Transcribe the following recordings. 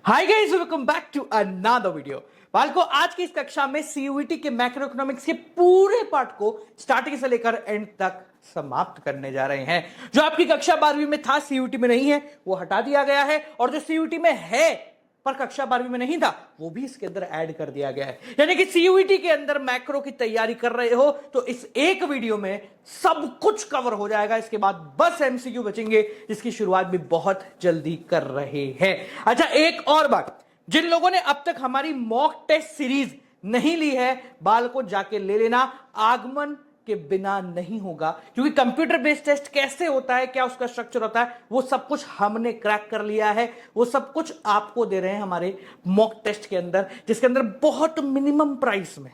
Hi guys, welcome back to another video. बालको, आज की इस कक्षा में सीयूईटी के मैक्रो इकोनॉमिक्स के पूरे पार्ट को स्टार्टिंग से लेकर एंड तक समाप्त करने जा रहे हैं। जो आपकी कक्षा 12वीं में था, सीयूईटी में नहीं है, वो हटा दिया गया है, और जो सीयूईटी में है पर कक्षा 12वीं में नहीं था, वो भी इसके अंदर ऐड कर दिया गया है। यानी कि सीयूईटी के अंदर मैक्रो की तैयारी कर रहे हो तो इस एक वीडियो में सब कुछ कवर हो जाएगा। इसके बाद बस एमसीक्यू बचेंगे, जिसकी शुरुआत भी बहुत जल्दी कर रहे हैं। अच्छा, एक और बात, जिन लोगों ने अब तक हमारी मॉक टेस्ट सीरीज नहीं ली है, बाल को जाके ले लेना। आगमन के बिना नहीं होगा, क्योंकि कंप्यूटर बेस्ड टेस्ट कैसे होता है, क्या उसका स्ट्रक्चर होता है, वो सब कुछ हमने क्रैक कर लिया है। वो सब कुछ आपको दे रहे हैं हमारे मॉक टेस्ट के अंदर, जिसके अंदर बहुत मिनिमम प्राइस में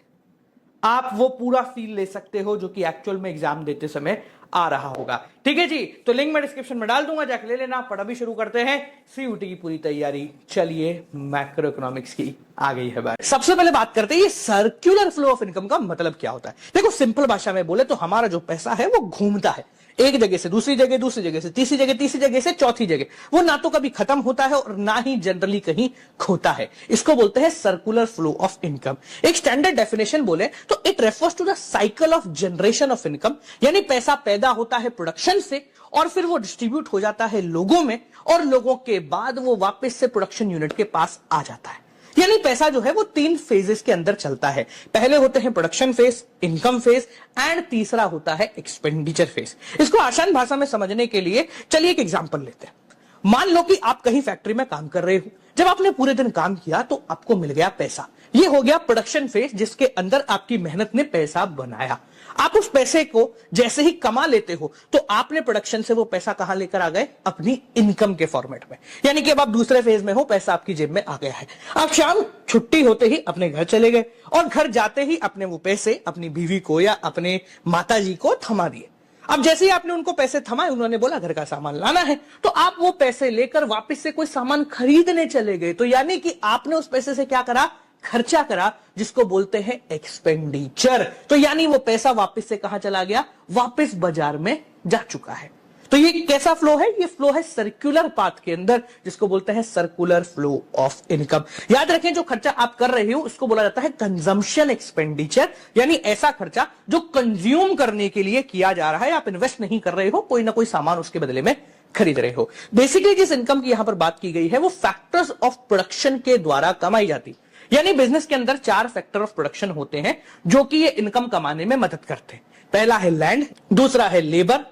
आप वो पूरा फील ले सकते हो जो कि एक्चुअल में एग्जाम देते समय आ रहा होगा। ठीक है जी, तो लिंक मैं डिस्क्रिप्शन में डाल दूंगा, जाके ले लेना। पर अभी शुरू करते हैं सीयूटी की पूरी तैयारी। चलिए, मैक्रो इकोनॉमिक्स की आ गई है बात। सबसे पहले बात करते हैं ये सर्कुलर फ्लो ऑफ इनकम का मतलब क्या होता है। देखो, सिंपल भाषा में बोले तो हमारा जो पैसा है वो घूमता है, एक जगह से दूसरी जगह, दूसरी जगह से तीसरी जगह, तीसरी जगह से चौथी जगह। वो ना तो कभी खत्म होता है और ना ही जनरली कहीं खोता है। इसको बोलते हैं सर्कुलर फ्लो ऑफ इनकम। एक स्टैंडर्ड डेफिनेशन बोले तो it refers to the cycle of generation of income, यानी पैसा पैदा होता है प्रोडक्शन से और फिर वो डिस्ट्रीब्यूट हो जाता है लोगों में, और लोगों के बाद वो वापस से प्रोडक्शन यूनिट के पास आ जाता है। यानी पैसा जो है वो 3 फेजेस के अंदर चलता है। पहले होते हैं production phase, income phase and तीसरा होता है एक्सपेंडिचर फेज। इसको आसान भाषा में समझने के लिए चलिए एक एग्जांपल लेते हैं। मान लो कि आप कहीं फैक्ट्री में काम कर रहे हो। जब आपने पूरे दिन काम किया तो आपको मिल गया पैसा। ये हो गया प्रोडक्शन फेज, जिसके अंदर आपकी मेहनत ने पैसा बनाया। आप उस पैसे को जैसे ही कमा लेते हो तो आपने प्रोडक्शन से वो पैसा कहां लेकर आ गए, अपनी इनकम के फॉर्मेट में। यानी कि अब आप दूसरे फेज में हो, पैसा आपकी जेब में आ गया है। आप शाम छुट्टी होते ही अपने घर चले गए और घर जाते ही अपने वो पैसे अपनी बीवी को या अपने माताजी को थमा दिए। अब जैसे ही आपने उनको पैसे थमाए, उन्होंने बोला घर का सामान लाना है, तो आप वो पैसे लेकर वापस से कोई सामान खरीदने चले गए। तो यानी कि आपने उस पैसे से क्या करा, खर्चा करा, जिसको बोलते हैं एक्सपेंडिचर। तो यानी वो पैसा वापस से कहां चला गया, वापस बाजार में जा चुका है। तो ये कैसा फ्लो है, ये फ्लो है सर्कुलर पाथ के अंदर, जिसको बोलते हैं सर्कुलर फ्लो ऑफ इनकम। याद रखें, जो खर्चा आप कर रहे हो उसको बोला जाता है कंजम्पशन एक्सपेंडिचर, यानी ऐसा खर्चा जो कंज्यूम करने के लिए किया जा रहा है। आप इन्वेस्ट नहीं कर रहे हो, कोई ना कोई सामान उसके बदले में खरीद रहे हो। बेसिकली जिस इनकम की यहां पर बात की गई है वो फैक्टर्स ऑफ प्रोडक्शन के द्वारा कमाई जाती। यानी बिजनेस के अंदर 4 फैक्टर ऑफ प्रोडक्शन होते हैं जो कि ये इनकम कमाने में मदद करते हैं। पहला है लैंड, दूसरा है लेबर,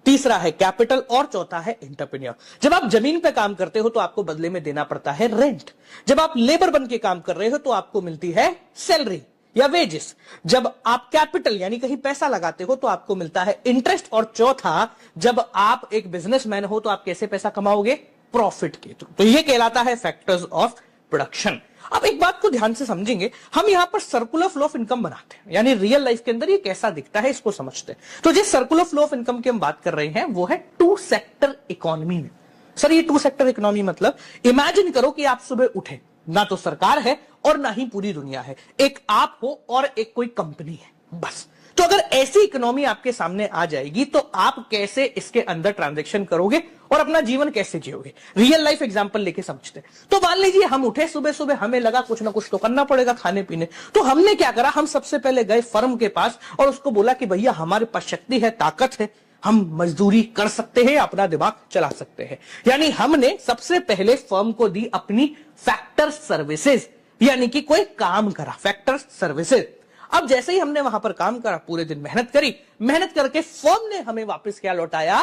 तीसरा है कैपिटल और चौथा है एंटरप्रेन्योर। जब आप जमीन पे काम करते हो तो आपको बदले में देना पड़ता है रेंट। जब आप लेबर बन के काम कर रहे हो तो आपको मिलती है सैलरी या वेजेस। जब आप कैपिटल यानी कहीं पैसा लगाते हो तो आपको मिलता है इंटरेस्ट। और चौथा, जब आप एक बिजनेसमैन हो तो आप कैसे पैसा कमाओगे, प्रॉफिट के थ्रू। तो ये कहलाता है फैक्टर्स ऑफ प्रोडक्शन। अब एक बात को ध्यान से समझेंगे, हम यहां पर सर्कुलर फ्लो ऑफ इनकम बनाते हैं, यानी रियल लाइफ के अंदर ये कैसा दिखता है इसको समझते हैं। तो जिस सर्कुलर फ्लो ऑफ इनकम की हम बात कर रहे हैं वो है 2 सेक्टर इकोनॉमी में। सर, ये 2 सेक्टर इकोनॉमी मतलब, इमेजिन करो कि आप सुबह उठे, ना तो सरकार है और ना ही पूरी दुनिया है, एक आप हो और एक कोई कंपनी है, बस। तो अगर ऐसी इकोनॉमी आपके सामने आ जाएगी तो आप कैसे इसके अंदर ट्रांजैक्शन करोगे और अपना जीवन कैसे जियोगे। रियल लाइफ एग्जांपल लेके समझते हैं। तो मान लीजिए हम उठे सुबह सुबह, हमें लगा कुछ ना कुछ तो करना पड़ेगा खाने पीने। तो हमने क्या करा, हम सबसे पहले गए फर्म के पास और उसको बोला कि भैया हमारे पास शक्ति है, ताकत है, हम मजदूरी कर सकते हैं, अपना दिमाग चला सकते हैं। यानी हमने सबसे पहले फर्म को दी अपनी फैक्टर सर्विसेज, यानी कि कोई काम करा, फैक्टर सर्विसेज। अब जैसे ही हमने वहां पर काम करा, पूरे दिन मेहनत करी, मेहनत करके फर्म ने हमें वापस क्या लौटाया,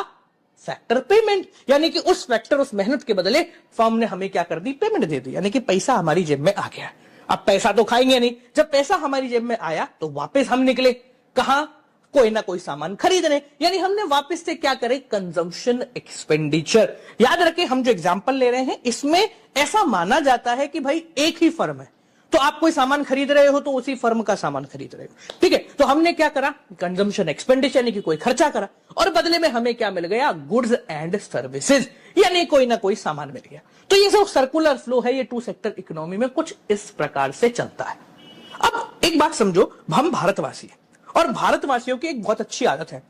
फैक्टर पेमेंट। यानी कि उस फैक्टर, उस मेहनत के बदले फर्म ने हमें क्या कर दी, पेमेंट दे दी। यानी कि पैसा हमारी जेब में आ गया। अब पैसा तो खाएंगे नहीं, जब पैसा हमारी जेब में आया तो वापस हम निकले कहां, कोई ना कोई सामान खरीदने। यानी हमने वापस से क्या करे, कंजम्पशन एक्सपेंडिचर। याद रखें, हम जो एग्जांपल ले रहे हैं इसमें ऐसा माना जाता है कि भाई एक ही फर्म है, तो आप कोई सामान खरीद रहे हो तो उसी फर्म का सामान खरीद रहे हो, ठीक है। तो हमने क्या करा, कंजम्पशन एक्सपेंडिचर यानी कि कोई खर्चा करा, और बदले में हमें क्या मिल गया, गुड्स एंड सर्विसेज, यानी कोई ना कोई सामान मिल गया। तो ये जो सर्कुलर फ्लो है ये 2 सेक्टर इकोनॉमी में कुछ इस प्रकार से चलता है। अब एक बात समझो, हम भारतवासी हैं और भारतवासियों की एक बहुत अच्छी आदत है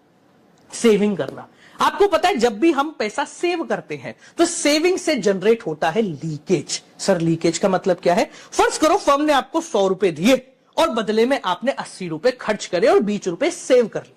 सेविंग करना। आपको पता है जब भी हम पैसा सेव करते हैं तो सेविंग से जनरेट होता है लीकेज। सर लीकेज का मतलब क्या है? फर्ज करो फर्म ने आपको 100 रुपए दिए और बदले में आपने 80 रुपए खर्च करे और 20 रुपए सेव कर लिए।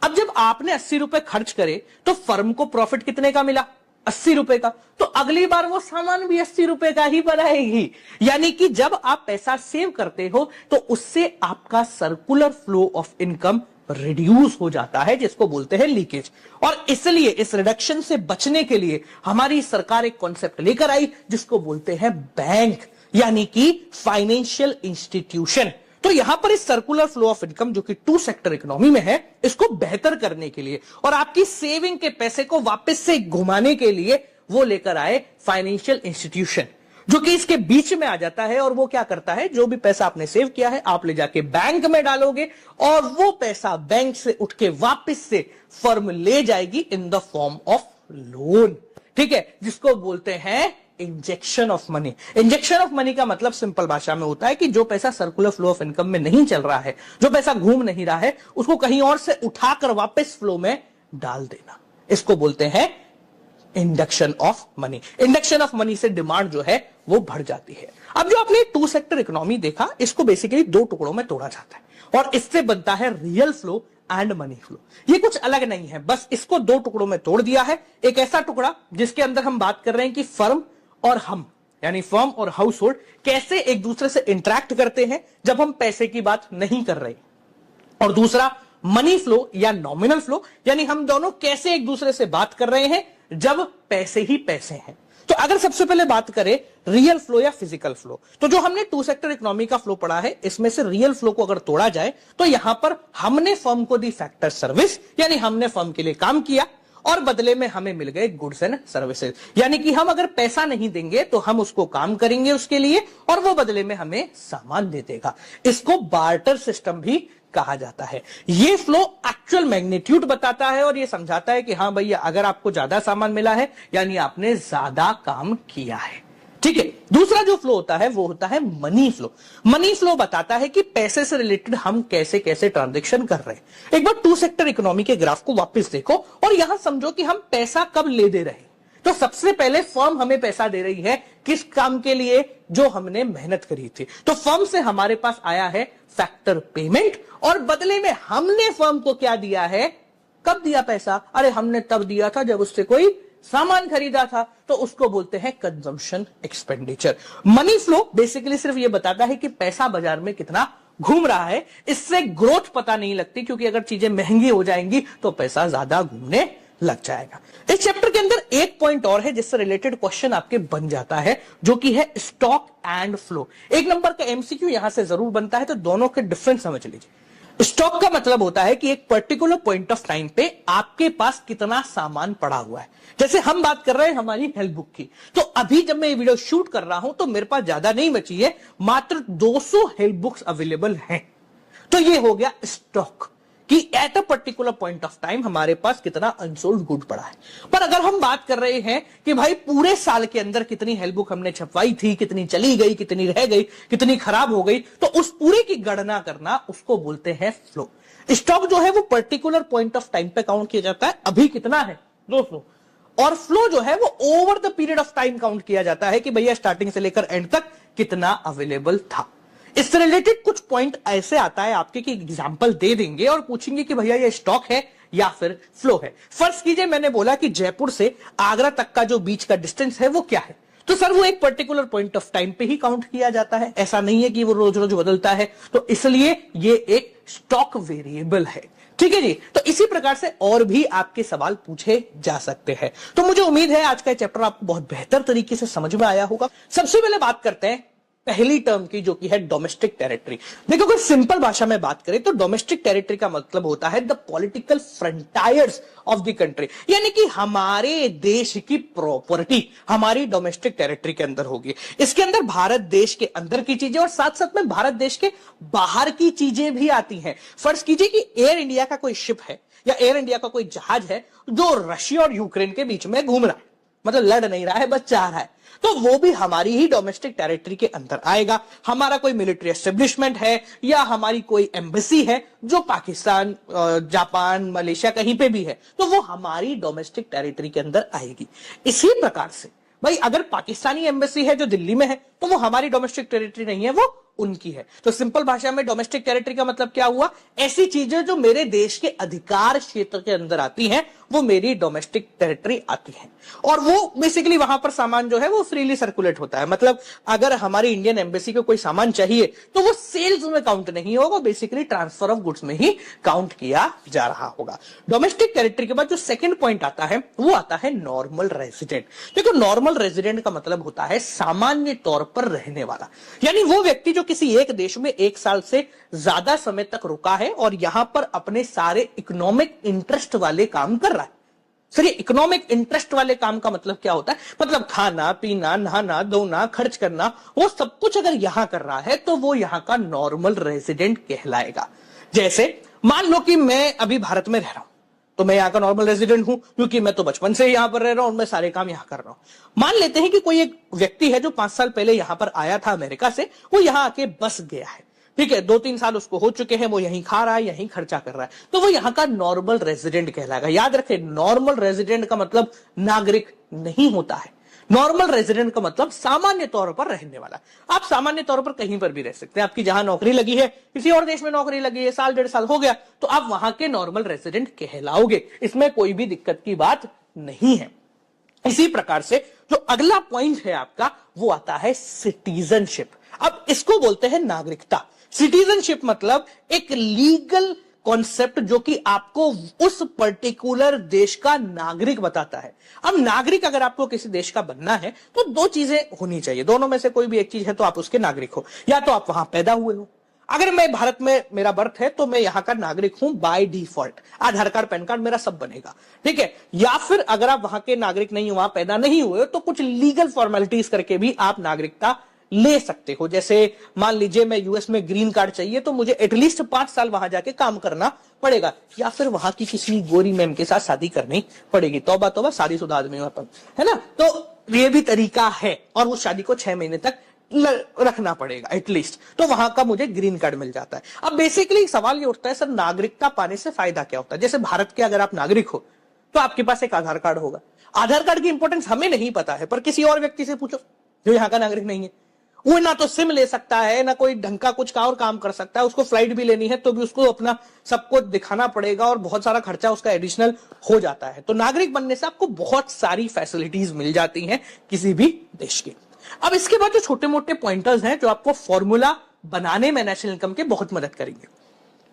अब जब आपने 80 रुपए खर्च करे तो फर्म को प्रॉफिट कितने का मिला? 80 रुपए का। तो अगली बार वो सामान भी 80 रुपए का ही बनाएगी। यानी कि जब आप पैसा सेव करते हो तो उससे आपका circular flow of income reduce हो जाता है, जिसको बोलते हैं लीकेज। और इसलिए इस रिडक्शन से बचने के लिए हमारी सरकार एक कॉन्सेप्ट लेकर आई जिसको बोलते हैं बैंक, यानी कि फाइनेंशियल इंस्टीट्यूशन। तो यहां पर इस सर्कुलर फ्लो ऑफ इनकम जो कि 2 सेक्टर इकोनॉमी में है, इसको बेहतर करने के लिए और आपकी सेविंग के पैसे को वापस से घुमाने के लिए वो लेकर आए फाइनेंशियल इंस्टीट्यूशन, जो कि इसके बीच में आ जाता है। और वो क्या करता है? जो भी पैसा आपने सेव किया है आप ले जाके बैंक में डालोगे और वो पैसा बैंक से उठ के वापस से फर्म ले जाएगी in the form of loan. ठीक है, जिसको बोलते हैं injection of money. Injection of money का मतलब सिंपल भाषा में होता है कि जो पैसा सर्कुलर फ्लो ऑफ इनकम में नहीं चल रहा है, जो पैसा घूम नहीं रहा है, उसको कहीं और से उठाकर वापस फ्लो में डाल देना। इसको बोलते हैं induction of money. Induction of money से डिमांड जो है वो बढ़ जाती है। अब जो आपने 2 सेक्टर इकोनॉमी देखा, इसको बेसिकली 2 टुकड़ों में तोड़ा जाता है और इससे बनता है real flow and money flow. ये कुछ अलग नहीं है, बस इसको 2 टुकड़ों में तोड़ दिया है। एक ऐसा टुकड़ा जिसके अंदर हम बात कर रहे हैं कि फर्म और हम, यानी फर्म और हाउस होल्ड कैसे एक दूसरे से इंटरेक्ट करते हैं जब हम पैसे की बात नहीं कर रहे, और दूसरा मनी फ्लो या नॉमिनल फ्लो, यानी हम दोनों कैसे एक दूसरे से बात कर रहे हैं जब पैसे ही पैसे हैं। तो अगर सबसे पहले बात करें रियल फ्लो या फिजिकल फ्लो, तो जो हमने 2 सेक्टर इकोनॉमी का फ्लो पढ़ा है, इसमें से रियल फ्लो को अगर तोड़ा जाए तो यहां पर हमने फर्म को दी फैक्टर सर्विस, यानी हमने फर्म के लिए काम किया और बदले में हमें मिल गए गुड्स एंड सर्विसेज। यानी कि हम अगर पैसा नहीं देंगे तो हम उसको काम करेंगे उसके लिए और वो बदले में हमें सामान दे देगा। इसको बार्टर सिस्टम भी कहा जाता है। ये फ्लो एक्चुअल मैग्नीट्यूड बताता है और ये समझाता है कि हाँ भैया, अगर आपको ज्यादा सामान मिला है यानी आपने ज्यादा काम किया है। ठीक है, दूसरा जो फ्लो होता है वो होता है मनी फ्लो। मनी फ्लो बताता है कि पैसे से रिलेटेड हम कैसे कैसे ट्रांजैक्शन कर रहे हैं। एक बार 2 सेक्टर इकोनॉमी के ग्राफ को वापस देखो और यहां समझो कि हम पैसा कब ले दे रहे हैं। तो सबसे पहले फर्म हमें पैसा दे रही है किस काम के लिए? जो हमने मेहनत करी थी। तो फर्म से हमारे पास आया है फैक्टर पेमेंट और बदले में हमने फर्म को क्या दिया है? कब दिया पैसा? अरे हमने तब दिया था जब उससे कोई सामान खरीदा था, तो उसको बोलते हैं consumption expenditure. Money flow basically सिर्फ ये बताता है कि पैसा बाजार में कितना घूम रहा है। इससे ग्रोथ पता नहीं लगती, क्योंकि अगर चीजें महंगी हो जाएंगी तो पैसा ज्यादा घूमने लग जाएगा। इस चैप्टर के अंदर एक पॉइंट और है जिससे रिलेटेड क्वेश्चन आपके बन जाता है, जो कि है स्टॉक एंड फ्लो। 1 नंबर का एमसीक्यू यहां से जरूर बनता है, तो दोनों के डिफरेंस समझ लीजिए। स्टॉक का मतलब होता है कि एक पर्टिकुलर पॉइंट ऑफ टाइम पे आपके पास कितना सामान पड़ा हुआ है। जैसे हम बात कर रहे हैं हमारी हेल्थ बुक की, तो अभी जब मैं ये वीडियो शूट कर रहा हूं तो मेरे पास ज्यादा नहीं बची है, मात्र 200 हेल्थ बुक्स अवेलेबल हैं। तो ये हो गया स्टॉक कि eight a particular point of time हमारे पास कितना अनसोल्ड गुड पड़ा है। पर अगर हम बात कर रहे हैं कि भाई पूरे साल के अंदर कितनी हेल्थ बुक हमने छपवाई थी, कितनी चली गई, कितनी रह गई, कितनी खराब हो गई, तो उस पूरे की गणना करना उसको बोलते हैं फ्लो। स्टॉक जो है वो पर्टिकुलर पॉइंट ऑफ टाइम पे काउंट किया जाता है, अभी कितना है 200, और फ्लो जो है वो over the period of time count किया जाता है कि भैया स्टार्टिंग से लेकर एंड तक कितना अवेलेबल था। इससे रिलेटेड कुछ पॉइंट ऐसे आता है आपके कि एग्जांपल दे देंगे और पूछेंगे कि भैया ये स्टॉक है या फिर फ्लो है। फर्ज कीजिए मैंने बोला कि जयपुर से आगरा तक का जो बीच का डिस्टेंस है वो क्या है, तो सर वो एक पर्टिकुलर पॉइंट ऑफ टाइम पे ही काउंट किया जाता है, ऐसा नहीं है कि वो रोज रोज बदलता है, तो इसलिए ये एक स्टॉक वेरिएबल है। ठीक है जी, तो इसी प्रकार से और भी आपके सवाल पूछे जा सकते हैं। तो मुझे उम्मीद है आज का चैप्टर आपको बहुत बेहतर तरीके से समझ में आया होगा। सबसे पहले बात करते हैं पहली टर्म की, जो कि है डोमेस्टिक टेरिटरी। देखो अगर सिंपल भाषा में बात करें तो डोमेस्टिक टेरिटरी का मतलब होता है the political frontiers of the country, यानी कि हमारे देश की प्रॉपर्टी हमारी डोमेस्टिक टेरिटरी के अंदर होगी। इसके अंदर भारत देश के अंदर की चीजें और साथ साथ में भारत देश के बाहर की चीजें भी आती हैं। फर्ज कीजिए कि एयर इंडिया का कोई शिप है या एयर इंडिया का कोई जहाज है जो रशिया और यूक्रेन के बीच में घूम रहा है, मतलब लड़ नहीं रहा है, बस चाह रहा है, तो वो भी हमारी ही डोमेस्टिक टेरिटरी के अंदर आएगा। हमारा कोई मिलिट्री एस्टेब्लिशमेंट है या हमारी कोई एम्बेसी है जो पाकिस्तान, जापान, मलेशिया कहीं पे भी है, तो वो हमारी डोमेस्टिक टेरिटरी के अंदर आएगी। इसी प्रकार से भाई अगर पाकिस्तानी एम्बेसी है जो दिल्ली में है तो वो हमारी डोमेस्टिक टेरिटरी नहीं है, वो उनकी है। तो सिंपल भाषा में डोमेस्टिक टेरिटरी का मतलब क्या हुआ, ऐसी चीजें जो मेरे देश के अधिकार क्षेत्र के अंदर आती हैं वो मेरी डोमेस्टिक टेरिटरी आती हैं। और वो बेसिकली वहां पर सामान जो है वो फ्रीली सर्कुलेट होता है। मतलब अगर हमारी इंडियन एम्बेसी को कोई सामान चाहिए तो वो सेल्स में काउंट नहीं होगा, बेसिकली ट्रांसफर ऑफ गुड्स में ही काउंट किया जा रहा होगा। डोमेस्टिक टेरिटरी के बाद जो सेकंड पॉइंट आता है वो आता है नॉर्मल रेजिडेंट। देखो नॉर्मल रेजिडेंट का मतलब होता है सामान्य तौर पर रहने वाला, यानी वो व्यक्ति जो किसी एक देश में 1 साल से ज्यादा समय तक रुका है और यहां पर अपने सारे इकोनॉमिक इंटरेस्ट वाले काम कर रहा है। सर ये इकोनॉमिक इंटरेस्ट वाले काम का मतलब क्या होता है, मतलब खाना पीना, नहाना धोना, खर्च करना, वो सब कुछ अगर यहां कर रहा है तो वो यहां का नॉर्मल रेजिडेंट कहलाएगा। जैसे मान लो कि मैं अभी भारत में रह रहा हूं तो मैं यहाँ का नॉर्मल रेजिडेंट हूं क्योंकि मैं तो बचपन से यहां पर रह रहा हूं और मैं सारे काम यहां कर रहा हूं। मान लेते हैं कि कोई एक व्यक्ति है जो 5 साल पहले यहां पर आया था अमेरिका से, वो यहां आके बस गया है, ठीक है, 2-3 साल उसको हो चुके हैं, वो यहीं खा रहा है, यहीं खर्चा कर रहा है, तो वो यहाँ का नॉर्मल रेजिडेंट कहलाएगा। याद रखें नॉर्मल रेजिडेंट का मतलब नागरिक नहीं होता है। नॉर्मल रेजिडेंट का मतलब सामान्य तौर पर रहने वाला। आप सामान्य तौर पर कहीं पर भी रह सकते हैं, आपकी जहां नौकरी लगी है, किसी और देश में नौकरी लगी है, 1-1.5 साल हो गया, तो आप वहां के नॉर्मल रेजिडेंट कहलाओगे, इसमें कोई भी दिक्कत की बात नहीं है। इसी प्रकार से जो अगला पॉइंट है आपका वो आता है सिटीजनशिप। अब इसको बोलते हैं नागरिकता। सिटीजनशिप मतलब एक लीगल कॉन्सेप्ट जो कि आपको उस पर्टिकुलर देश का नागरिक बताता है। अब नागरिक अगर आपको किसी देश का बनना है तो 2 चीजें होनी चाहिए, दोनों में से कोई भी एक चीज है तो आप उसके नागरिक हो, या तो आप वहां पैदा हुए हो। अगर मैं भारत में मेरा बर्थ है तो मैं यहां का नागरिक हूं by default, Aadhaar card pan card मेरा सब बनेगा, ठीक है। या फिर अगर आप वहां के नागरिक नहीं हो, वहां पैदा नहीं हुए, तो कुछ लीगल फॉर्मेलिटीज करके भी आप नागरिकता ले सकते हो। जैसे मान लीजिए मैं यूएस में ग्रीन कार्ड चाहिए तो मुझे एटलीस्ट 5 साल वहां जाके काम करना पड़ेगा, या फिर वहां की किसी गोरी मैम के साथ शादी करनी पड़ेगी। तौबा तौबा, शादीशुदा आदमी अपन, है ना, तो ये भी तरीका है। और उस शादी को 6 महीने तक रखना पड़ेगा एटलीस्ट, तो वहां का मुझे ग्रीन कार्ड मिल जाता है। अब बेसिकली सवाल ये उठता है सर नागरिकता पाने से फायदा क्या होता है। जैसे भारत के अगर आप नागरिक हो तो आपके पास एक आधार कार्ड होगा। आधार कार्ड की इंपॉर्टेंस हमें नहीं पता है, पर किसी और व्यक्ति से पूछो जो यहाँ का नागरिक नहीं है, वो ना तो सिम ले सकता है, ना कोई ढंग का कुछ और काम कर सकता है, उसको फ्लाइट भी लेनी है तो भी उसको अपना सबको दिखाना पड़ेगा और बहुत सारा खर्चा उसका एडिशनल हो जाता है। तो नागरिक बनने से आपको बहुत सारी फैसिलिटीज मिल जाती हैं किसी भी देश की। अब इसके बाद जो छोटे मोटे पॉइंटर्स हैं जो आपको फॉर्मूला बनाने में नेशनल इनकम के बहुत मदद करेंगे,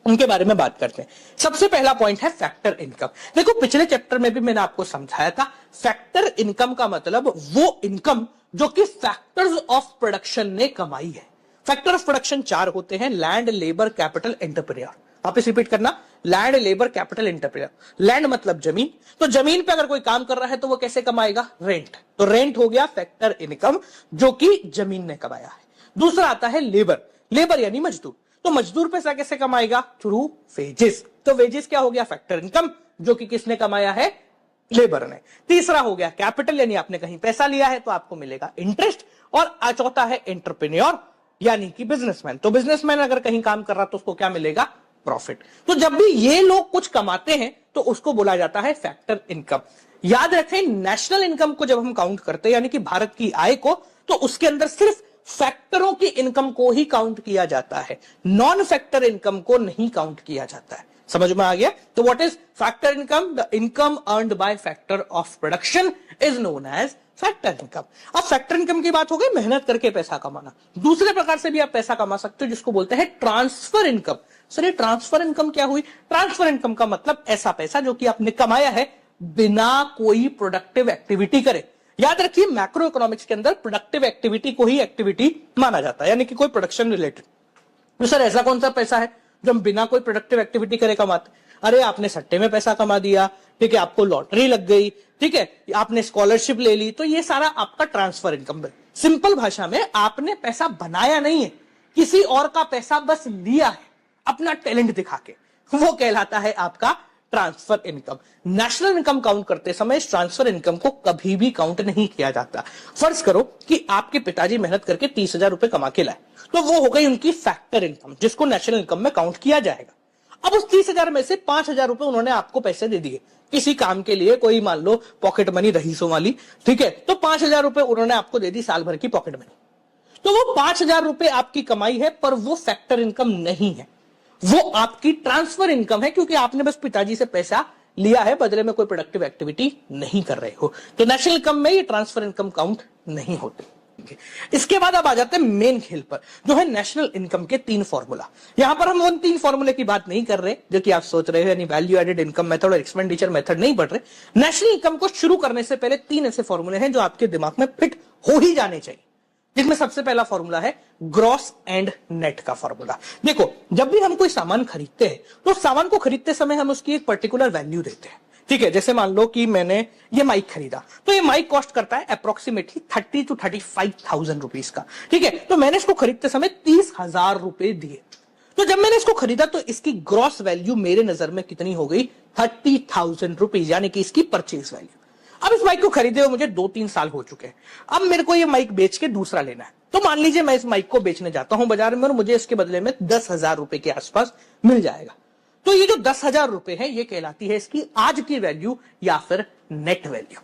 उनके बारे में बात करते हैं। सबसे पहला पॉइंट है फैक्टर इनकम। देखो पिछले चैप्टर में भी मैंने आपको समझाया था, फैक्टर इनकम का मतलब वो इनकम जो कि फैक्टर्स ऑफ प्रोडक्शन ने कमाई है। फैक्टर ऑफ प्रोडक्शन 4 होते हैं, लैंड, लेबर, कैपिटल, एंटरप्रेन्योर। वापस रिपीट करना, land, labour, capital, entrepreneur. Land मतलब जमीन, तो जमीन पे अगर कोई काम कर रहा है तो वो कैसे कमाएगा, रेंट, तो रेंट हो गया फैक्टर इनकम जो कि जमीन ने कमाया है। दूसरा आता है लेबर, लेबर यानी मजदूर, तो मजदूर पैसा कैसे कमाएगा, थ्रू वेजेस, तो वेजेस क्या हो गया, फैक्टर इनकम जो कि किसने कमाया है, लेबर ने। तीसरा हो गया कैपिटल, यानी आपने कहीं पैसा लिया है तो आपको मिलेगा इंटरेस्ट। और चौथा है एंटरप्रेन्योर यानी कि बिजनेसमैन, तो बिजनेसमैन अगर कहीं काम कर रहा तो उसको क्या मिलेगा, प्रॉफिट। तो जब भी ये लोग कुछ कमाते हैं तो उसको बोला जाता है फैक्टर इनकम। याद रखें नेशनल इनकम को जब हम काउंट करते हैं यानी कि भारत की आय को, तो उसके अंदर सिर्फ फैक्टरों की इनकम को ही काउंट किया जाता है, नॉन फैक्टर इनकम को नहीं काउंट किया जाता है। समझ में आ गया। तो what is factor income, the income earned by factor of production is known age factor income. अब फैक्टर इनकम की बात हो गई मेहनत करके पैसा कमाना। दूसरे प्रकार से भी आप पैसा कमा सकते हो जिसको बोलते हैं ट्रांसफर इनकम। सर ये ट्रांसफर इनकम क्या हुई, ट्रांसफर इनकम का मतलब ऐसा पैसा जो कि आपने कमाया है बिना कोई प्रोडक्टिव एक्टिविटी करे। याद रखिए मैक्रो इकोनॉमिक्स के अंदर प्रोडक्टिव एक्टिविटी को ही एक्टिविटी माना जाता है, यानी कि कोई प्रोडक्शन रिलेटेड। तो सर ऐसा कौन सा पैसा है जो हम बिना कोई प्रोडक्टिव एक्टिविटी करे कमाते, अरे आपने सट्टे में पैसा कमा दिया, ठीक है, आपको लॉटरी लग गई, ठीक है, आपने स्कॉलरशिप ले ली, तो ये सारा आपका ट्रांसफर इनकम है। सिंपल भाषा में आपने पैसा बनाया नहीं है, किसी और का पैसा बस लिया है अपना टैलेंट दिखा के, वो कहलाता है आपका transfer income. National income count करते समय ट्रांसफर इनकम को कभी भी काउंट नहीं किया जाता। फर्ज करो कि आपके पिताजी मेहनत करके 30,000 रुपए कमा के लाए, तो वो हो गई उनकी फैक्टर इनकम, जिसको नेशनल इनकम में काउंट किया जाएगा। अब उस 30,000 में से 5,000 रुपए उन्होंने आपको पैसे दे दिए किसी काम के लिए, कोई मान लो पॉकेट मनी रहीसों वाली, ठीक है, तो 5,000 रुपए उन्होंने आपको दे दी साल भर की पॉकेट मनी। तो वो 5,000 रुपए आपकी कमाई है, पर वो फैक्टर इनकम नहीं है, वो आपकी ट्रांसफर इनकम है, क्योंकि आपने बस पिताजी से पैसा लिया है, बदले में कोई प्रोडक्टिव एक्टिविटी नहीं कर रहे हो। तो नेशनल इनकम में ये ट्रांसफर इनकम काउंट नहीं होती। इसके बाद अब आ जाते हैं मेन खेल पर, जो है नेशनल इनकम के 3 फॉर्मूला। यहां पर हम उन 3 फॉर्मूले की बात नहीं कर रहे जो कि आप सोच रहे हो, यानी वैल्यू एडेड इनकम मेथड और एक्सपेंडिचर मेथड नहीं पढ़ रहे। नेशनल इनकम को शुरू करने से पहले 3 ऐसे फॉर्मूले हैं जो आपके दिमाग में फिट हो ही जाने चाहिए, जिसमें सबसे पहला फॉर्मूला है ग्रॉस एंड नेट का फॉर्मूला। देखो, जब भी हम कोई सामान खरीदते हैं तो सामान को खरीदते समय हम उसकी एक पर्टिकुलर वैल्यू देते हैं, ठीक है। जैसे मान लो कि मैंने ये माइक खरीदा, तो ये माइक कॉस्ट करता है अप्रोक्सीमेटली 30 to 35,000 रुपीज का, ठीक है। तो मैंने इसको खरीदते समय 30,000 रुपए दिए। तो जब मैंने इसको खरीदा तो इसकी ग्रॉस वैल्यू मेरे नजर में कितनी हो गई? 30,000 रुपीज, यानी कि इसकी परचेज वैल्यू। अब इस माइक को खरीदे हुए मुझे 2-3 साल हो चुके हैं। अब मेरे को ये माइक बेच के दूसरा लेना है। तो मान लीजिए मैं इस माइक को बेचने जाता हूं बाजार में और मुझे इसके बदले में 10,000 रुपए के आसपास मिल जाएगा। तो ये जो 10,000 रुपए है ये कहलाती है इसकी आज की वैल्यू या फिर नेट वैल्यू।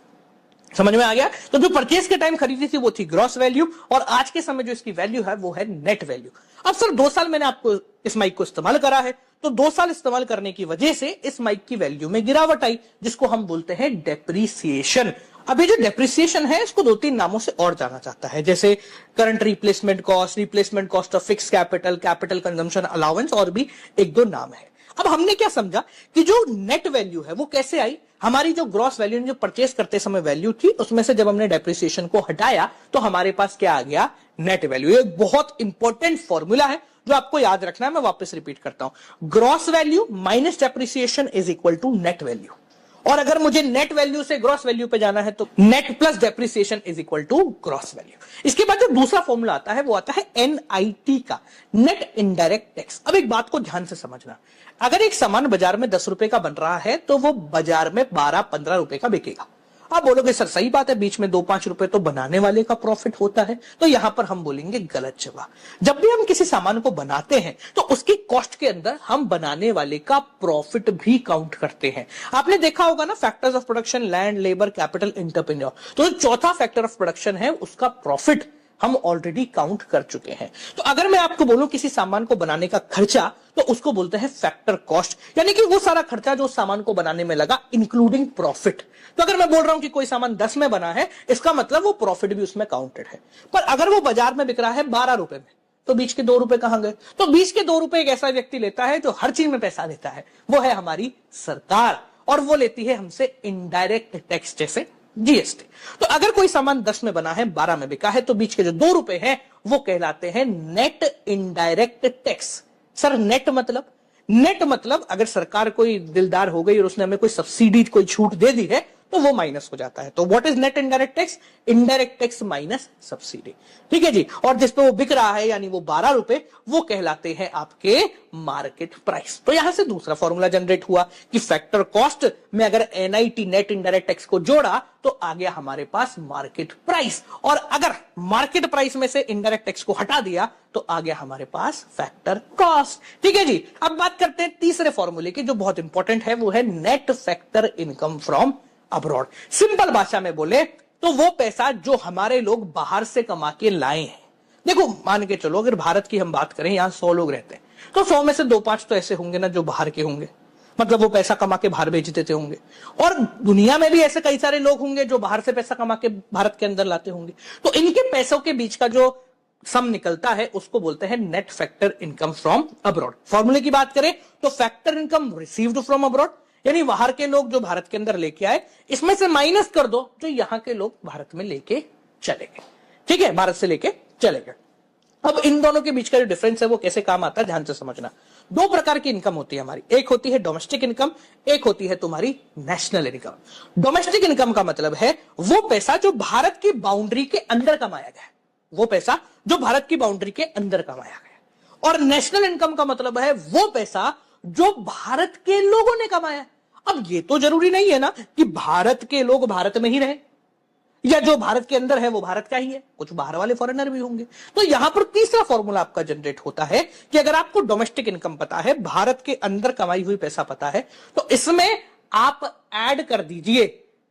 समझ में आ गया? तो जो परचेज के टाइम खरीदी थी वो थी ग्रॉस वैल्यू, और आज के समय जो इसकी वैल्यू है वो है नेट वैल्यू। अब सर 2 साल मैंने आपको इस माइक को इस्तेमाल करा है, तो 2 साल इस्तेमाल करने की वजह से इस माइक की वैल्यू में गिरावट आई, जिसको हम बोलते हैं डेप्रीसिएशन। अब ये जो डेप्रिसिएशन है इसको 2-3 नामों से और जाना जाता है, जैसे current replacement cost of fix capital, capital consumption allowance, और भी 1-2 नाम है। अब हमने क्या समझा कि जो नेट वैल्यू है वो कैसे आई? हमारी जो ग्रॉस वैल्यू जो परचेस करते समय वैल्यू थी उसमें से जब हमने डेप्रिसिएशन को हटाया तो हमारे पास क्या आ गया? Net value. ये बहुत इंपॉर्टेंट फॉर्मूला है जो आपको याद रखना है। मैं वापस रिपीट करता हूं, gross value minus depreciation is equal to net value. और अगर मुझे नेट वैल्यू से ग्रॉस वैल्यू पे जाना है तो net plus depreciation is equal to gross value. इसके बाद जो दूसरा फॉर्मूला आता है वो आता है एनआईटी का, नेट इनडायरेक्ट टैक्स। अब एक बात को ध्यान से समझना, अगर एक सामान बाजार में 10 रुपए का बन रहा है तो वो बाजार में 12-15 रुपए का बिकेगा। आप बोलोगे सर सही बात है, बीच में 2-5 रुपए तो बनाने वाले का प्रॉफिट होता है, तो यहां पर हम बोलेंगे गलत जवाब। जब भी हम किसी सामान को बनाते हैं तो उसकी कॉस्ट के अंदर हम बनाने वाले का प्रॉफिट भी काउंट करते हैं। आपने देखा होगा ना, factors of production, land, labour, capital, entrepreneur, तो जो चौथा फैक्टर ऑफ प्रोडक्शन है उसका प्रॉफिट हम ऑलरेडी काउंट कर चुके हैं। तो अगर मैं आपको बोलूं किसी सामान को बनाने का खर्चा, तो उसको बोलते हैं फैक्टर कॉस्ट, यानी कि वो सारा खर्चा जो सामान को बनाने में लगा इंक्लूडिंग प्रॉफिट। तो अगर मैं बोल रहा हूं कि कोई सामान 10 में बना है, इसका मतलब वो प्रॉफिट भी उसमें काउंटेड है। पर अगर वो बाजार में बिक रहा है 12 रुपए में, तो बीच के 2 रुपए कहां गए? तो बीच के 2 रुपए एक ऐसा व्यक्ति लेता है जो हर चीज में पैसा देता है, वो है हमारी सरकार, और वो लेती है हमसे इनडायरेक्ट टैक्स जैसे जीएसटी। तो अगर कोई सामान 10 में बना है, 12 में बिका है, तो बीच के जो 2 रुपए हैं वो कहलाते हैं net indirect tax. Sir net मतलब अगर सरकार कोई दिलदार हो गई और उसने हमें कोई सब्सिडी, कोई छूट दे दी है, तो वो माइनस हो जाता है। तो what is net indirect tax? Indirect tax minus subsidy, ठीक है जी। और जिस पे वो बिक रहा है यानी वो 12 रुपए, वो कहलाते हैं आपके मार्केट प्राइस। तो यहां से दूसरा फॉर्मूला जनरेट हुआ कि फैक्टर कॉस्ट में अगर एनआईटी, नेट इनडायरेक्ट टैक्स को जोड़ा तो आ गया हमारे पास मार्केट प्राइस, और अगर मार्केट प्राइस में से इनडायरेक्ट टैक्स को हटा दिया तो आ गया हमारे पास फैक्टर कॉस्ट, ठीक है जी। अब बात करते हैं तीसरे फॉर्मूले की जो बहुत इंपॉर्टेंट है, वो है net factor income from abroad. Simple भाषा में बोले तो वो पैसा जो हमारे लोग बाहर से कमा के लाए हैं। देखो मान के चलो अगर भारत की हम बात करें, यहां 100 लोग रहते हैं, तो 100 में से 2-5 तो ऐसे होंगे ना जो बाहर के होंगे, मतलब वो पैसा कमा के बाहर बेच देते होंगे। और दुनिया में भी ऐसे कई सारे लोग होंगे जो बाहर से पैसा कमा के भारत के अंदर लाते होंगे। तो इनके पैसों के बीच का जो सम निकलता है उसको बोलते हैं net factor income from abroad. फॉर्मूले की बात करें तो factor income received from abroad, यानी बाहर के लोग जो भारत के अंदर लेके आए, इसमें से माइनस कर दो जो यहां के लोग भारत में लेके चले गए, ठीक है, भारत से लेके चले गए। अब इन दोनों के बीच का जो डिफरेंस है वो कैसे काम आता है ध्यान से समझना। 2 प्रकार की इनकम होती है हमारी, एक होती है डोमेस्टिक इनकम, एक होती है तुम्हारी नेशनल इनकम। डोमेस्टिक इनकम का मतलब है वो पैसा जो भारत की बाउंड्री के अंदर कमाया गया, वो पैसा जो भारत की बाउंड्री के अंदर कमाया गया। और नेशनल इनकम का मतलब है वो पैसा जो भारत के लोगों ने कमाया। अब ये तो जरूरी नहीं है ना कि भारत के लोग भारत में ही रहे, या जो भारत के अंदर है वो भारत का ही है, कुछ बाहर वाले फॉरेनर भी होंगे। तो यहां पर तीसरा फॉर्मूला आपका जनरेट होता है कि अगर आपको डोमेस्टिक इनकम पता है, भारत के अंदर कमाई हुई पैसा पता है, तो इसमें आप ऐड कर दीजिए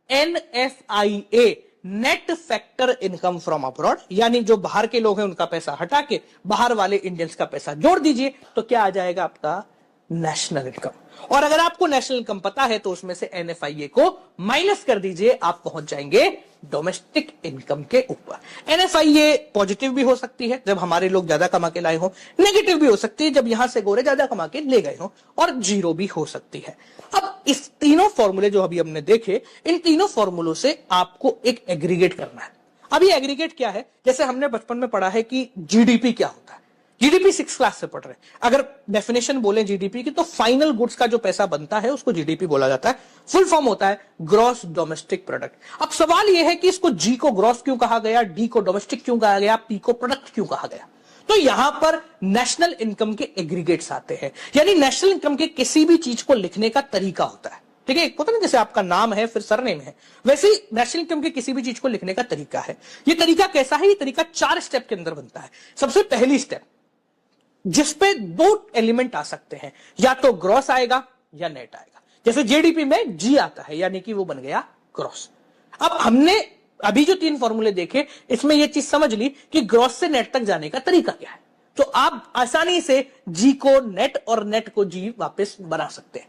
NFIA, net factor income from abroad, यानी जो बाहर के लोग हैं उनका पैसा हटा के बाहर वाले इंडियंस का पैसा जोड़ दीजिए, तो क्या आ जाएगा आपका नेशनल इनकम। और अगर आपको नेशनल इनकम पता है तो उसमें से NFIA को माइनस कर दीजिए, आप पहुंच जाएंगे डोमेस्टिक इनकम के ऊपर। NFIA पॉजिटिव भी हो सकती है जब हमारे लोग ज्यादा कमा के लाए हो, नेगेटिव भी हो सकती है जब यहां से गोरे ज्यादा कमा के ले गए हो, और जीरो भी हो सकती है। अब इस तीनों फॉर्मूले जो अभी हमने देखे, इन तीनों फॉर्मूलों से आपको एक एग्रीगेट करना है। अब ये एग्रीगेट क्या है, जैसे हमने बचपन में पढ़ा है कि जीडीपी क्या होता है, जीडीपी 6 क्लास से पढ़ रहे हैं। अगर डेफिनेशन बोले जीडीपी की तो फाइनल गुड्स का जो पैसा बनता है उसको जीडीपी बोला जाता है। फुल फॉर्म होता है ग्रॉस डोमेस्टिक प्रोडक्ट। अब सवाल यह है कि इसको जी को ग्रॉस क्यों कहा गया, डी को डोमेस्टिक क्यों कहा गया, पी को प्रोडक्ट क्यों कहा गया। तो यहां पर नेशनल इनकम के एग्रीगेट्स आते हैं, यानी नेशनल इनकम के किसी भी चीज को लिखने का तरीका होता है। ठीक है, पता नहीं जैसे आपका नाम है फिर सरनेम है, वैसे ही नेशनल इनकम के किसी भी चीज को लिखने का तरीका है। ये तरीका कैसा है, ये तरीका 4 स्टेप के अंदर बनता है। सबसे पहली स्टेप जिसपे 2 एलिमेंट आ सकते हैं, या तो ग्रॉस आएगा या नेट आएगा। जैसे जीडीपी में जी आता है, यानी कि वो बन गया ग्रॉस। अब हमने अभी जो 3 फॉर्मूले देखे, इसमें यह चीज समझ ली कि ग्रॉस से नेट तक जाने का तरीका क्या है, तो आप आसानी से जी को नेट और नेट को जी वापस बना सकते हैं।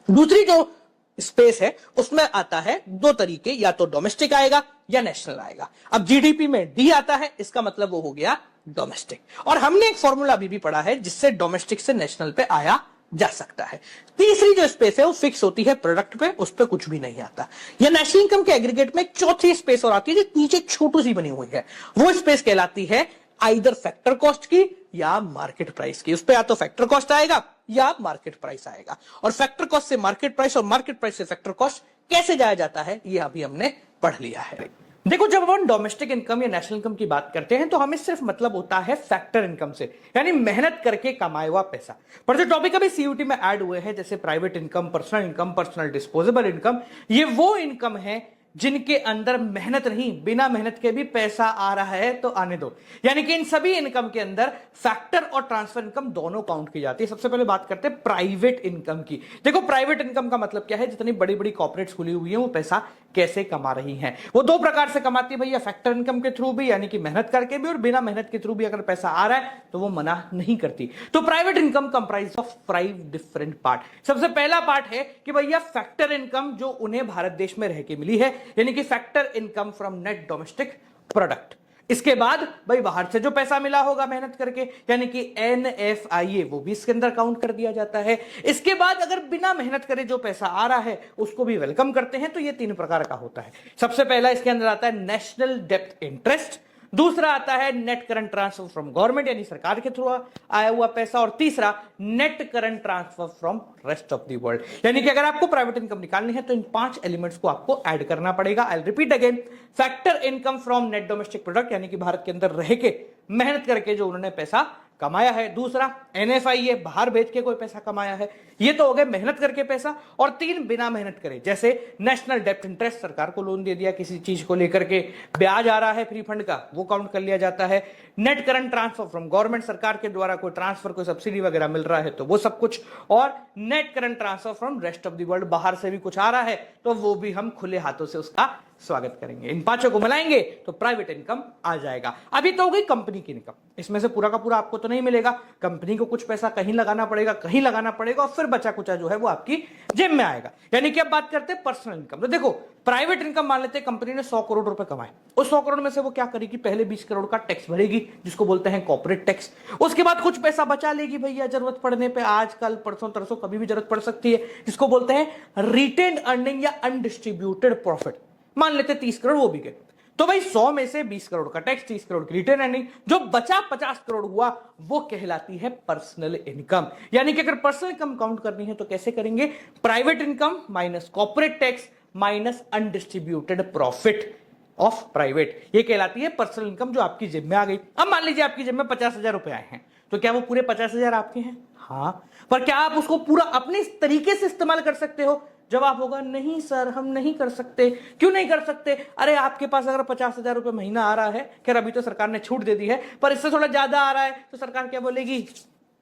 दूसरी जो स्पेस है उसमें आता है 2 तरीके, या तो डोमेस्टिक आएगा या नेशनल आएगा। अब जीडीपी में डी आता है, इसका मतलब वो हो गया डोमेस्टिक। और हमने एक फॉर्मूला अभी भी पढ़ा है जिससे डोमेस्टिक से नेशनल पे आया जा सकता है। तीसरी जो स्पेस है वो फिक्स होती है प्रोडक्ट पे, उस पे कुछ भी नहीं आता। या नेशनल इनकम के एग्रीगेट में एक चौथी स्पेस और आती है जो नीचे छोटी सी बनी हुई है, वो स्पेस कहलाती है आइदर फैक्टर कॉस्ट की या मार्केट प्राइस की। उस पे या तो फैक्टर कॉस्ट आएगा या मार्केट प्राइस आएगा, और फैक्टर कॉस्ट से मार्केट प्राइस और मार्केट प्राइस से फैक्टर कॉस्ट कैसे जाया जाता है ये अभी हमने पढ़ लिया है। देखो, जब हम डोमेस्टिक इनकम या नेशनल इनकम की बात करते हैं तो हमें सिर्फ मतलब होता है फैक्टर इनकम से, यानी मेहनत करके कमाया हुआ पैसा। पर जो टॉपिक अभी सीयूटी में ऐड हुए हैं, जैसे private income, personal disposable income, ये वो इनकम है जिनके अंदर मेहनत नहीं, बिना मेहनत के भी पैसा आ रहा है तो आने दो। यानी कि इन सभी इनकम के अंदर फैक्टर और ट्रांसफर इनकम दोनों काउंट की जाती है। सबसे पहले बात करते हैं प्राइवेट इनकम की। देखो, प्राइवेट इनकम का मतलब क्या है, जितनी बड़ी बड़ी कॉर्पोरेट्स खुली हुई है वो पैसा कैसे कमा रही हैं। वो 2 प्रकार से कमाती है भैया, फैक्टर इनकम के थ्रू भी, यानी कि मेहनत करके भी, और बिना मेहनत के थ्रू भी अगर पैसा आ रहा है तो वो मना नहीं करती। तो private income comprise of 5 different part. सबसे पहला पार्ट है कि भैया फैक्टर इनकम जो उन्हें भारत देश में रह के मिली है, यानी कि factor income from net domestic product. इसके बाद भाई बाहर से जो पैसा मिला होगा मेहनत करके, यानी कि NFIA, वो भी इसके अंदर काउंट कर दिया जाता है। इसके बाद अगर बिना मेहनत करे जो पैसा आ रहा है उसको भी वेलकम करते हैं। तो ये 3 प्रकार का होता है। सबसे पहला इसके अंदर आता है नेशनल डेप्थ इंटरेस्ट, दूसरा आता है net current transfer from government, यानी सरकार के थ्रू आया हुआ पैसा, और तीसरा net current transfer from rest of the world. यानी कि अगर आपको प्राइवेट इनकम निकालनी है तो इन 5 एलिमेंट्स को आपको ऐड करना पड़ेगा। I repeat again, factor income from net domestic product, यानी कि भारत के अंदर रह के मेहनत करके जो उन्होंने पैसा कमाया है। दूसरा NFIA, बाहर बेच के कोई पैसा कमाया है, ये तो हो गए मेहनत करके पैसा। और 3 बिना मेहनत करे, जैसे नेशनल डेप्थ इंटरेस्ट, सरकार को लोन दे दिया किसी चीज को लेकर के, ब्याज आ रहा है फ्री फंड का, वो काउंट कर लिया जाता है। Net current transfer from government, सरकार के द्वारा कोई ट्रांसफर, कोई सब्सिडी वगैरह मिल रहा है तो वो सब कुछ। और net current transfer from rest of the world, बाहर से भी कुछ आ रहा है तो वो भी हम खुले हाथों से उसका स्वागत करेंगे। इन 5 को मिलाएंगे तो प्राइवेट इनकम आ जाएगा। अभी तो हो गई कंपनी की इनकम, इसमें से पूरा का पूरा आपको तो नहीं मिलेगा, कंपनी को कुछ पैसा कहीं लगाना पड़ेगा, कहीं लगाना पड़ेगा, और फिर बचा कुचा जो है वो आपकी जेब में आएगा। यानी कि अब बात करते हैं पर्सनल इनकम। तो देखो, प्राइवेट इनकम मान लेते हैं कंपनी ने 100 करोड़ रुपए कमाए, उस 100 करोड़ में से वो क्या करेगी, पहले 20 करोड़ का टैक्स भरेगी, जिसको बोलते हैं कॉर्पोरेट टैक्स। उसके बाद कुछ पैसा बचा लेगी भैया, जरूरत पड़ने पे, आजकल परसों तरसों कभी भी जरूरत पड़ सकती है, जिसको बोलते हैं रिटेन्ड अर्निंग या अनडिस्ट्रीब्यूटेड प्रॉफिट। मान लेते 30 करोड़, वो भी गए, तो भाई 100 में से 20 करोड़ का टैक्स, 30 करोड़ की रिटेन अर्निंग, जो बचा 50 करोड़ हुआ, वो कहलाती है पर्सनल इनकम। यानी कि अगर पर्सनल इनकम काउंट करनी है तो कैसे करेंगे, private income minus corporate tax minus undistributed profit of private, ये कहलाती है पर्सनल इनकम जो आपकी जेब में आ गई। अब मान लीजिए आपकी जेब में 50,000 रुपए आए हैं, तो क्या वो पूरे 50,000 आपके हैं? हाँ, पर क्या आप उसको पूरा अपने तरीके से इस्तेमाल कर सकते हो? जवाब होगा नहीं सर, हम नहीं कर सकते। क्यों नहीं कर सकते? अरे आपके पास अगर 50,000 रुपए महीना आ रहा है, खैर अभी तो सरकार ने छूट दे दी है, पर इससे थोड़ा ज्यादा आ रहा है, तो सरकार क्या बोलेगी?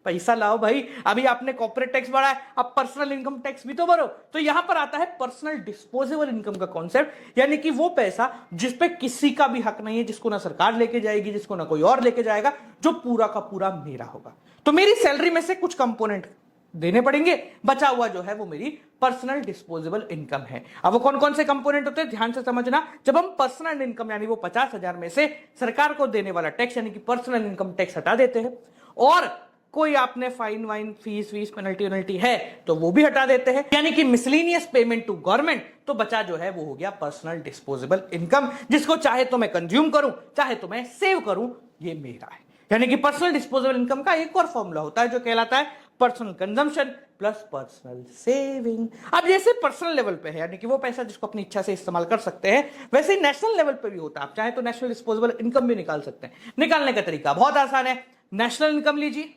पैसा लाओ भाई, अभी आपने कॉर्पोरेट टैक्स बढ़ाया, अब पर्सनल इनकम टैक्स भी तो भरो। तो यहां पर आता है पर्सनल डिस्पोजेबल इनकम का कॉन्सेप्ट, यानी कि वो पैसा जिस पे किसी का भी हक नहीं है, जिसको ना सरकार लेके जाएगी, जिसको ना कोई और लेके जाएगा, जो पूरा का पूरा मेरा होगा। तो मेरी सैलरी में से कुछ कंपोनेंट देने पड़ेंगे, बचा हुआ जो है वो मेरी पर्सनल डिस्पोजेबल इनकम है। अब वो कौन कौन से कंपोनेंट होते हैं ध्यान से समझना। जब हम पर्सनल इनकम यानी वो 50,000 में से सरकार को देने वाला टैक्स यानी कि पर्सनल इनकम टैक्स हटा देते हैं, और कोई आपने फाइन वाइन फीस वीस पेनल्टी है तो वो भी हटा देते हैं, यानी कि मिसलेनियस पेमेंट टू गवर्नमेंट, तो बचा जो है वो हो गया पर्सनल डिस्पोजेबल इनकम, जिसको चाहे तो मैं कंज्यूम करूं, चाहे तो मैं सेव करूं, ये मेरा है। यानी कि पर्सनल डिस्पोजेबल इनकम का एक और फॉर्मूला होता है जो कहलाता है personal consumption plus personal saving. अब जैसे पर्सनल लेवल पे है, यानी कि वो पैसा जिसको अपनी इच्छा से इस्तेमाल कर सकते हैं, वैसे ही नेशनल लेवल पे भी होता है। आप चाहे तो नेशनल डिस्पोजेबल इनकम भी निकाल सकते हैं। निकालने का तरीका बहुत आसान है। नेशनल इनकम लीजिए,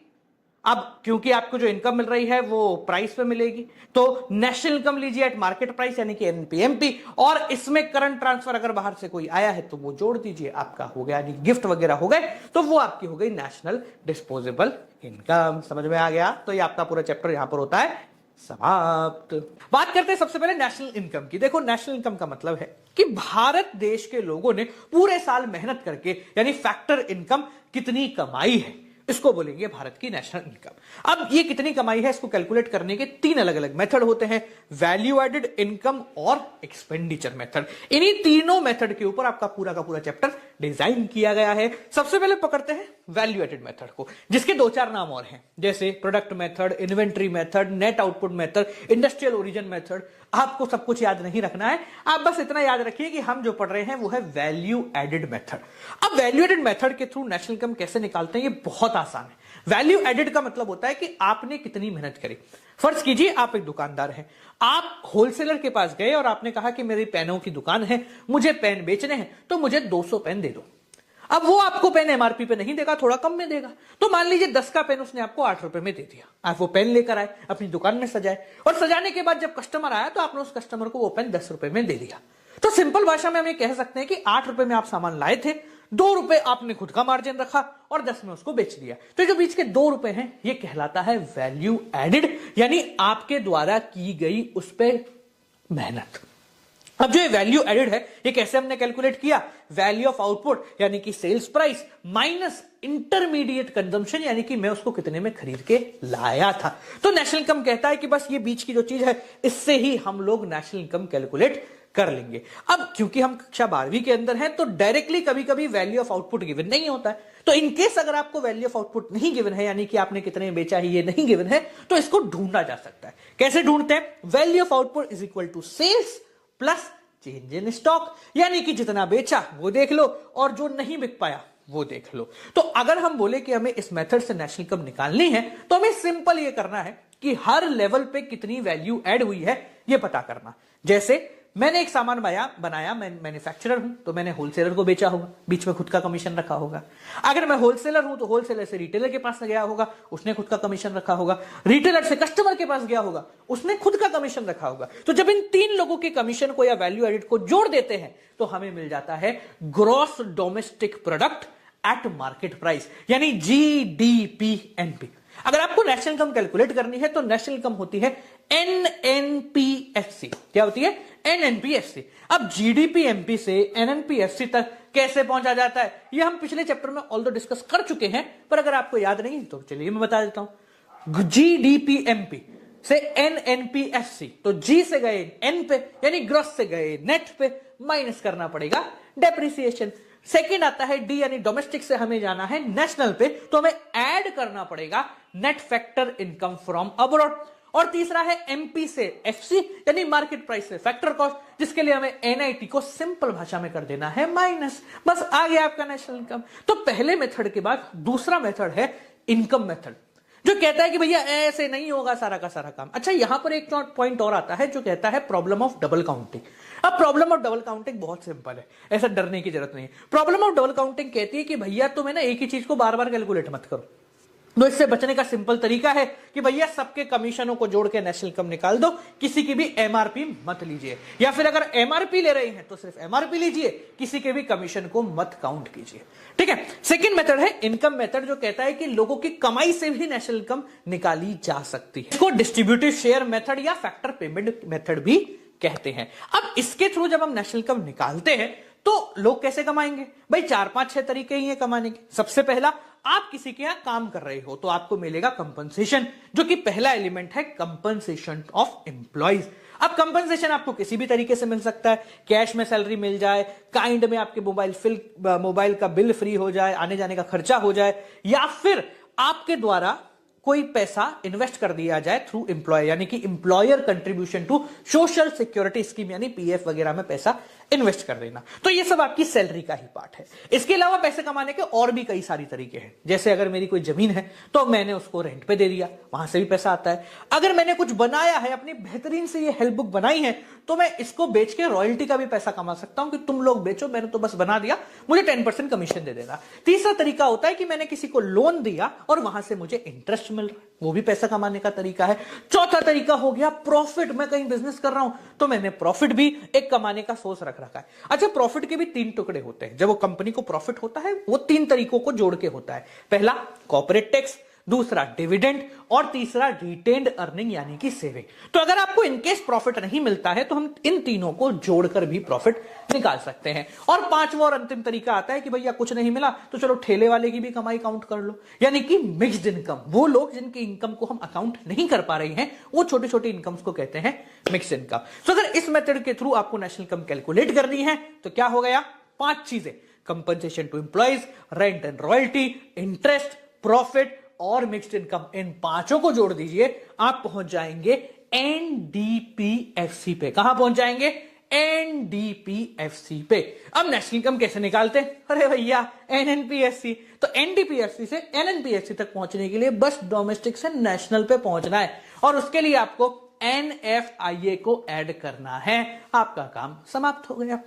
अब क्योंकि आपको जो इनकम मिल रही है वो प्राइस पे मिलेगी, तो नेशनल इनकम लीजिए एट मार्केट प्राइस यानी कि एनपीएमपी, और इसमें करंट ट्रांसफर अगर बाहर से कोई आया है तो वो जोड़ दीजिए, आपका हो गया, यानी गिफ्ट वगैरह हो गए तो वो आपकी हो गई नेशनल डिस्पोजेबल इनकम। समझ में आ गया? तो ये आपका पूरा चैप्टर यहां पर होता है समाप्त। बात करते हैं सबसे पहले नेशनल इनकम की। देखो, नेशनल इनकम का मतलब है कि भारत देश के लोगों ने पूरे साल मेहनत करके यानी फैक्टर इनकम कितनी कमाई है, इसको बोलेंगे भारत की नेशनल इनकम। अब ये कितनी कमाई है इसको कैलकुलेट करने के तीन अलग अलग मेथड होते हैं, वैल्यू एडेड, इनकम और एक्सपेंडिचर मेथड। इन्हीं तीनों मेथड के ऊपर आपका पूरा का पूरा चैप्टर डिजाइन किया गया है। सबसे पहले पकड़ते हैं वैल्यू एडेड मेथड को, जिसके दो चार नाम और हैं, जैसे product method, inventory method, net output method, industrial origin method. आपको सब कुछ याद नहीं रखना है, आप बस इतना याद रखिए कि हम जो पढ़ रहे हैं वो है वैल्यू एडेड मेथड। अब वैल्यू एडेड मेथड के थ्रू नेशनल इनकम कैसे निकालते हैं, ये बहुत आसान है। वैल्यू एडेड का मतलब होता है कि आपने कितनी मेहनत करी। फर्ज कीजिए आप एक दुकानदार हैं, आप होलसेलर के पास गए और आपने कहा कि मेरी पेनों की दुकान है, मुझे पेन बेचने हैं, तो मुझे 200 पेन दे दो। अब वो आपको पेन एमआरपी पे नहीं देगा, थोड़ा कम में देगा। तो मान लीजिए 10 का पेन उसने आपको 8 रुपए में दे दिया। आप वो पेन लेकर आए, अपनी दुकान में सजाए, और सजाने के बाद जब कस्टमर आया तो आपने उस कस्टमर को वो पेन 10 रुपए में दे दिया। तो सिंपल भाषा में हम ये कह सकते हैं कि 8 रुपए में आप सामान लाए थे, 2 रुपए आपने खुद का मार्जिन रखा और 10 में उसको बेच दिया। तो जो बीच के 2 रुपए हैं ये कहलाता है वैल्यू एडेड, यानी आपके द्वारा की गई उस पर मेहनत। अब जो ये वैल्यू एडेड है ये कैसे हमने कैलकुलेट किया? वैल्यू ऑफ आउटपुट यानी कि sales price minus intermediate consumption, यानी कि मैं उसको कितने में खरीद के लाया था। तो नेशनल इनकम कहता है कि बस ये बीच की जो चीज है इससे ही हम लोग नेशनल इनकम कैलकुलेट कर लेंगे। अब क्योंकि हम कक्षा 12वीं के अंदर हैं तो डायरेक्टली कभी कभी वैल्यू ऑफ आउटपुट गिवन नहीं होता है, तो इनकेस अगर आपको वैल्यू ऑफ आउटपुट नहीं गिवन है, यानी कि आपने कितने बेचा है ये नहीं गिवन है, तो इसको ढूंढा जा सकता है। कैसे ढूंढते हैं? Value of output is equal to sales plus change in stock, यानी कि जितना बेचा वो देख लो और जो नहीं बिक पाया वो देख लो। तो अगर हम बोले कि हमें इस मेथड से नेशनल इनकम निकालनी है तो हमें सिंपल ये करना है कि हर लेवल पे कितनी वैल्यू ऐड हुई है ये पता करना। जैसे मैंने एक सामान बनाया, मैं मैन्युफैक्चरर हूं तो मैंने होलसेलर को बेचा होगा, बीच में खुद का कमीशन रखा होगा। अगर मैं होलसेलर हूं तो होलसेलर से रिटेलर के पास गया होगा, उसने खुद का कमीशन रखा होगा। रिटेलर से कस्टमर के पास गया होगा, उसने खुद का कमीशन रखा होगा। तो जब इन तीन लोगों के कमीशन को या वैल्यू एडेड को जोड़ देते हैं तो हमें मिल जाता है gross domestic product at market price, यानी जीडीपीएनपी। अगर आपको नेशनल इनकम कैलकुलेट करनी है तो नेशनल इनकम होती है एनएनपीएफसी। क्या होती है? एनएनपीएफसी। अब जीडीपीएमपी से एनएनपीएफसी तक कैसे पहुंचा जाता है ये हम पिछले चैप्टर में ऑल्दो डिस्कस कर चुके हैं, पर अगर आपको याद नहीं तो चलिए मैं बता देता हूं। जीडीपीएमपी से एनएनपीएफसी, तो जी से गए एन पे यानी ग्रॉस से गए नेट पे, माइनस करना पड़ेगा डेप्रिसिएशन। सेकंड आता है डी यानी डोमेस्टिक से हमें जाना है नेशनल पे, तो हमें ऐड करना पड़ेगा net factor income from abroad. और तीसरा है एमपी से एफसी यानी मार्केट प्राइस से फैक्टर कॉस्ट, जिसके लिए हमें एनआईटी को सिंपल भाषा में कर देना है माइनस। बस आ गया आपका नेशनल इनकम। तो पहले मेथड के बाद दूसरा मेथड है इनकम मेथड, जो कहता है कि भैया ऐसे नहीं होगा सारा का सारा काम। अच्छा, यहां पर एक पॉइंट और आता है जो कहता है प्रॉब्लम ऑफ डबल काउंटिंग। अब प्रॉब्लम ऑफ डबल काउंटिंग बहुत सिंपल है, ऐसा डरने की जरूरत नहीं है। प्रॉब्लम ऑफ डबल काउंटिंग कहती है कि भैया तुम है ना एक ही चीज को बार बार कैलकुलेट मत करो। तो इससे बचने का सिंपल तरीका है कि भैया सबके कमीशनों को जोड़ के नेशनल इनकम निकाल दो, किसी की भी एमआरपी मत लीजिए, या फिर अगर एमआरपी ले रहे हैं तो सिर्फ एमआरपी लीजिए, किसी के भी कमीशन को मत काउंट कीजिए। ठीक है। सेकंड मेथड है इनकम मेथड, जो कहता है कि लोगों की कमाई से भी नेशनल इनकम निकाली जा सकती है। इसको डिस्ट्रीब्यूटिव शेयर मेथड या फैक्टर पेमेंट मेथड भी कहते हैं। अब इसके थ्रू जब हम नेशनल इनकम निकालते हैं तो लोग कैसे कमाएंगे? भाई 4-5-6 तरीके ही हैं कमाने के। सबसे पहला, आप किसी के यहां काम कर रहे हो तो आपको मिलेगा कंपनसेशन, जो कि पहला एलिमेंट है कंपनसेशन ऑफ एम्प्लॉइज। अब कंपनसेशन आपको किसी भी तरीके से मिल सकता है, कैश में सैलरी मिल जाए, काइंड में आपके मोबाइल का बिल फ्री हो जाए, आने जाने का खर्चा हो जाए, या फिर आपके द्वारा कोई पैसा इन्वेस्ट कर दिया जाए थ्रू एम्प्लॉय, यानी कि employer contribution to social security scheme, यानी पीएफ वगैरह में पैसा इन्वेस्ट कर देना। तो ये सब आपकी सैलरी का ही पार्ट है। इसके अलावा पैसे कमाने के और भी कई सारी तरीके हैं। जैसे अगर मेरी कोई जमीन है तो मैंने उसको रेंट पे दे दिया, वहां से भी पैसा आता है। अगर मैंने कुछ बनाया है, अपनी बेहतरीन से ये हेल्प बुक बनाई है, तो मैं इसको बेच के रॉयल्टी का भी पैसा कमा सकता हूं कि तुम लोग बेचो, मैंने तो बस बना दिया, मुझे 10% कमीशन दे देना। तीसरा तरीका होता है कि मैंने किसी को लोन दिया और वहां से मुझे इंटरेस्ट मिल रहा है, वो भी पैसा कमाने का तरीका है। चौथा तरीका हो गया प्रॉफिट। मैं कहीं बिजनेस कर रहा हूं तो मैंने प्रॉफिट भी एक कमाने का सोर्स रखा है। अच्छा, प्रॉफिट के भी 3 टुकड़े होते हैं। जब वो कंपनी को प्रॉफिट होता है वो 3 तरीकों को जोड़ के होता है। पहला कॉर्पोरेट टैक्स, दूसरा डिविडेंड, और तीसरा रिटेन्ड अर्निंग यानी कि सेविंग। तो अगर आपको इनकेस प्रॉफिट नहीं मिलता है तो हम इन तीनों को जोड़कर भी प्रॉफिट निकाल सकते हैं। और पांचवा और अंतिम तरीका आता है कि भैया कुछ नहीं मिला तो चलो ठेले वाले की भी कमाई काउंट कर लो, यानी कि मिक्स्ड इनकम। वो लोग जिनकी इनकम को हम अकाउंट नहीं कर पा रहे हैं, वो छोटी छोटी इनकम्स को कहते हैं मिक्स्ड इनकम। तो अगर इस मेथड के थ्रू आपको नेशनल इनकम कैलकुलेट करनी है तो क्या हो गया? 5 चीजें, compensation to employees, rent and royalty, interest, profit और मिक्स्ड इनकम। इन पांचों को जोड़ दीजिए, आप पहुंच जाएंगे एनडीपीएफसी पे। कहां पहुंच जाएंगे? एनडीपीएफसी पे। अब नेशनल इनकम कैसे निकालते हैं? अरे भैया एनएनपीएससी। तो एनडीपीएफसी से एनएनपीएससी तक पहुंचने के लिए बस डोमेस्टिक से नेशनल पे पहुंचना है, और उसके लिए आपको एनएफआईए को ऐड करना है। आपका काम समाप्त हो गया।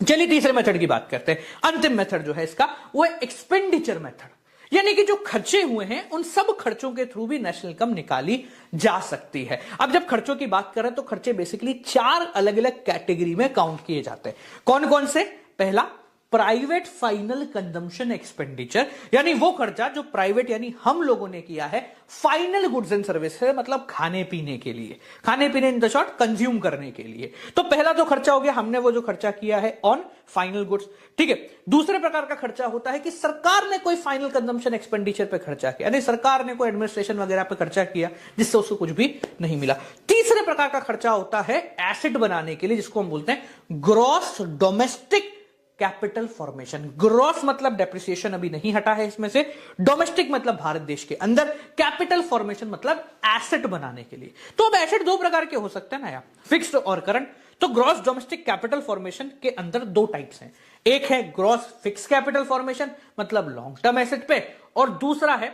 चलिए तीसरे मेथड की बात करते हैं। अंतिम मेथड जो है इसका वो है एक्सपेंडिचर मेथड, यानी कि जो खर्चे हुए हैं उन सब खर्चों के थ्रू भी नेशनल इनकम निकाली जा सकती है। अब जब खर्चों की बात करें तो खर्चे बेसिकली 4 अलग अलग कैटेगरी में काउंट किए जाते हैं। कौन कौन से? पहला, प्राइवेट फाइनल कंजम्पशन एक्सपेंडिचर, यानी वो खर्चा जो प्राइवेट यानी हम लोगों ने किया है फाइनल गुड्स एंड सर्विसेज, मतलब खाने पीने के लिए, खाने पीने इन द शॉर्ट कंज्यूम करने के लिए। तो पहला जो खर्चा हो गया, हमने वो जो खर्चा किया है ऑन फाइनल गुड्स। ठीक है। दूसरे प्रकार का खर्चा होता है कि सरकार ने कोई फाइनल कंजम्पशन एक्सपेंडिचर पे खर्चा किया, यानी सरकार ने कोई एडमिनिस्ट्रेशन वगैरह पे खर्चा किया जिससे उसको कुछ भी नहीं मिला। तीसरे प्रकार का खर्चा होता है एसेट बनाने के लिए, जिसको हम बोलते हैं gross domestic capital formation. Gross मतलब डेप्रिसिएशन अभी नहीं हटा है इसमें से, डोमेस्टिक मतलब भारत देश के अंदर, कैपिटल फॉर्मेशन मतलब एसेट बनाने के लिए। तो अब एसेट 2 प्रकार के हो सकते हैं ना यार, फिक्स्ड और करंट। तो ग्रॉस डोमेस्टिक कैपिटल फॉर्मेशन के अंदर 2 टाइप्स हैं। एक है ग्रॉस फिक्स कैपिटल फॉर्मेशन, मतलब लॉन्ग टर्म एसेट पे, और दूसरा है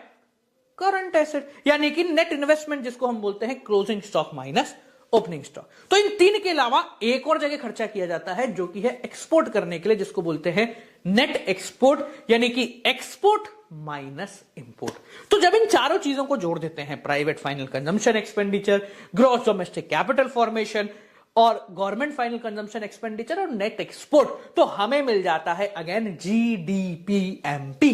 करंट एसेट, यानी कि नेट इन्वेस्टमेंट, जिसको हम बोलते हैं closing stock minus opening stock. तो इन 3 के अलावा एक और जगह खर्चा किया जाता है जो कि है एक्सपोर्ट करने के लिए, जिसको बोलते हैं नेट एक्सपोर्ट, यानी कि एक्सपोर्ट माइनस इंपोर्ट। तो जब इन चारों चीजों को जोड़ देते हैं, private final consumption expenditure, gross domestic capital formation और गवर्नमेंट फाइनल कंजम्पशन एक्सपेंडिचर और नेट एक्सपोर्ट, तो हमें मिल जाता है अगेन जीडीपीएमपी,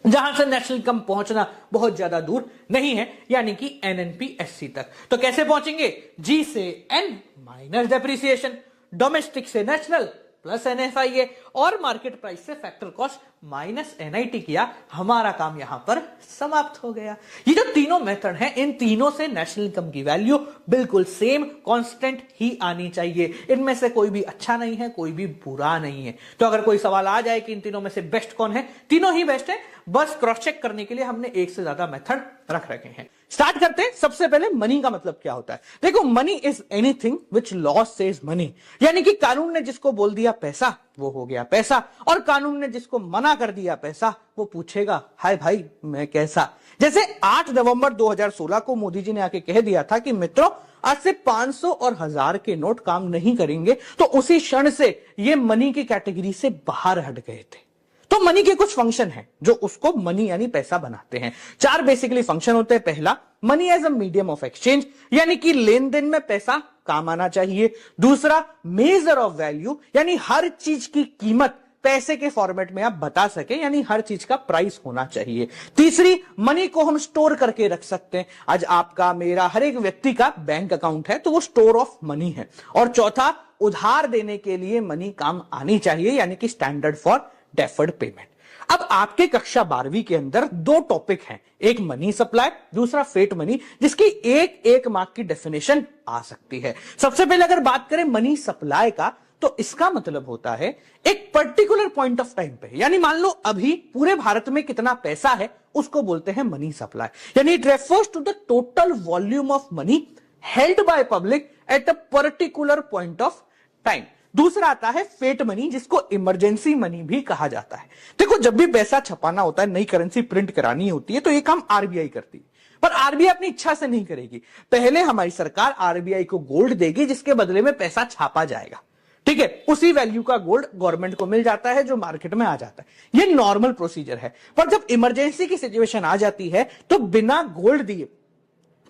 जहां से नेशनल इनकम पहुंचना बहुत ज्यादा दूर नहीं है, यानी कि एनएनपीएससी तक। तो कैसे पहुंचेंगे? जी से एन माइनस डेप्रिसिएशन, डोमेस्टिक से नेशनल प्लस एनएफआईए, और मार्केट प्राइस से फैक्टर कॉस्ट माइनस एनआईटी किया। हमारा काम यहां पर समाप्त हो गया। ये जो तीनों मेथड हैं, इन तीनों से नेशनल इनकम की वैल्यू बिल्कुल सेम कांस्टेंट ही आनी चाहिए। इनमें से कोई भी अच्छा नहीं है, कोई भी बुरा नहीं है। तो अगर कोई सवाल आ जाए कि इन तीनों में से बेस्ट कौन है, तीनों ही बेस्ट है। बस क्रॉस चेक करने के लिए हमने एक से ज्यादा मेथड रख रखे हैं। स्टार्ट करते हैं। सबसे पहले मनी का मतलब क्या होता है? देखो, money is anything which law says money, यानी कि कानून ने जिसको बोल दिया पैसा, वो हो गया पैसा, और कानून ने जिसको मना कर दिया पैसा, वो पूछेगा हाय भाई मैं कैसा। जैसे 8 नवंबर 2016 को मोदी जी ने आके कह दिया था कि मित्रों आज से 500 और 1000 के नोट काम नहीं करेंगे, तो उसी क्षण से ये मनी की कैटेगरी से बाहर हट गए थे। तो मनी के कुछ फंक्शन हैं जो उसको मनी यानी पैसा बनाते हैं। 4 बेसिकली फंक्शन होते हैं। पहला, money as a medium of exchange, यानी कि लेन देन में पैसा काम आना चाहिए। दूसरा, मेजर ऑफ वैल्यू, यानी हर चीज की कीमत पैसे के फॉर्मेट में आप बता सके, यानी हर चीज का प्राइस होना चाहिए। तीसरी, मनी को हम स्टोर करके रख सकते हैं। आज आपका, मेरा, हर एक व्यक्ति का बैंक अकाउंट है तो वो स्टोर ऑफ मनी है। और चौथा, उधार देने के लिए मनी काम आनी चाहिए, यानी कि स्टैंडर्ड फॉर डेफर्ड पेमेंट। अब आपके कक्षा 12वीं के अंदर 2 टॉपिक हैं, एक मनी सप्लाई, दूसरा फेट मनी, जिसकी एक मार्क की डेफिनेशन आ सकती है। सबसे पहले अगर बात करें मनी सप्लाई का, तो इसका मतलब होता है एक पर्टिकुलर पॉइंट ऑफ टाइम पे, यानी मान लो अभी पूरे भारत में कितना पैसा है, उसको बोलते हैं मनी सप्लाई। यानी it refers to the total volume of money held by public at a particular point of time. दूसरा आता है फेट मनी, जिसको इमरजेंसी मनी भी कहा जाता है। देखो, जब भी पैसा छपाना होता है, नई करेंसी प्रिंट करानी होती है, तो ये काम आरबीआई करती है। पर आरबीआई अपनी इच्छा से नहीं करेगी। पहले हमारी सरकार आरबीआई को गोल्ड देगी, जिसके बदले में पैसा छापा जाएगा। ठीक है, उसी वैल्यू का गोल्ड गवर्नमेंट को मिल जाता है, जो मार्केट में आ जाता है। ये नॉर्मल प्रोसीजर है। पर जब इमरजेंसी की सिचुएशन आ जाती है, तो बिना गोल्ड दिए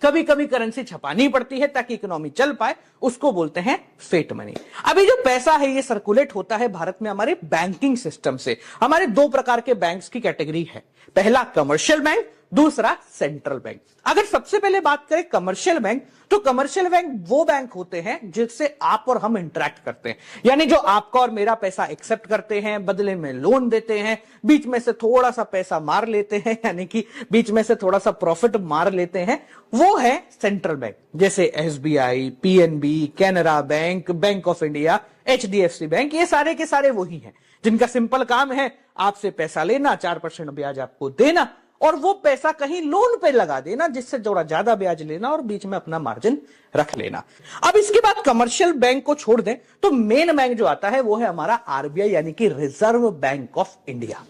कभी कभी करेंसी छपानी पड़ती है ताकि इकोनॉमी चल पाए, उसको बोलते हैं फेट मनी। अभी जो पैसा है ये सर्कुलेट होता है भारत में हमारे बैंकिंग सिस्टम से। हमारे 2 प्रकार के बैंक्स की कैटेगरी है, पहला कमर्शियल बैंक, दूसरा सेंट्रल बैंक। अगर सबसे पहले बात करें कमर्शियल बैंक, तो कमर्शियल बैंक वो बैंक होते हैं जिससे आप और हम इंटरेक्ट करते हैं, यानी जो आपका और मेरा पैसा एक्सेप्ट करते हैं, बदले में लोन देते हैं, बीच में से थोड़ा सा पैसा मार लेते हैं, यानी कि बीच में से थोड़ा सा प्रॉफिट मार लेते हैं, वो है सेंट्रल बैंक। जैसे SBI, PNB, Canara bank, bank of India, HDFC bank, ये सारे के सारे वही हैं जिनका सिंपल काम है आपसे पैसा लेना, 4% ब्याज आपको देना, और वो पैसा कहीं लोन पे लगा देना, जिससे थोड़ा ज्यादा ब्याज लेना और बीच में अपना मार्जिन रख लेना। अब इसके बाद कमर्शियल बैंक को छोड़ दें तो मेन बैंक जो आता है वो है हमारा आरबीआई, यानी कि रिजर्व बैंक ऑफ इंडिया।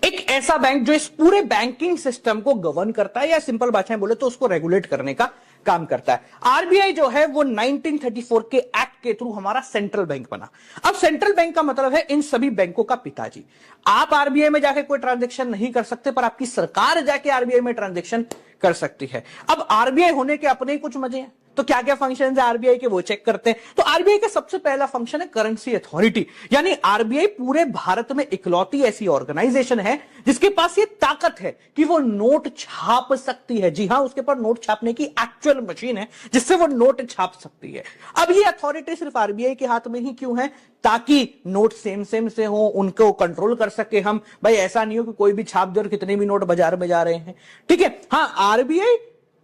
एक ऐसा बैंक जो इस पूरे बैंकिंग सिस्टम को गवर्न करता है, या सिंपल भाषा में बोले तो उसको रेगुलेट करने का काम करता है। आरबीआई जो है वो 1934 के एक्ट के थ्रू हमारा सेंट्रल बैंक बना। अब सेंट्रल बैंक का मतलब है इन सभी बैंकों का पिताजी। आप आरबीआई में जाके कोई ट्रांजैक्शन नहीं कर सकते, पर आपकी सरकार जाके आरबीआई में ट्रांजैक्शन कर सकती है। अब आरबीआई होने के अपने ही कुछ मजे हैं, तो क्या क्या फंक्शन है आरबीआई के वो चेक करते हैं। तो आरबीआई का सबसे पहला फंक्शन है करेंसी अथॉरिटी, यानी आरबीआई पूरे भारत में इकलौती ऐसी ऑर्गेनाइजेशन है जिसके पास ये ताकत है कि वो नोट छाप सकती है। जी हां, उसके पास नोट छापने की एक्चुअल मशीन है जिससे वो नोट छाप सकती है। अब ये अथॉरिटी सिर्फ आरबीआई के हाथ में ही क्यों है? ताकि नोट सेम से हो, उनको कंट्रोल कर सके हम। भाई ऐसा नहीं हो कि कोई भी छाप दे और कितने भी नोट बाजार में जा रहे हैं। ठीक है, हाँ, आरबीआई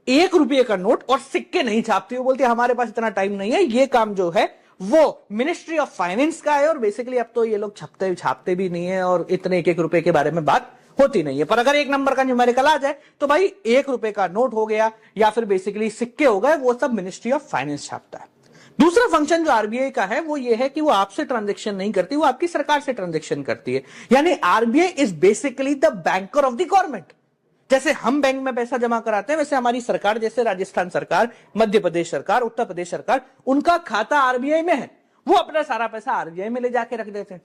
1 रुपये का नोट और सिक्के नहीं छापती, वो बोलती है हमारे पास इतना टाइम नहीं है, ये काम जो है वो मिनिस्ट्री ऑफ फाइनेंस का है। और बेसिकली अब तो ये लोग छापते भी नहीं है और इतने 1-1 रुपए के बारे में बात होती नहीं है। पर अगर 1 नंबर का न्यूमेरिकल आ जाए तो भाई 1 रुपए का नोट हो गया या फिर बेसिकली सिक्के हो गए, वो सब मिनिस्ट्री ऑफ फाइनेंस छापता है। दूसरा फंक्शन जो आरबीआई का है वो ये है कि वो आपसे ट्रांजैक्शन नहीं करती, वो आपकी सरकार से ट्रांजैक्शन करती है। यानी RBI is basically the banker of the government. जैसे हम बैंक में पैसा जमा कराते हैं, वैसे हमारी सरकार, जैसे राजस्थान सरकार, मध्य प्रदेश सरकार, उत्तर प्रदेश सरकार, उनका खाता आरबीआई में है, वो अपना सारा पैसा आरबीआई में ले जाके रख देते हैं।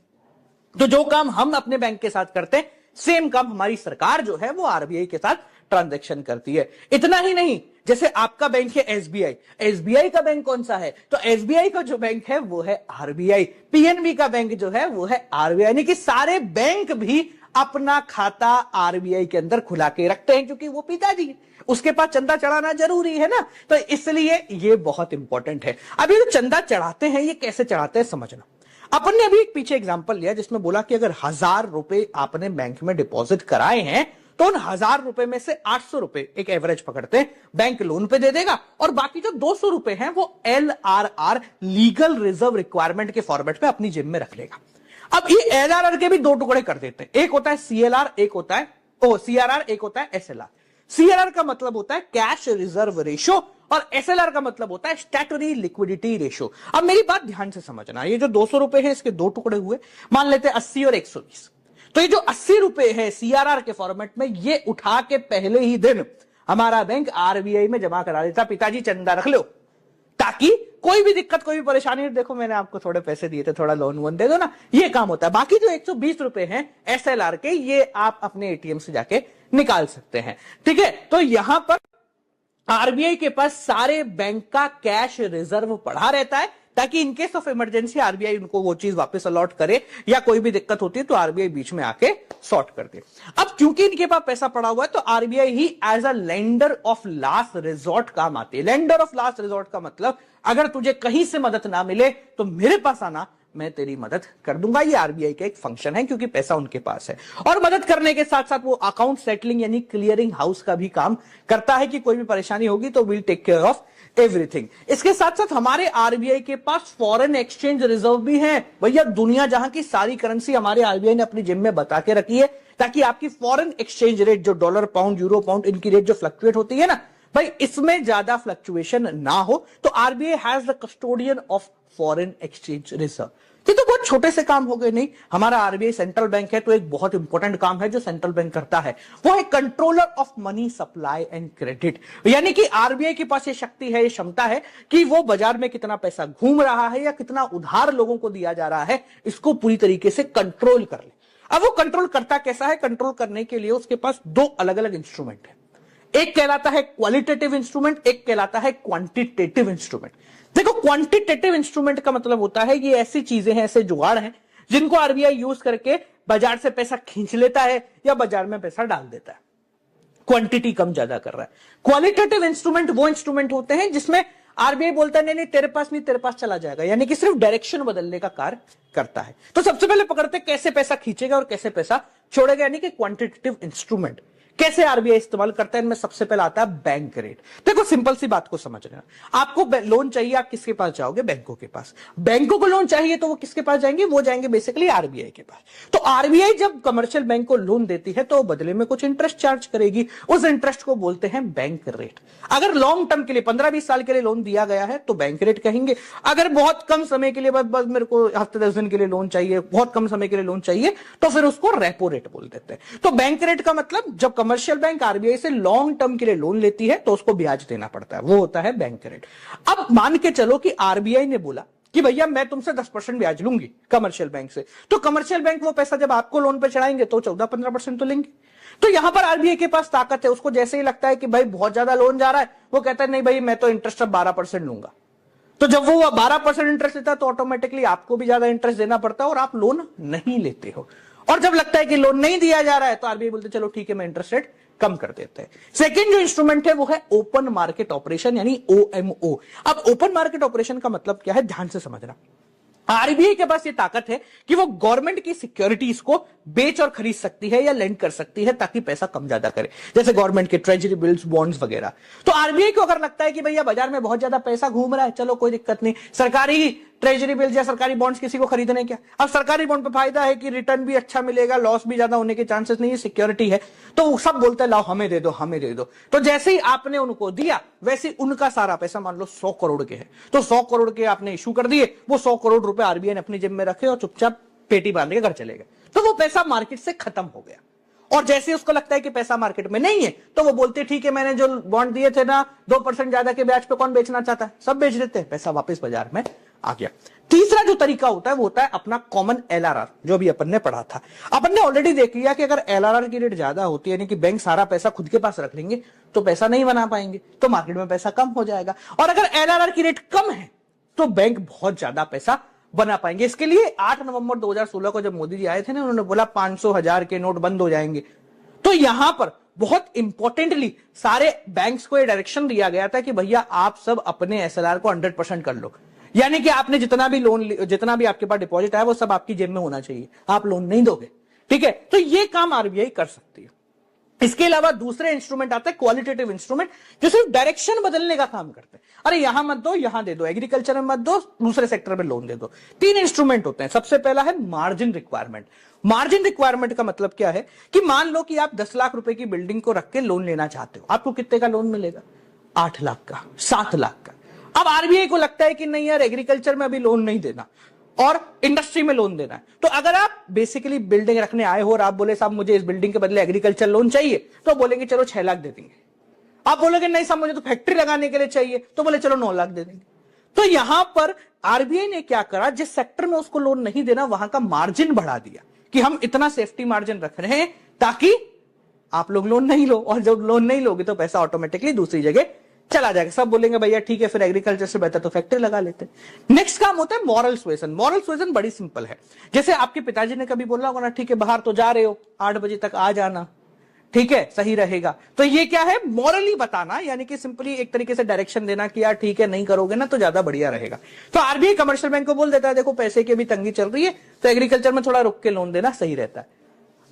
तो जो काम हम अपने बैंक के साथ करते हैं, सेम काम हमारी सरकार जो है वो आरबीआई के साथ ट्रांजैक्शन करती है। इतना ही नहीं, जैसे आपका बैंक है एसबीआई, एसबीआई का बैंक कौन सा है? तो एसबीआई का जो बैंक है वो है आरबीआई। पीएनबी का बैंक जो है वो है आरबीआई। यानी कि सारे बैंक भी अपना खाता आरबीआई के अंदर खुला के रखते हैं, क्योंकि वो पिताजी है, उसके पास चंदा चढ़ाना जरूरी है ना, तो इसलिए ये बहुत इंपॉर्टेंट है। अब ये जो चंदा चढ़ाते हैं, ये कैसे चढ़ाते हैं समझना। अपन ने अभी एक पीछे एग्जांपल लिया जिसमें बोला कि अगर 1000 रुपए आपने बैंक में डिपॉजिट कराए हैं तो उन 1000 रुपए में से 800 रुपए, एक एवरेज पकड़ते हैं, बैंक लोन पे दे देगा, और बाकी जो 200 रुपए हैं वो एलआरआर, लीगल रिजर्व रिक्वायरमेंट के फॉर्मेट में अपनी जेब में रख लेगा। अब ये एलआरआर के भी 2 टुकड़े कर देते हैं, एक होता है सीएलआर, एक होता है सीआरआर, एक होता है एसएलआर। सीएलआर का मतलब होता है कैश रिजर्व रेशो और एसएलआर का मतलब होता है स्टैट्यूटरी लिक्विडिटी रेशो। अब मेरी बात ध्यान से समझना, ये जो 200 रुपए है इसके 2 टुकड़े हुए, मान लेते हैं 80 और 120। तो ये जो 80 रुपए है सीआरआर के फॉर्मेट में, ये उठा के पहले ही दिन हमारा बैंक आरबीआई में जमा करा देता, पिताजी चंदा रख लो। ताकि कोई भी दिक्कत कोई भी परेशानी, देखो मैंने आपको थोड़े पैसे दिए थे, थोड़ा लोन वोन दे दो ना, ये काम होता है। बाकी जो 120 रुपए हैं एसएलआर के, ये आप अपने एटीएम से जाके निकाल सकते हैं। ठीक है, तो यहां पर आरबीआई के पास सारे बैंक का कैश रिजर्व पड़ा रहता है, ताकि in case of emergency RBI उनको वो चीज वापस अलॉट करे, या कोई भी दिक्कत होती है तो आरबीआई बीच में आके सॉर्ट कर दे। अब क्योंकि इनके पास पैसा पड़ा हुआ है, तो आरबीआई ही as a lender of last resort काम आती है। लेंडर ऑफ लास्ट रिजॉर्ट का मतलब, अगर तुझे कहीं से मदद ना मिले तो मेरे पास आना, मैं तेरी मदद कर दूंगा। ये आरबीआई का एक फंक्शन है, क्योंकि पैसा उनके पास है। और मदद करने के साथ साथ वो अकाउंट सेटलिंग यानी क्लियरिंग हाउस का भी काम करता है, कि कोई भी परेशानी होगी तो will take care of everything. इसके साथ साथ हमारे आरबीआई के पास फॉरेन एक्सचेंज रिजर्व भी है। भैया दुनिया जहां की सारी करेंसी हमारे आरबीआई ने अपनी जिम में बता के रखी है, ताकि आपकी फॉरेन एक्सचेंज रेट, जो डॉलर पाउंड यूरो पाउंड, इनकी रेट जो फ्लक्चुएट होती है ना भाई, इसमें ज्यादा फ्लक्चुएशन ना हो। तो RBI has the custodian of foreign exchange reserve. ये तो बहुत छोटे से काम हो गए। नहीं, हमारा आरबीआई सेंट्रल बैंक है, तो एक बहुत इंपॉर्टेंट काम है जो सेंट्रल बैंक करता है, वो है controller of money supply and credit. यानी कि आरबीआई के पास ये शक्ति है, ये क्षमता है कि वो बाजार में कितना पैसा घूम रहा है या कितना उधार लोगों को दिया जा रहा है, इसको पूरी तरीके से कंट्रोल कर ले। अब वो कंट्रोल करता कैसा है? कंट्रोल करने के लिए उसके पास दो अलग अलग इंस्ट्रूमेंट है। एक कहलाता है क्वालिटेटिव इंस्ट्रूमेंट, एक कहलाता है क्वांटिटेटिव इंस्ट्रूमेंट। देखो, क्वांटिटेटिव इंस्ट्रूमेंट का मतलब होता है ये ऐसी चीजें हैं, ऐसे जुगाड़ हैं जिनको आरबीआई यूज करके बाजार से पैसा खींच लेता है या बाजार में पैसा डाल देता है, क्वांटिटी कम ज्यादा कर रहा है। क्वालिटेटिव इंस्ट्रूमेंट वो इंस्ट्रूमेंट होते हैं जिसमें आरबीआई बोलता है नहीं नहीं तेरे पास नहीं, तेरे पास चला जाएगा, यानी कि सिर्फ डायरेक्शन बदलने का कार्य करता है। तो सबसे पहले पकड़ते कैसे पैसा खींचेगा और कैसे पैसा छोड़ेगा, यानी कि क्वांटिटेटिव इंस्ट्रूमेंट कैसे आरबीआई इस्तेमाल करता है। इनमें सबसे पहले आता है बैंक रेट। देखो सिंपल सी बात को समझ लेना, आपको लोन चाहिए, आप किसके पास जाओगे? बैंकों के पास। बैंकों को लोन चाहिए तो वो किसके पास जाएंगे? वो जाएंगे बेसिकली आरबीआई के पास। तो आरबीआई जब कमर्शियल बैंक को लोन देती है तो बदले में कुछ इंटरेस्ट चार्ज करेगी, उस इंटरेस्ट को बोलते हैं बैंक रेट। अगर लॉन्ग टर्म के लिए 15-20 साल के लिए लोन दिया गया है तो बैंक रेट कहेंगे। अगर बहुत कम समय के लिए, बस मेरे को हफ्ते 10 दिन के लिए लोन चाहिए, बहुत कम समय के लिए लोन चाहिए, तो फिर उसको रेपो रेट बोल देते हैं। तो बैंक रेट का मतलब, जब कमर्शियल बैंक आरबीआई से लॉन्ग टर्म के लिए लोन लेती है तो उसको ब्याज देना पड़ता है, वो होता है बैंक रेट। अब मान के चलो कि आरबीआई ने बोला कि भैया मैं तुमसे 10% ब्याज लूंगी कमर्शियल बैंक से, तो कमर्शियल बैंक वो पैसा जब आपको लोन पे चढ़ाएंगे तो 14-15% तो लेंगे। तो यहां पर आरबीआई के पास ताकत है, उसको जैसे ही लगता है कि भाई बहुत ज्यादा लोन जा रहा है, वो कहता है नहीं भाई मैं तो इंटरेस्ट अब 12% लूंगा। तो जब वो 12% इंटरेस्ट लेता है तो ऑटोमेटिकली आपको भी ज्यादा इंटरेस्ट देना पड़ता है और आप लोन नहीं लेते हो। और जब लगता है कि लोन नहीं दिया जा रहा है तो आरबीआई बोलते चलो ठीक है मैं इंटरेस्ट रेट कम कर देते हैं। सेकंड जो इंस्ट्रूमेंट है वो है ओपन मार्केट ऑपरेशन यानी ओएमओ। अब ओपन मार्केट ऑपरेशन का मतलब क्या है, ध्यान से समझना। आरबीआई के पास ये ताकत है कि वो गवर्नमेंट की सिक्योरिटीज को बेच और खरीद सकती है या लेंड कर सकती है ताकि पैसा कम ज्यादा करे, जैसे गवर्नमेंट के ट्रेजरी बिल्स, बॉन्ड्स वगैरह। तो आरबीआई को अगर लगता है कि भैया बाजार में बहुत ज्यादा पैसा घूम रहा है, चलो कोई दिक्कत नहीं, सरकारी ट्रेजरी बिल्स या सरकारी बॉन्ड्स किसी को खरीदने क्या। अब सरकारी बॉन्ड पे फायदा है कि रिटर्न भी अच्छा मिलेगा, लॉस भी ज्यादा होने के चांसेस नहीं है, सिक्योरिटी है, तो सब बोलते हैं लाओ हमें दे दो हमें दे दो। तो जैसे ही आपने उनको दिया वैसे उनका सारा पैसा, मान लो 100 करोड़ के है तो 100 करोड़ के आपने इशू कर दिए, वो 100 करोड़ रुपए आरबीआई ने अपनी जेब में रखे और चुपचाप पेटी बांध के घर चले गए। तो वो पैसा मार्केट से खत्म हो गया। और जैसे उसको लगता है कि पैसा मार्केट में नहीं है तो वो बोलते ठीक है मैंने जो बॉन्ड दिए थे ना 2% ज्यादा के ब्याज पे कौन बेचना चाहता है, सब बेच देते हैं, पैसा वापस बाजार में आ गया। तीसरा जो तरीका होता है वो होता है अपना कॉमन एलआरआर, जो भी अपन ने पढ़ा था। अपन ने ऑलरेडी देख लिया कि अगर एलआरआर की रेट ज्यादा होती है यानी कि बैंक सारा पैसा खुद के पास रख लेंगे तो पैसा नहीं बना पाएंगे, तो मार्केट में पैसा कम हो जाएगा। और अगर एलआरआर की रेट कम है तो बैंक बहुत ज्यादा पैसा बना पाएंगे। इसके लिए 8 नवंबर 2016 को जब मोदी जी आए थे ना, उन्होंने बोला 500 1000 के नोट बंद हो जाएंगे। तो यहां पर बहुत इंपॉर्टेंटली सारे बैंक्स को यह डायरेक्शन दिया गया था कि भैया आप सब अपने एसएलआर को 100% कर लो, यानी कि आपने जितना भी लोन, जितना भी आपके पास डिपॉजिट आया वो सब आपकी जेब में होना चाहिए, आप लोन नहीं दोगे, ठीक है। तो ये काम आरबीआई कर सकती है। इसके अलावा दूसरे इंस्ट्रूमेंट आता है क्वालिटेटिव इंस्ट्रूमेंट, जो सिर्फ डायरेक्शन बदलने का काम करते हैं। अरे यहां मत दो, यहां दे दो, एग्रीकल्चर में मत दो, दूसरे सेक्टर में लोन दे दो। 3 इंस्ट्रूमेंट होते हैं। सबसे पहला है मार्जिन रिक्वायरमेंट। मार्जिन रिक्वायरमेंट का मतलब क्या है कि मान लो कि आप 10 लाख रुपए की बिल्डिंग को रख के लोन लेना चाहते हो, आपको कितने का लोन मिलेगा? 8 लाख का, 7 लाख का। अब आरबीआई को लगता है कि नहीं यार एग्रीकल्चर में अभी लोन नहीं देना और इंडस्ट्री में लोन देना है, तो अगर आप बेसिकली बिल्डिंग रखने आए हो और आप बोले साहब मुझे इस बिल्डिंग के बदले एग्रीकल्चर लोन चाहिए, तो बोलेंगे चलो 6 लाख दे देंगे। आप बोलोगे नहीं साहब मुझे तो फैक्ट्री लगाने के लिए चाहिए, तो बोले चलो 9 लाख दे देंगे। तो यहां पर आरबीआई ने क्या करा, जिस सेक्टर में उसको लोन नहीं देना वहां का मार्जिन बढ़ा दिया कि हम इतना सेफ्टी मार्जिन रख रहे हैं ताकि आप लोग लोन नहीं लो, और जब लोन नहीं लोगे तो पैसा ऑटोमेटिकली दूसरी जगह चला जाएगा। सब बोलेंगे भैया ठीक है, फिर एग्रीकल्चर से बेहतर तो फैक्ट्री लगा लेते हैं। नेक्स्ट काम होता है मॉरल सुएजन। मॉरल सुएजन बड़ी सिंपल है। जैसे आपके पिताजी ने कभी बोला होगा ना, ठीक है बाहर तो जा रहे हो, 8 बजे तक आ जाना, ठीक है सही रहेगा। तो ये क्या है, मॉरली बताना, यानी कि सिंपली एक तरीके से डायरेक्शन देना कि यार ठीक है नहीं करोगे ना तो ज्यादा बढ़िया रहेगा। तो आरबीआई कमर्शियल बैंक को बोल देता है देखो पैसे की भी तंगी चल रही है तो एग्रीकल्चर में थोड़ा रुक के लोन देना सही रहता है।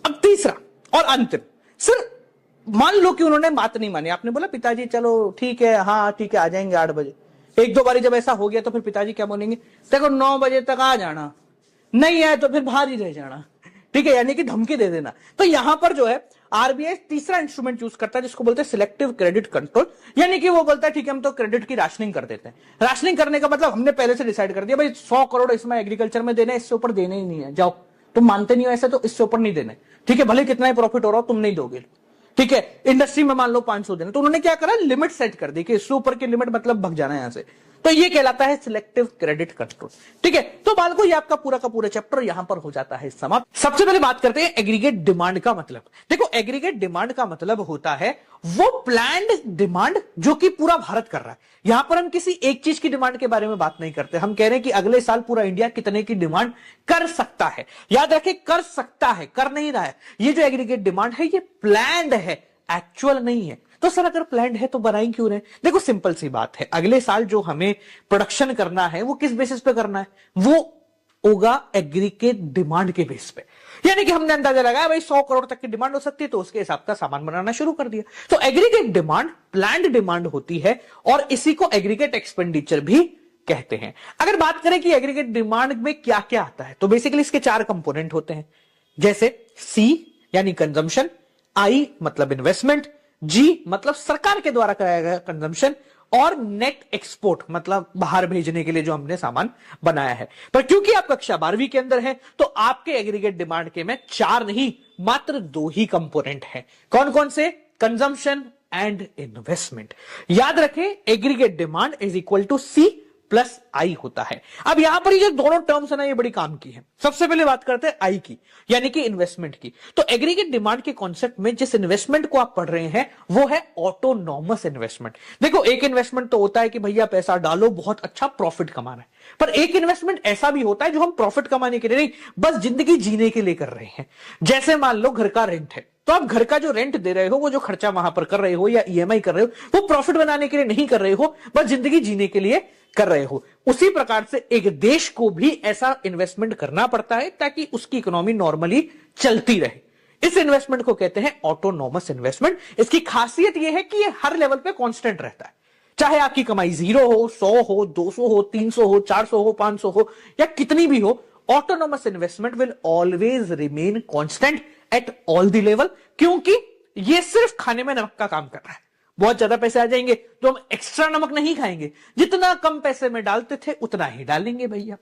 अब तीसरा और अंतिम, सर मान लो कि उन्होंने बात नहीं मानी, आपने बोला पिताजी चलो ठीक है, हाँ ठीक है आ जाएंगे 8 बजे। एक दो बारी जब ऐसा हो गया तो फिर पिताजी क्या बोलेंगे, देखो 9 बजे तक आ जाना, नहीं आए तो फिर बाहर ही रह जाना, ठीक है, यानी कि धमकी दे देना। तो यहां पर जो है आरबीआई तीसरा इंस्ट्रूमेंट यूज करता है जिसको बोलते हैं सिलेक्टिव क्रेडिट कंट्रोल, यानी कि वो बोलता है ठीक है हम तो क्रेडिट की राशनिंग कर देते हैं। राशनिंग करने का मतलब हमने पहले से डिसाइड कर दिया भाई 100 करोड़ इसमें एग्रीकल्चर में देने, इससे ऊपर देने ही नहीं है, जाओ तुम मानते नहीं हो ऐसे तो इससे ऊपर नहीं देने, ठीक है, भले कितना ही प्रॉफिट हो रहा हो तुम नहीं दोगे, ठीक है। इंडस्ट्री में मान लो 500 देना, तो उन्होंने क्या करा, लिमिट सेट कर दी कि इससे ऊपर की लिमिट मतलब भग जाना है यहां से। तो ये कहलाता है सिलेक्टिव क्रेडिट कंट्रोल, ठीक है। तो बालको ये आपका पूरा का पूरा चैप्टर यहां पर हो जाता है समाप्त। सबसे पहले बात करते हैं एग्रीगेट डिमांड का मतलब। देखो एग्रीगेट डिमांड का मतलब होता है वो प्लान्ड डिमांड जो कि पूरा भारत कर रहा है। यहां पर हम किसी एक चीज की डिमांड के बारे में बात नहीं करते, हम कह रहे हैं कि अगले साल पूरा इंडिया कितने की डिमांड कर सकता है। याद रखें कर सकता है, कर नहीं रहा है। ये जो एग्रीगेट डिमांड है ये प्लान्ड है, एक्चुअल नहीं है। तो सर अगर प्लान्ड है तो बनाई क्यों रहे? देखो सिंपल सी बात है, अगले साल जो हमें प्रोडक्शन करना है वो किस बेसिस पे करना है, वो होगा एग्रीगेट डिमांड के बेस पे। यानी कि हमने अंदाजा लगाया भाई 100 करोड़ तक की डिमांड हो सकती है तो उसके हिसाब का सामान बनाना शुरू कर दिया। तो एग्रीगेट डिमांड प्लान्ड डिमांड होती है और इसी को एग्रीगेट एक्सपेंडिचर भी कहते हैं। अगर बात करें कि एग्रीगेट डिमांड में क्या क्या आता है तो बेसिकली इसके 4 कंपोनेंट होते हैं, जैसे सी यानी कंजम्पशन, आई मतलब इन्वेस्टमेंट, जी मतलब सरकार के द्वारा कराया गया कंजम्पशन, और नेट एक्सपोर्ट मतलब बाहर भेजने के लिए जो हमने सामान बनाया है। पर क्योंकि आप कक्षा 12वीं के अंदर है तो आपके एग्रीगेट डिमांड के में 4 नहीं मात्र 2 ही कंपोनेंट हैं। कौन कौन से? Consumption and investment. याद रखें aggregate demand is equal to C plus I होता है। अब यहां पर ये जो दोनों टर्म्स है ना ये बड़ी काम की है। सबसे पहले बात करते हैं आई की, यानी कि इन्वेस्टमेंट की। तो एग्रीगेट डिमांड के कॉन्सेप्ट में जिस इन्वेस्टमेंट को आप पढ़ रहे हैं वो है ऑटोनॉमस इन्वेस्टमेंट। देखो एक इन्वेस्टमेंट तो होता है कि भैया पैसा डालो बहुत अच्छा प्रॉफिट कमाना है, पर एक इन्वेस्टमेंट ऐसा भी होता है जो हम प्रॉफिट कमाने के लिए नहीं बस जिंदगी जीने के लिए कर रहे हैं। जैसे मान लो घर का रेंट है तो आप घर का जो रेंट दे रहे हो, वो जो खर्चा वहां पर कर रहे हो या ईएमआई कर रहे हो, वो प्रॉफिट बनाने के लिए नहीं कर रहे हो, बस जिंदगी जीने के लिए कर रहे हो। उसी प्रकार से एक देश को भी ऐसा इन्वेस्टमेंट करना पड़ता है ताकि उसकी इकोनॉमी नॉर्मली चलती रहे। इस इन्वेस्टमेंट को कहते हैं ऑटोनॉमस इन्वेस्टमेंट। इसकी खासियत यह है कि यह हर लेवल पे कांस्टेंट रहता है, चाहे आपकी कमाई 0 हो, 100 हो, 200 हो, 300 हो, 400 हो, 500 हो या कितनी भी हो, autonomous investment will always remain constant at all the level, क्योंकि ये सिर्फ खाने में नमक का काम कर रहा है। बहुत ज्यादा पैसे आ जाएंगे तो हम एक्स्ट्रा नमक नहीं खाएंगे, जितना कम पैसे में डालते थे उतना ही डालेंगे भैया।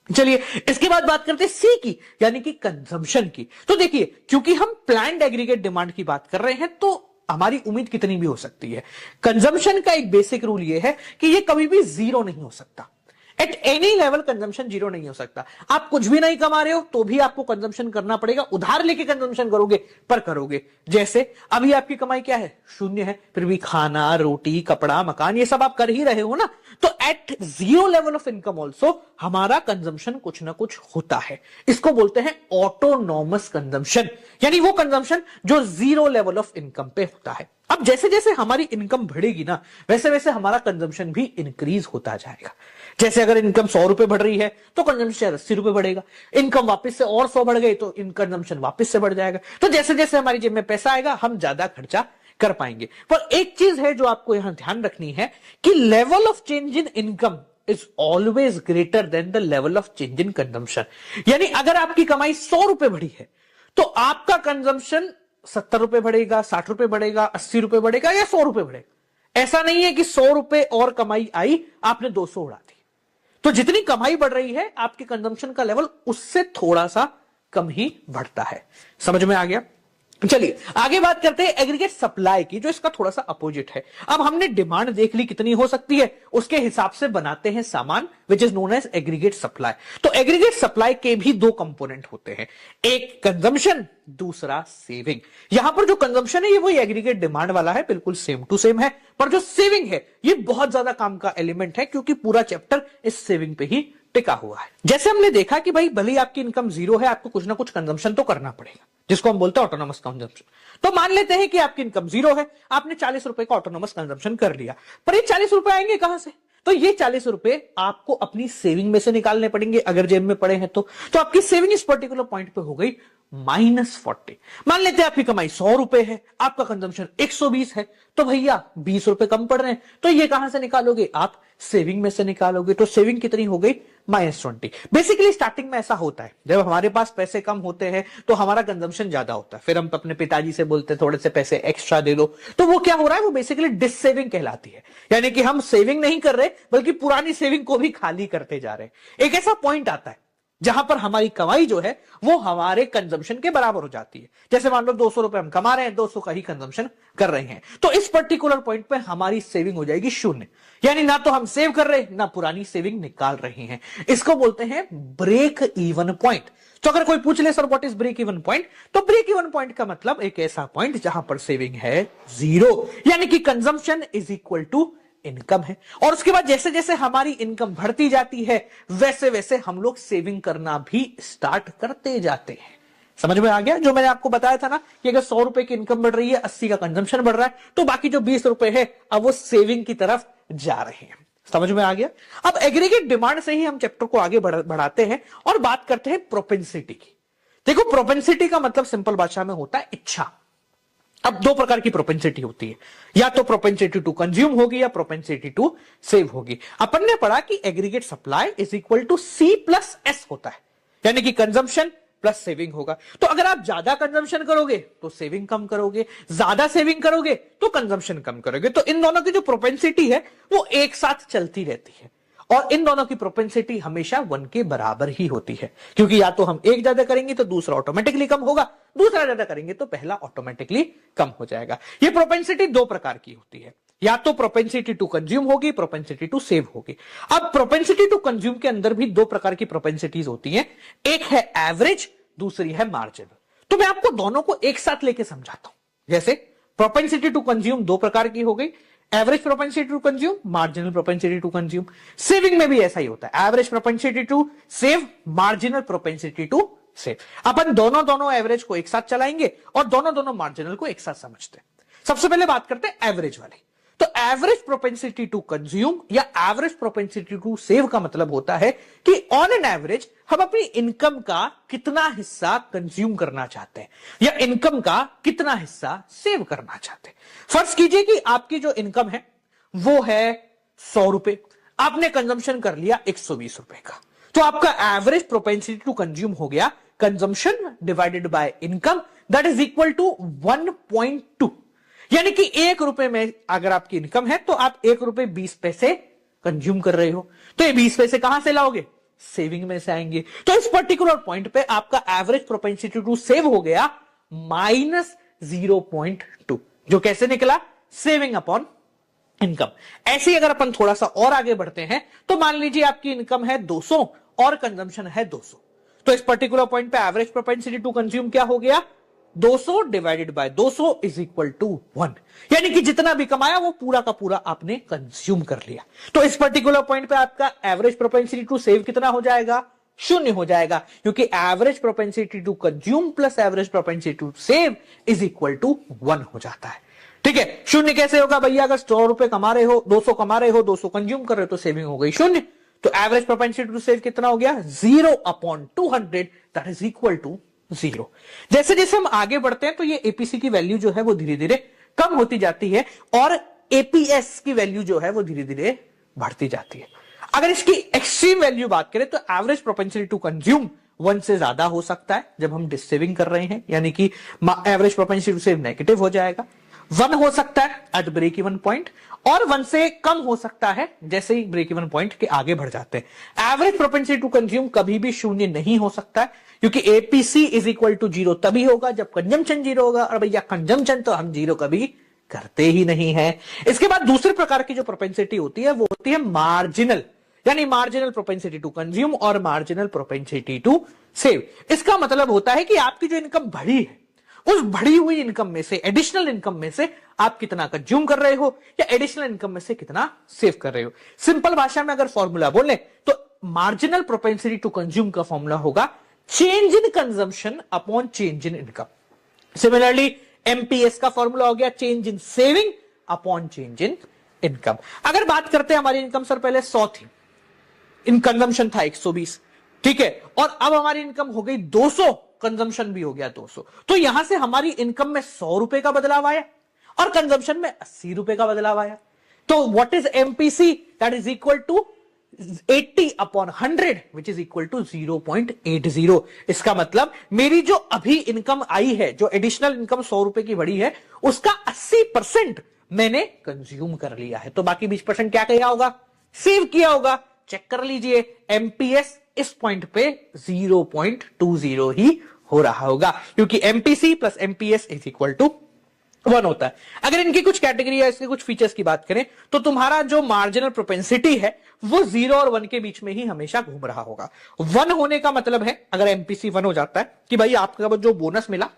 चलिए इसके बाद बात करते हैं सी की, यानी कि कंजम्पशन की। तो देखिए क्योंकि हम प्लान्ड एग्रीगेट डिमांड की बात कर रहे हैं तो हमारी उम्मीद कितनी भी हो सकती है। कंजम्पशन का एक बेसिक रूल यह है कि यह कभी भी 0 नहीं हो सकता। एट एनी लेवल कंजम्पशन 0 नहीं हो सकता। आप कुछ भी नहीं कमा रहे हो तो भी आपको कंजम्पशन करना पड़ेगा, उधार लेके कंजम्पशन करोगे पर करोगे। जैसे अभी आपकी कमाई क्या है? 0 है, फिर भी खाना, रोटी, कपड़ा, मकान ये सब आप कर ही रहे हो ना। तो at 0 level of income also हमारा कंजम्पशन कुछ ना कुछ होता है। इसको बोलते हैं ऑटोनॉमस कंजम्पशन, यानी वो कंजम्पशन जो 0 लेवल ऑफ इनकम पे होता है। अब जैसे जैसे हमारी इनकम बढ़ेगी ना वैसे वैसे हमारा कंजम्पशन भी इंक्रीज होता जाएगा। जैसे अगर इनकम 100 रुपए बढ़ रही है तो कंजम्पशन 80 रुपए बढ़ेगा, इनकम वापस से और 100 बढ़ गई तो कंजम्पशन वापस से बढ़ जाएगा। तो जैसे जैसे हमारी जेब में पैसा आएगा हम ज्यादा खर्चा कर पाएंगे। पर एक चीज है जो आपको यहां ध्यान रखनी है कि level of change in income is always greater than the level of change in consumption. यानी अगर आपकी कमाई 100 रुपए बढ़ी है तो आपका कंजम्पशन 70 रुपए बढ़ेगा, 60 रुपए बढ़ेगा, 80 रुपए बढ़ेगा या 100 रुपए बढ़ेगा। ऐसा नहीं है कि 100 रुपए और कमाई आई आपने 200 उड़ा दी। तो जितनी कमाई बढ़ रही है आपके कंजम्पशन का लेवल उससे थोड़ा सा कम ही बढ़ता है। समझ में आ गया? चलिए आगे बात करते हैं एग्रीगेट सप्लाई की, जो इसका थोड़ा सा अपोजिट है। अब हमने डिमांड देख ली कितनी हो सकती है, उसके हिसाब से बनाते हैं सामान, which is known as aggregate supply. तो एग्रीगेट सप्लाई के भी दो कंपोनेंट होते हैं, एक कंजम्पशन, दूसरा सेविंग। यहां पर जो कंजम्पशन है ये वही एग्रीगेट डिमांड वाला है, बिल्कुल सेम टू सेम है, पर जो सेविंग है ये बहुत ज्यादा काम का एलिमेंट है, क्योंकि पूरा चैप्टर इस सेविंग पे ही टिका हुआ है। जैसे हमने देखा कि भाई भले ही आपकी इनकम जीरो है, आपको कुछ ना कुछ कंजम्पशन तो करना पड़ेगा, जिसको हम बोलते हैं ऑटोनोमस कंजम्पशन। तो मान लेते हैं कि आपकी इनकम जीरो है, आपने 40 रुपए का ऑटोनोमस कंजम्पशन कर लिया, पर ये 40 रुपए आएंगे कहां से? तो ये 40 रुपए आपको अपनी सेविंग में से निकालने पड़ेंगे, अगर जेब में पड़े हैं तो आपकी सेविंग इस पर्टिकुलर पॉइंट पे हो गई -40। मान लेते हैं आपकी कमाई 100 रुपए है, आपका कंजम्पशन 120 है, तो भैया 20 रुपए कम पड़ रहे हैं, तो ये कहां से निकालोगे? आप सेविंग में से निकालोगे। तो सेविंग कितनी हो गई? -20। बेसिकली स्टार्टिंग में ऐसा होता है, जब हमारे पास पैसे कम होते हैं तो हमारा कंजम्पशन ज्यादा होता है, फिर हम अपने पिताजी से बोलते हैं थोड़े से पैसे एक्स्ट्रा दे दो, तो वो क्या हो रहा है, वो बेसिकली डिससेविंग कहलाती है। यानी कि हम सेविंग नहीं कर रहे, बल्कि पुरानी सेविंग को भी खाली करते जा रहे हैं। एक ऐसा पॉइंट आता है जहां पर हमारी कमाई जो है वो हमारे कंजम्पशन के बराबर हो जाती है। जैसे मान लो 200 रुपए हम कमा रहे हैं, 200 का ही कंजम्पशन कर रहे हैं, तो इस पर्टिकुलर पॉइंट पे हमारी सेविंग हो जाएगी 0। यानी ना तो हम सेव कर रहे हैं, ना पुरानी सेविंग निकाल रहे हैं। इसको बोलते हैं ब्रेक इवन पॉइंट। तो अगर कोई पूछ ले sir what is break even point, तो ब्रेक इवन पॉइंट का मतलब एक ऐसा पॉइंट जहां पर सेविंग है 0, यानी कि consumption is equal to income है। और उसके बाद जैसे जैसे हमारी इनकम बढ़ती जाती है, वैसे वैसे हम लोग सेविंग करना भी स्टार्ट करते जाते हैं। समझ में आ गया? जो मैंने आपको बताया था ना कि अगर 100 रुपए की इनकम बढ़ रही है, 80 का कंजम्पशन बढ़ रहा है, तो बाकी जो 20 रुपए है अब वो सेविंग की तरफ जा रहे हैं। समझ में आ गया? अब एग्रीगेट डिमांड से ही हम चैप्टर को आगे बढ़ाते हैं और बात करते हैं प्रोपेंसिटी की। देखो, प्रोपेंसिटी का मतलब सिंपल भाषा में होता है इच्छा। अब दो प्रकार की प्रोपेंसिटी होती है, या तो प्रोपेंसिटी टू कंज्यूम होगी या प्रोपेंसिटी टू सेव होगी। अपन ने पढ़ा कि aggregate supply is equal to C+S होता है, यानी कि कंजम्पशन प्लस सेविंग होगा। तो अगर आप ज्यादा कंजम्पशन करोगे तो सेविंग कम करोगे, ज्यादा सेविंग करोगे तो कंजम्पशन कम करोगे। तो इन दोनों की जो प्रोपेंसिटी है वो एक साथ चलती रहती है, और इन दोनों की प्रोपेंसिटी हमेशा 1 के बराबर ही होती है, क्योंकि या तो हम एक ज्यादा करेंगे तो दूसरा ऑटोमेटिकली कम होगा, दूसरा ज्यादा करेंगे तो पहला ऑटोमेटिकली कम हो जाएगा। ये प्रोपेंसिटी दो प्रकार की होती है, या तो प्रोपेंसिटी टू कंज्यूम होगी, प्रोपेंसिटी टू सेव होगी। अब प्रोपेंसिटी टू कंज्यूम के अंदर भी दो प्रकार की प्रोपेंसिटीज होती हैं, एक है एवरेज, दूसरी है मार्जिनल। तो मैं आपको दोनों को एक साथ लेके समझाता हूं। जैसे प्रोपेंसिटी टू कंज्यूम दो प्रकार की हो गई, average propensity to consume, marginal propensity to consume. Saving में भी ऐसा ही होता है, average propensity to save, marginal propensity to save. अपन दोनों एवरेज को एक साथ चलाएंगे और दोनों मार्जिनल को एक साथ समझते हैं। सबसे पहले बात करते हैं एवरेज वाली। तो एवरेज प्रोपेंसिटी टू कंज्यूम या एवरेज प्रोपेंसिटी टू सेव का मतलब होता है कि ऑन एन एवरेज हम अपनी इनकम का कितना हिस्सा कंज्यूम करना चाहते हैं या इनकम का कितना हिस्सा सेव करना चाहते हैं। फर्ज कीजिए कि आपकी जो इनकम है वो है 100 रुपए, आपने कंजम्पशन कर लिया 120 रुपए का, तो आपका एवरेज प्रोपेंसिटी टू कंज्यूम हो गया consumption divided by income, that is equal to 1.2। यानी कि 1 रुपए में अगर आपकी इनकम है तो आप 1 रुपए 20 पैसे कंज्यूम कर रहे हो, तो ये 20 पैसे कहां से लाओगे? सेविंग में से आएंगे। तो इस पर्टिकुलर पॉइंट पे आपका एवरेज प्रोपेंसिटी टू सेव हो गया -0.2, जो कैसे निकला? Saving upon income. ऐसे ही अगर अपन थोड़ा सा और आगे बढ़ते हैं तो मान लीजिए आपकी इनकम है 200 और कंजम्पशन है 200, तो इस पर्टिकुलर पॉइंट पे एवरेज प्रोपेंसिटी टू कंज्यूम क्या हो गया? 200 divided by 200 is equal to 1, यानी कि जितना भी कमाया वो पूरा का पूरा आपने कंज्यूम कर लिया। तो इस पर्टिकुलर पॉइंट पे आपका एवरेज प्रोपेंसिटी टू सेव कितना हो जाएगा? 0 हो जाएगा, क्योंकि average propensity to consume plus average propensity to save is equal to 1 हो जाता है। ठीक है, 0 कैसे होगा भैया? अगर 100 रुपए कमा रहे हो, 200 कमा रहे हो, 200 कंज्यूम कर रहे हो, तो सेविंग हो गई 0। तो एवरेज प्रोपेंसिटी टू सेव कितना हो गया? 0/200, दैट इज इक्वल टू 0। जैसे जैसे हम आगे बढ़ते हैं तो ये एपीसी की वैल्यू जो है वो धीरे धीरे कम होती जाती है और एपीएस की वैल्यू जो है वो धीरे धीरे बढ़ती जाती है। अगर इसकी एक्सट्रीम वैल्यू बात करें तो एवरेज प्रोपेंसिटी टू कंज्यूम 1 से ज्यादा हो सकता है जब हम डिसेविंग कर रहे हैं, यानी कि average propensity to save negative हो जाएगा। 1 हो सकता है एट ब्रेक इवन पॉइंट, और 1 से कम हो सकता है जैसे ही ब्रेक इवन पॉइंट के आगे बढ़ जाते हैं। एवरेज प्रोपेंसिटी टू कंज्यूम कभी भी शून्य नहीं हो सकता है, क्योंकि एपीसी इज इक्वल टू 0 तभी होगा जब कंजम्पशन 0 होगा, और भैया कंजम्पशन तो हम 0 कभी करते ही नहीं है। इसके बाद दूसरे प्रकार की जो प्रोपेंसिटी होती है वो होती है मार्जिनल, यानी मार्जिनल प्रोपेंसिटी टू कंज्यूम और मार्जिनल प्रोपेंसिटी टू सेव। इसका मतलब होता है कि आपकी जो इनकम बढ़ी है, उस बढ़ी हुई इनकम में से, एडिशनल इनकम में से आप कितना कंज्यूम कर रहे हो या एडिशनल इनकम में से कितना सेव कर रहे हो। सिंपल भाषा में अगर फॉर्मूला बोले तो मार्जिनल प्रोपेंसिटी टू कंज्यूम का फॉर्मूला होगा change in consumption upon change in income. Similarly MPS का फॉर्मूला हो गया change in saving upon change in income. अगर बात करते हैं हमारी इनकम सर पहले 100 थी, इन कंजम्पशन था 120, ठीक है, और अब हमारी इनकम हो गई 200, कंजम्पशन भी हो गया 200, तो यहां से हमारी इनकम में 100 रुपए का बदलाव आया और कंजम्पशन में 80 रुपए का बदलाव आया। तो what is MPC? That is equal to 80 upon 100 which is equal to 0.80। इसका मतलब मेरी जो अभी इनकम आई है, जो एडिशनल इनकम 100 रुपए की बढ़ी है, उसका 80% मैंने कंज्यूम कर लिया है, तो बाकी 20% क्या किया होगा? सेव किया होगा। चेक कर लीजिए, एमपीएस इस पॉइंट पे 0.20 ही हो रहा होगा, क्योंकि MPC plus MPS is equal to 1 होता है। अगर इनकी कुछ कैटेगरी या इसके कुछ फीचर्स की बात करें तो तुम्हारा जो मार्जिनल प्रोपेंसिटी है वो 0 और 1 के बीच में ही हमेशा घूम रहा होगा। 1 होने का मतलब है, अगर एमपीसी 1 हो जाता है कि भाई आपका जो बोनस मिला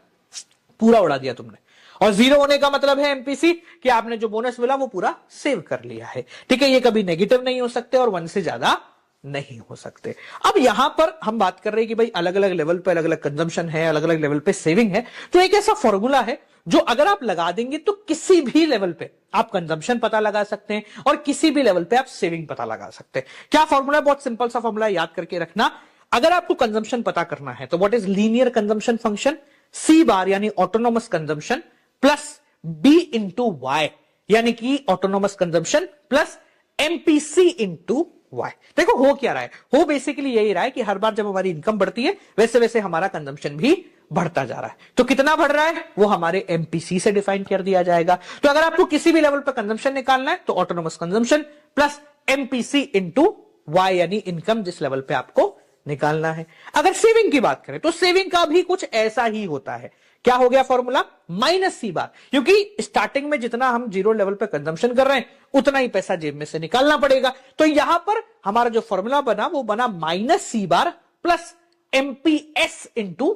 पूरा उड़ा दिया तुमने, और 0 होने का मतलब है एमपीसी कि आपने जो बोनस मिला वो पूरा सेव कर लिया है। ठीक है, ये कभी नेगेटिव नहीं हो सकते और 1 से ज्यादा नहीं हो सकते। अब यहां पर हम बात कर रहे हैं कि भाई अलग अलग लेवल पे अलग अलग कंजम्पशन है, अलग अलग लेवल पे सेविंग है, तो एक ऐसा फॉर्मूला है जो अगर आप लगा देंगे तो किसी भी लेवल पे आप कंजम्पशन पता लगा सकते हैं और किसी भी लेवल पे आप सेविंग पता लगा सकते हैं। क्या फॉर्मूला? बहुत सिंपल सा फॉर्मूला, याद करके रखना। अगर आपको कंजम्पशन पता करना है तो what is linear consumption function? C bar यानी autonomous consumption plus B into Y, यानी कि autonomous consumption plus MPC into Y. देखो हो क्या रहा है, हो बेसिकली यही रहा है कि हर बार जब हमारी इनकम बढ़ती है वैसे वैसे हमारा कंजम्पशन भी बढ़ता जा रहा है। तो कितना बढ़ रहा है वो हमारे एमपीसी से डिफाइन कर दिया जाएगा। तो अगर आपको किसी भी लेवल पर कंजम्पशन निकालना है तो autonomous consumption plus MPC into Y, यानी इनकम जिस लेवल पे आपको निकालना है। अगर सेविंग की बात करें तो सेविंग का भी कुछ ऐसा ही होता है। क्या हो गया फॉर्मूला? माइनस सी बार, क्योंकि स्टार्टिंग में जितना हम 0 लेवल पे कंजम्पशन कर रहे हैं उतना ही पैसा जेब में से निकालना पड़ेगा। तो यहां पर हमारा जो फॉर्मूला बना वो बना minus C bar plus MPS into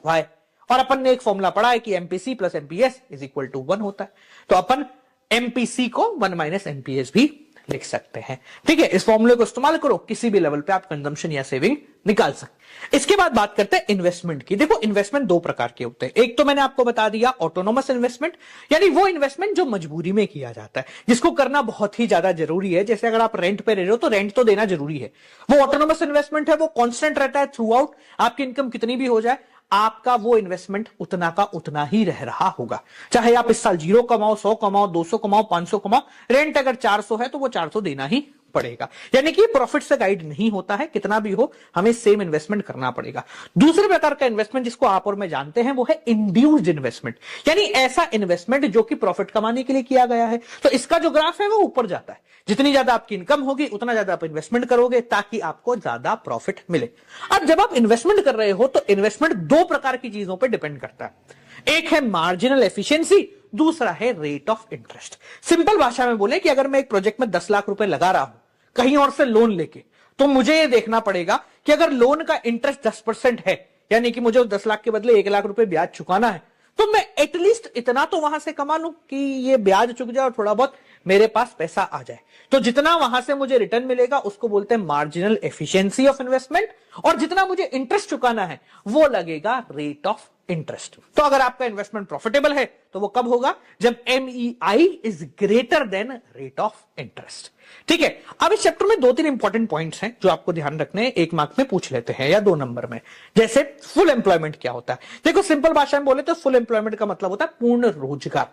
Y, और अपन ने एक फॉर्मूला पढ़ा है कि MPC plus MPS is equal to 1 होता है, तो अपन एमपीसी को 1 माइनस एमपीएस भी लिख सकते हैं। ठीक है, इस फॉर्मूले को इस्तेमाल करो, किसी भी लेवल पे आप कंजम्पशन या सेविंग निकाल सकते। इसके बाद बात करते हैं इन्वेस्टमेंट की। देखो इन्वेस्टमेंट 2 प्रकार के होते हैं। एक तो मैंने आपको बता दिया ऑटोनोमस इन्वेस्टमेंट, यानी वो इन्वेस्टमेंट जो मजबूरी में किया जाता है, जिसको करना बहुत ही ज्यादा जरूरी है। जैसे अगर आप रेंट पे रह रहे हो तो रेंट तो देना जरूरी है। वो ऑटोनोमस इन्वेस्टमेंट है, वो कांस्टेंट रहता है थ्रू आउट, आपकी इनकम कितनी भी हो जाए आपका वो इन्वेस्टमेंट उतना का उतना ही रह रहा होगा। चाहे आप इस साल 0 कमाओ, 100 कमाओ, 200 कमाओ, 500 कमाओ, रेंट अगर 400 है तो वो 400 देना ही पड़ेगा। यानी कि प्रॉफिट से गाइड नहीं होता है, कितना भी हो हमें सेम इन्वेस्टमेंट करना पड़ेगा। दूसरे प्रकार का इन्वेस्टमेंट जिसको आप और मैं जानते हैं वो है इंड्यूस्ड इन्वेस्टमेंट, यानी ऐसा इन्वेस्टमेंट जो कि प्रॉफिट कमाने के लिए किया गया है। तो इसका जो ग्राफ है वो ऊपर जाता है, जितनी ज्यादा आपकी इनकम होगी उतना ज्यादा आप इन्वेस्टमेंट करोगे ताकि आपको ज्यादा प्रॉफिट मिले। अब जब आप इन्वेस्टमेंट कर रहे हो तो इन्वेस्टमेंट 2 प्रकार की चीजों पर डिपेंड करता है। एक है मार्जिनल एफिशिएंसी, दूसरा है रेट ऑफ इंटरेस्ट। सिंपल भाषा में बोले कि अगर मैं एक प्रोजेक्ट में 10 लाख रुपए लगा रहा हूं कहीं और से लोन लेके, तो मुझे यह देखना पड़ेगा कि अगर लोन का इंटरेस्ट 10% है, यानी कि मुझे 10 लाख के बदले 1 लाख रुपए ब्याज चुकाना है, तो मैं एटलीस्ट इतना तो वहां से कमा लूं कि ये ब्याज चुक जाए और थोड़ा बहुत मेरे पास पैसा आ जाए। तो जितना वहां से मुझे रिटर्न मिलेगा उसको बोलते हैं मार्जिनल एफिशिएंसी ऑफ इन्वेस्टमेंट, और जितना मुझे इंटरेस्ट चुकाना है वो लगेगा रेट ऑफ इंटरेस्ट। तो अगर आपका इन्वेस्टमेंट प्रॉफिटेबल है तो वो कब होगा? जब MEI is greater then rate of interest. ठीक है, अब इस चैप्टर में 2-3 इंपॉर्टेंट पॉइंट्स हैं जो आपको ध्यान रखने हैं, 1 मार्क में पूछ लेते हैं या 2 नंबर में। जैसे फुल एम्प्लॉयमेंट क्या होता है? देखो सिंपल भाषा में बोले तो फुल एम्प्लॉयमेंट का मतलब होता है पूर्ण रोजगार।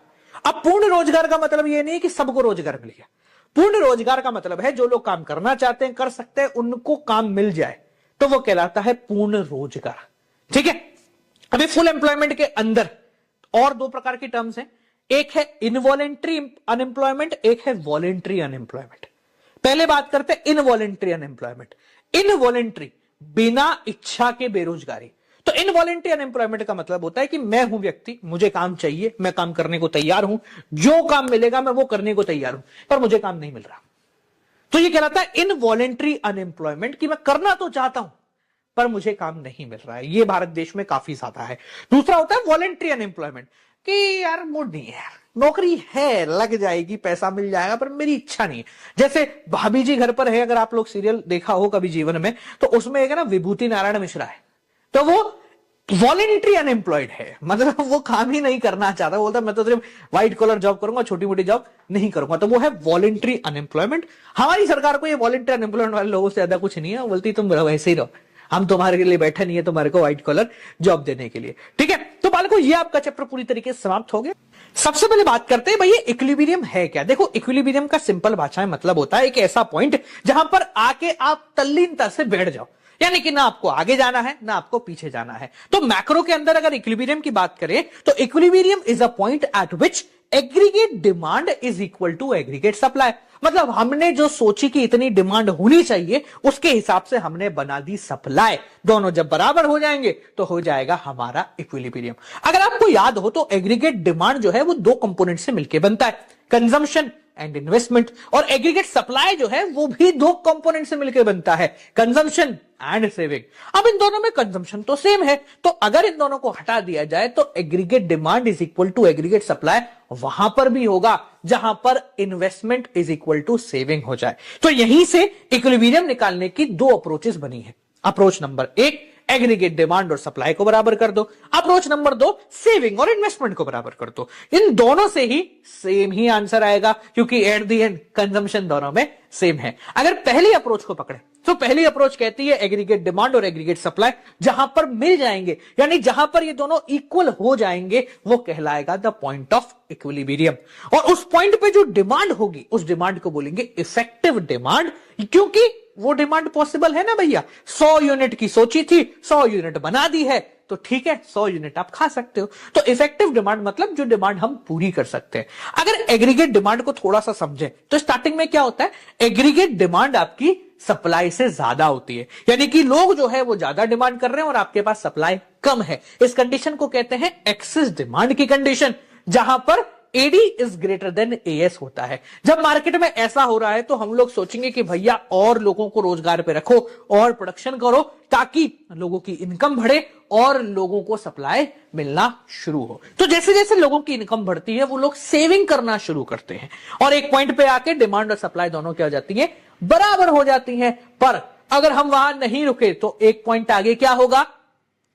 अब पूर्ण रोजगार का मतलब यह नहीं है कि सबको रोजगार मिल गया। पूर्ण रोजगार का मतलब है जो लोग काम करना चाहते हैं, कर सकते हैं, उनको काम मिल जाए, तो वो कहलाता है पूर्ण रोजगार। ठीक है, अभी फुल एम्प्लॉयमेंट के अंदर और 2 प्रकार की टर्म्स हैं। एक है इनवॉलेंट्री अनएम्प्लॉयमेंट, एक है वॉलेंट्री अनएम्प्लॉयमेंट। पहले बात करते हैं इनवॉलेंट्री अनएम्प्लॉयमेंट। इनवॉलेंट्री, बिना इच्छा के बेरोजगारी। तो इनवॉलेंट्री अनएम्प्लॉयमेंट का मतलब होता है कि मैं हूं व्यक्ति, मुझे काम चाहिए, मैं काम करने को तैयार हूं, जो काम मिलेगा मैं वो करने को तैयार हूं, पर मुझे काम नहीं मिल रहा। तो ये कहलाता है इनवॉलेंट्री अनएम्प्लॉयमेंट, कि मैं करना तो चाहता हूं पर मुझे काम नहीं मिल रहा है। ये भारत देश में काफी ज्यादा है। दूसरा होता है वॉलेंट्री अनएम्प्लॉयमेंट, कि यार मूड नहीं है यार, नौकरी है, लग जाएगी, पैसा मिल जाएगा, पर मेरी इच्छा नहीं है। जैसे भाभी जी घर पर है, अगर आप लोग सीरियल देखा हो कभी जीवन में, तो उसमें एक है ना विभूति नारायण मिश्रा है, तो वो वॉलेंट्री अनएम्प्लॉयड है, मतलब वो काम ही नहीं करना चाहता, बोलता मैं तो सिर्फ व्हाइट कॉलर जॉब करूंगा, छोटी मोटी जॉब नहीं करूंगा, तो वो है वॉलेंट्री अनएम्प्लॉयमेंट। हमारी सरकार को ये वॉलेंट्री अनएम्प्लॉयमेंट वाले लोगों से ज्यादा कुछ नहीं है, वो बोलती तुम वैसे ही रहो, हम तुम्हारे लिए बैठे नहीं है तुम्हारे को व्हाइट कॉलर जॉब देने के लिए। ठीक है, तो बालकों ये आपका चैप्टर पूरी तरीके से समाप्त हो गया। सबसे पहले बात करते हैं भाई ये इक्विलिब्रियम है क्या। देखो इक्विलिब्रियम का सिंपल भाषा में मतलब होता है एक ऐसा पॉइंट जहां पर आके आप तल्लीनता से बैठ जाओ, यानी कि ना आपको आगे जाना है ना आपको पीछे जाना है। तो मैक्रो के अंदर अगर इक्विलिब्रियम की बात करें तो equilibrium is a point at which aggregate demand is equal to aggregate supply. मतलब हमने जो सोची कि इतनी डिमांड होनी चाहिए उसके हिसाब से हमने बना दी सप्लाई, दोनों जब बराबर हो जाएंगे तो हो जाएगा हमारा इक्विलिब्रियम। अगर आपको याद हो तो एग्रीगेट डिमांड जो है वो दो कंपोनेंट से मिलकर बनता है, कंजम्पशन एंड इन्वेस्टमेंट, और एग्रीगेट सप्लाई जो है वो भी दो कंपोनेंट से मिलकर बनता है, कंजम्पशन एंड सेविंग। अब इन दोनों में कंजम्पशन तो सेम है, तो अगर इन दोनों को हटा दिया जाए तो aggregate demand is equal to aggregate supply वहां पर भी होगा जहां पर investment is equal to saving हो जाए। तो यहीं से इक्विलिब्रियम निकालने की दो अप्रोचेस बनी है। अप्रोच नंबर एक, एग्रीगेट डिमांड और सप्लाई को बराबर कर दो। अप्रोच नंबर दो, सेविंग और इन्वेस्टमेंट को बराबर कर दो। इन दोनों से ही सेम ही आंसर आएगा, क्योंकि एट द एंड कंजम्पशन दोनों में सेम है। अगर पहली अप्रोच को पकड़े तो पहली अप्रोच कहती है एग्रीगेट डिमांड और एग्रीगेट सप्लाई जहां पर मिल जाएंगे, यानी जहां पर ये दोनों इक्वल हो जाएंगे वो कहलाएगा द पॉइंट ऑफ इक्विलिब्रियम। और उस पॉइंट पे जो डिमांड होगी उस डिमांड को बोलेंगे इफेक्टिव डिमांड, क्योंकि वो डिमांड पॉसिबल है ना भैया। 100 यूनिट की सोची थी, 100 यूनिट बना दी है, तो ठीक है 100 यूनिट आप खा सकते हो। तो इफेक्टिव डिमांड मतलब जो डिमांड हम पूरी कर सकते हैं। अगर एग्रीगेट डिमांड को थोड़ा सा समझें तो स्टार्टिंग में क्या होता है, एग्रीगेट डिमांड आपकी सप्लाई से ज्यादा होती है, यानी कि लोग जो है वो ज्यादा डिमांड कर रहे हैं और आपके पास सप्लाई कम है। इस कंडीशन को कहते हैं एक्सेस डिमांड की कंडीशन, जहां पर AD is greater than AS होता है। जब मार्केट में ऐसा हो रहा है तो हम लोग सोचेंगे कि भैया और लोगों को रोजगार पे रखो और प्रोडक्शन करो ताकि लोगों की इनकम बढ़े और लोगों को सप्लाई मिलना शुरू हो। तो जैसे जैसे लोगों की इनकम बढ़ती है वो लोग सेविंग करना शुरू करते हैं और एक पॉइंट पे आके डिमांड और सप्लाई दोनों क्या हो जाती है, बराबर हो जाती है। पर अगर हम वहां नहीं रुके तो एक पॉइंट आगे क्या होगा,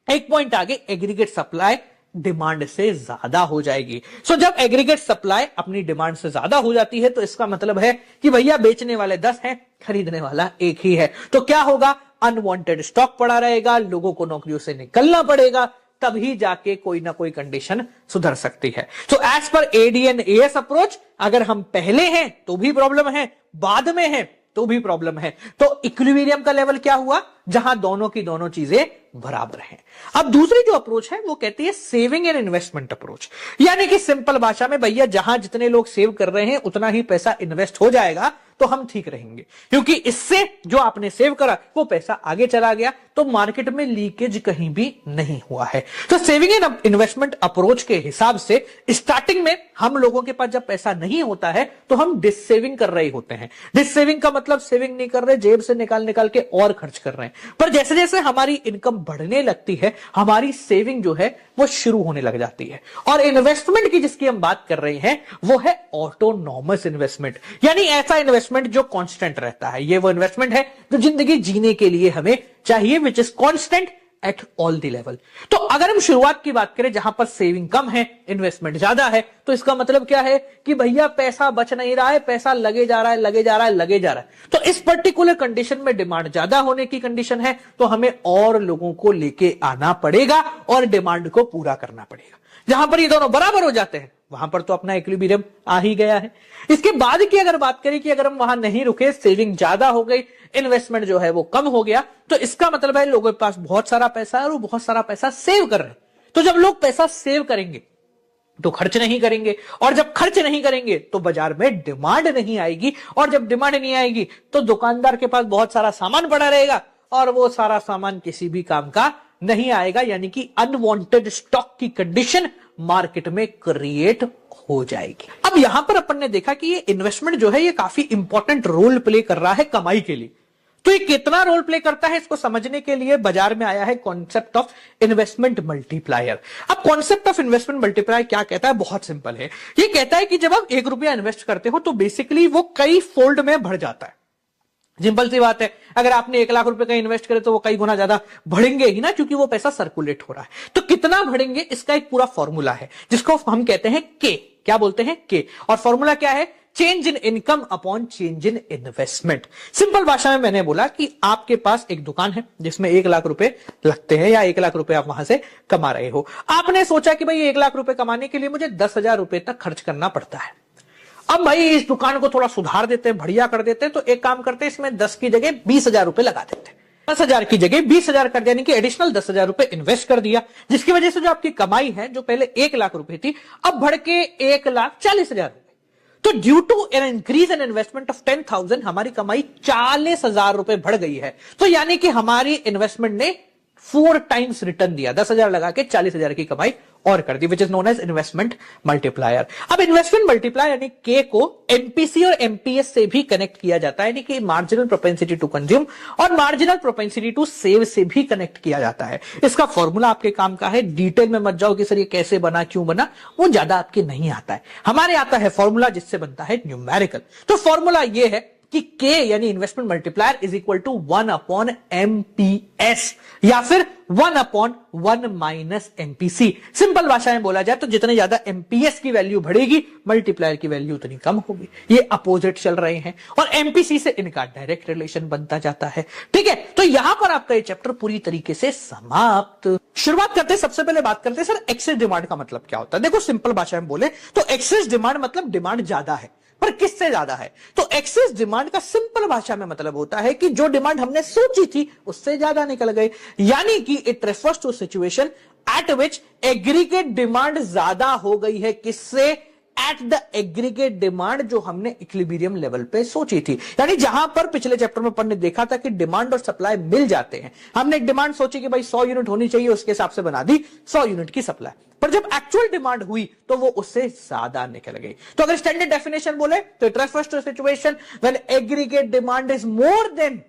एक पॉइंट आगे एग्रीगेट सप्लाई डिमांड से ज्यादा हो जाएगी। सो जब एग्रीगेट सप्लाई अपनी डिमांड से ज्यादा हो जाती है तो इसका मतलब है कि भैया बेचने वाले 10 हैं, खरीदने वाला एक ही है। तो क्या होगा, अनवांटेड स्टॉक पड़ा रहेगा, लोगों को नौकरियों से निकलना पड़ेगा, तभी जाके कोई ना कोई कंडीशन सुधर सकती है। So as per AD and AS approach अगर हम पहले हैं तो भी प्रॉब्लम है, बाद में है तो भी प्रॉब्लम है। तो इक्विलिब्रियम का लेवल क्या हुआ, जहां दोनों की दोनों चीजें बराबर हैं। अब दूसरी जो अप्रोच है वो कहती है सेविंग एंड इन्वेस्टमेंट अप्रोच, यानी कि सिंपल भाषा में भैया जहां जितने लोग सेव कर रहे हैं उतना ही पैसा इन्वेस्ट हो जाएगा तो हम ठीक रहेंगे, क्योंकि इससे जो आपने सेव करा वो पैसा आगे चला गया, तो मार्केट में लीकेज कहीं भी नहीं हुआ है। तो सेविंग एंड इन्वेस्टमेंट अप्रोच के हिसाब से स्टार्टिंग में हम लोगों के पास जब पैसा नहीं होता है तो हम डिससेविंग कर रहे होते हैं। डिससेविंग का मतलब सेविंग नहीं कर रहे, जेब से निकाल निकाल के और खर्च कर रहे हैं। पर जैसे जैसे हमारी इनकम बढ़ने लगती है हमारी सेविंग जो है वो शुरू होने लग जाती है। और इन्वेस्टमेंट की जिसकी हम बात कर रहे हैं वो है ऑटोनॉमस इन्वेस्टमेंट, यानी ऐसा इन्वेस्टमेंट जो कांस्टेंट रहता है। ये वो इन्वेस्टमेंट है जो जिंदगी जीने के लिए हमें चाहिए, which is constant at all the level. तो अगर हम शुरुआत की बात करें जहां पर सेविंग कम है इन्वेस्टमेंट ज्यादा है, तो इसका मतलब क्या है कि भैया पैसा बच नहीं रहा है, पैसा लगे जा रहा है, लगे जा रहा है, लगे जा रहा है। तो इस पर्टिकुलर कंडीशन में डिमांड ज्यादा होने की कंडीशन है, तो हमें और लोगों को लेके आना पड़ेगा और डिमांड को पूरा करना पड़ेगा। जहां पर ये दोनों बराबर हो जाते हैं वहां पर तो अपना इक्विलिब्रियम आ ही गया है। इसके बाद की अगर बात करें कि अगर हम वहां नहीं रुके, सेविंग ज्यादा हो गई, इन्वेस्टमेंट जो है वो कम हो गया, तो इसका मतलब है लोगों के पास बहुत सारा पैसा है और वो बहुत सारा पैसा सेव कर रहे हैं। तो जब लोग पैसा सेव करेंगे तो खर्च नहीं करेंगे, और जब खर्च नहीं करेंगे तो बाजार में डिमांड नहीं आएगी, और जब डिमांड नहीं आएगी तो दुकानदार के पास बहुत सारा सामान पड़ा रहेगा और वो सारा सामान किसी भी काम का नहीं आएगा, यानी कि अनवांटेड स्टॉक की कंडीशन मार्केट में क्रिएट हो जाएगी। अब यहां पर अपन ने देखा कि ये इन्वेस्टमेंट जो है ये काफी इंपॉर्टेंट रोल प्ले कर रहा है कमाई के लिए। तो ये कितना रोल प्ले करता है इसको समझने के लिए बाजार में आया है कॉन्सेप्ट ऑफ इन्वेस्टमेंट मल्टीप्लायर। अब कॉन्सेप्ट ऑफ इन्वेस्टमेंट मल्टीप्लायर क्या कहता है, बहुत सिंपल है। ये कहता है कि जब आप 1 रुपया इन्वेस्ट करते हो तो बेसिकली वो कई फोल्ड में बढ़ जाता है। सिंपल सी बात है, अगर आपने 1 लाख रुपए का इन्वेस्ट करे तो वो कई गुना ज्यादा बढ़ेंगे ही ना, क्योंकि वो पैसा सर्कुलेट हो रहा है। तो कितना बढ़ेंगे इसका एक पूरा फॉर्मूला है जिसको हम कहते हैं के। क्या बोलते हैं? के। और फॉर्मूला क्या है? Change in income upon change in investment. Simple भाषा में मैंने बोला कि आपके पास एक दुकान है जिसमें 1 लाख रुपए लगते हैं या 1 लाख रुपए आप वहां से कमा रहे हो। आपने सोचा कि भाई 1 लाख रुपए कमाने के लिए मुझे 10,000 रुपए तक खर्च करना पड़ता है। अब भाई इस दुकान को थोड़ा सुधार देते हैं, बढ़िया कर देते हैं, तो एक काम करते हैं, इसमें 10 की जगह 20,000 रुपए लगा देते हैं। 10,000 की जगह 20,000 कर दिया, यानी कि एडिशनल 10,000 रुपए इन्वेस्ट कर दिया, जिसकी वजह से जो आपकी कमाई है जो पहले 1 लाख रुपए थी अब बढ़ के 1,40,000 रुपए। तो due to an increase in investment of 10,000 हमारी कमाई 40,000 रुपए बढ़ गई है। तो यानी कि हमारी इन्वेस्टमेंट ने 4 टाइम्स रिटर्न दिया, 10,000 लगा के 40,000 की कमाई और कर दी, which is known as investment multiplier. अब इन्वेस्टमेंट मल्टीप्लायर यानी के को एमपीसी और एमपीएस से भी कनेक्ट किया जाता है, यानी कि मार्जिनल प्रोपेंसिटी टू कंज्यूम और मार्जिनल प्रोपेंसिटी टू सेव से भी कनेक्ट किया जाता है। इसका फॉर्मूला आपके काम का है, डिटेल में मत जाओ कि सर ये कैसे बना, क्यों बना, वो ज्यादा आपके नहीं आता है। हमारे आता है फॉर्मूला जिससे बनता है न्यूमेरिकल। तो फॉर्मूला ये है कि K यानी investment multiplier is equal to 1/MPS या फिर 1/1 माइनस MPC। सिंपल भाषा में बोला जाए तो जितने ज्यादा MPS की वैल्यू बढ़ेगी मल्टीप्लायर की वैल्यू उतनी कम होगी। ये अपोजिट चल रहे हैं और MPC से इनका डायरेक्ट रिलेशन बनता जाता है। ठीक है, तो यहां पर आपका ये चैप्टर पूरी तरीके से समाप्त। शुरुआत करते हैं, सबसे पहले बात करते हैं सर एक्सेस डिमांड का मतलब क्या होता है। देखो सिंपल भाषा में बोले तो एक्सेस डिमांड मतलब डिमांड ज्यादा है, पर किससे ज्यादा है? तो एक्सेस डिमांड का सिंपल भाषा में मतलब होता है कि जो डिमांड हमने सोची थी उससे ज्यादा निकल गई, यानी कि it refers to situation at which aggregate demand ज्यादा हो गई है। किससे? एट द एग्रीगेट डिमांड जो हमने इक्विलिब्रियम लेवल पे सोची थी। यानी जहां पर पिछले चैप्टर में अपन ने देखा था कि डिमांड और सप्लाई मिल जाते हैं, हमने एक डिमांड सोची कि भाई 100 यूनिट होनी चाहिए, उसके हिसाब से बना दी 100 यूनिट की सप्लाई, पर जब एक्चुअल डिमांड हुई तो वो उससे ज्यादा निकल गई। तो अगर स्टैंडर्ड डेफिनेशन बोले तो it refers to situation when aggregate demand is more than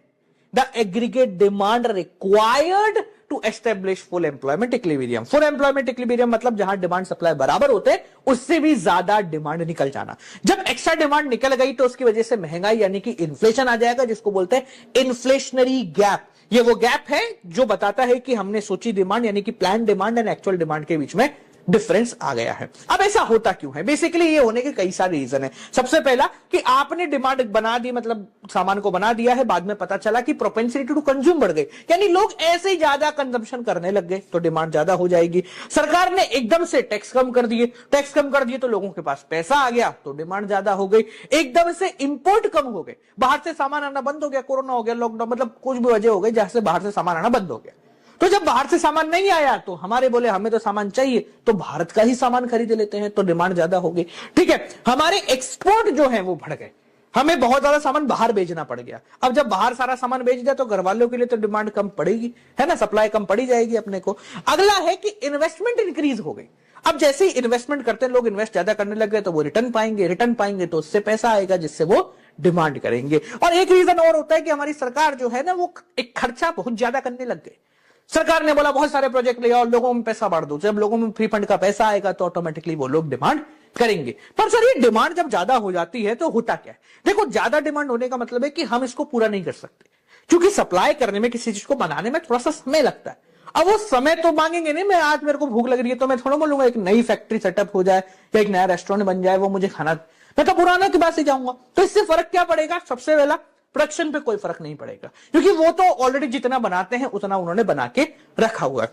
the aggregate demand required to establish full employment equilibrium. Full employment equilibrium मतलब जहां डिमांड सप्लाई बराबर होते हैं उससे भी ज्यादा डिमांड निकल जाना। जब एक्स्ट्रा डिमांड निकल गई तो उसकी वजह से महंगाई यानी कि इन्फ्लेशन आ जाएगा, जिसको बोलते हैं इन्फ्लेशनरी गैप। ये वो गैप है जो बताता है कि हमने सोची डिमांड यानी कि plan demand and actual demand के बीच में डिफरेंस आ गया है। अब ऐसा होता क्यों है? बेसिकली ये होने के कई सारे रीजन है। सबसे पहला कि आपने डिमांड बना दी, मतलब सामान को बना दिया है, बाद में पता चला कि प्रोपेंसिटी टू कंज्यूम बढ़ गई, यानी लोग ऐसे ही ज्यादा कंजम्पशन करने लग गए तो डिमांड ज्यादा हो जाएगी। सरकार ने एकदम से टैक्स कम कर दिए, टैक्स कम कर दिए तो लोगों के पास पैसा आ गया तो डिमांड ज्यादा हो गई। एकदम से इंपोर्ट कम हो गए, बाहर से सामान आना बंद हो गया, कोरोना हो गया, लॉकडाउन, मतलब कुछ भी वजह हो गई जहां से बाहर से सामान आना बंद हो गया। तो जब बाहर से सामान नहीं आया तो हमारे बोले हमें तो सामान चाहिए, तो भारत का ही सामान खरीद लेते हैं, तो डिमांड ज्यादा हो गई। ठीक है, हमारे एक्सपोर्ट जो है वो बढ़ गए, हमें बहुत ज्यादा सामान बाहर भेजना पड़ गया। अब जब बाहर सारा सामान भेज दिया तो घर वालों के लिए तो डिमांड कम पड़ेगी, है ना, सप्लाई कम पड़ी जाएगी अपने को। अगला है कि इन्वेस्टमेंट इंक्रीज हो गई। अब जैसे ही इन्वेस्टमेंट करते हैं लोग, इन्वेस्ट ज्यादा करने लग गए तो वो रिटर्न पाएंगे, रिटर्न पाएंगे तो उससे पैसा आएगा जिससे वो डिमांड करेंगे। और एक रीजन और होता है कि हमारी सरकार जो है ना वो एक खर्चा बहुत ज्यादा करने लग गई। सरकार ने बोला बहुत सारे प्रोजेक्ट ले आओ, लोगों में पैसा बढ़ दो। जब लोगों में फ्री फंड का पैसा आएगा तो ऑटोमेटिकली वो लोग डिमांड करेंगे। पर सर ये डिमांड जब ज्यादा हो जाती है तो होता क्या है? देखो, ज्यादा डिमांड होने का मतलब है कि हम इसको पूरा नहीं कर सकते, क्योंकि सप्लाई करने में, किसी चीज को बनाने में थोड़ा सा समय लगता है। अब वो समय तो मांगेंगे नहीं, मैं आज मेरे को भूख लग रही है तो मैं थोड़ा बोलूंगा एक नई फैक्ट्री सेटअप हो जाए या एक नया रेस्टोरेंट बन जाए, वो मुझे खाना, मैं तो पुराना के पास ही जाऊंगा। तो इससे फर्क क्या पड़ेगा? सबसे पहला प्रोडक्शन पे कोई फर्क नहीं पड़ेगा, क्योंकि वो तो ऑलरेडी जितना बनाते हैं उतना उन्होंने बना के रखा हुआ है।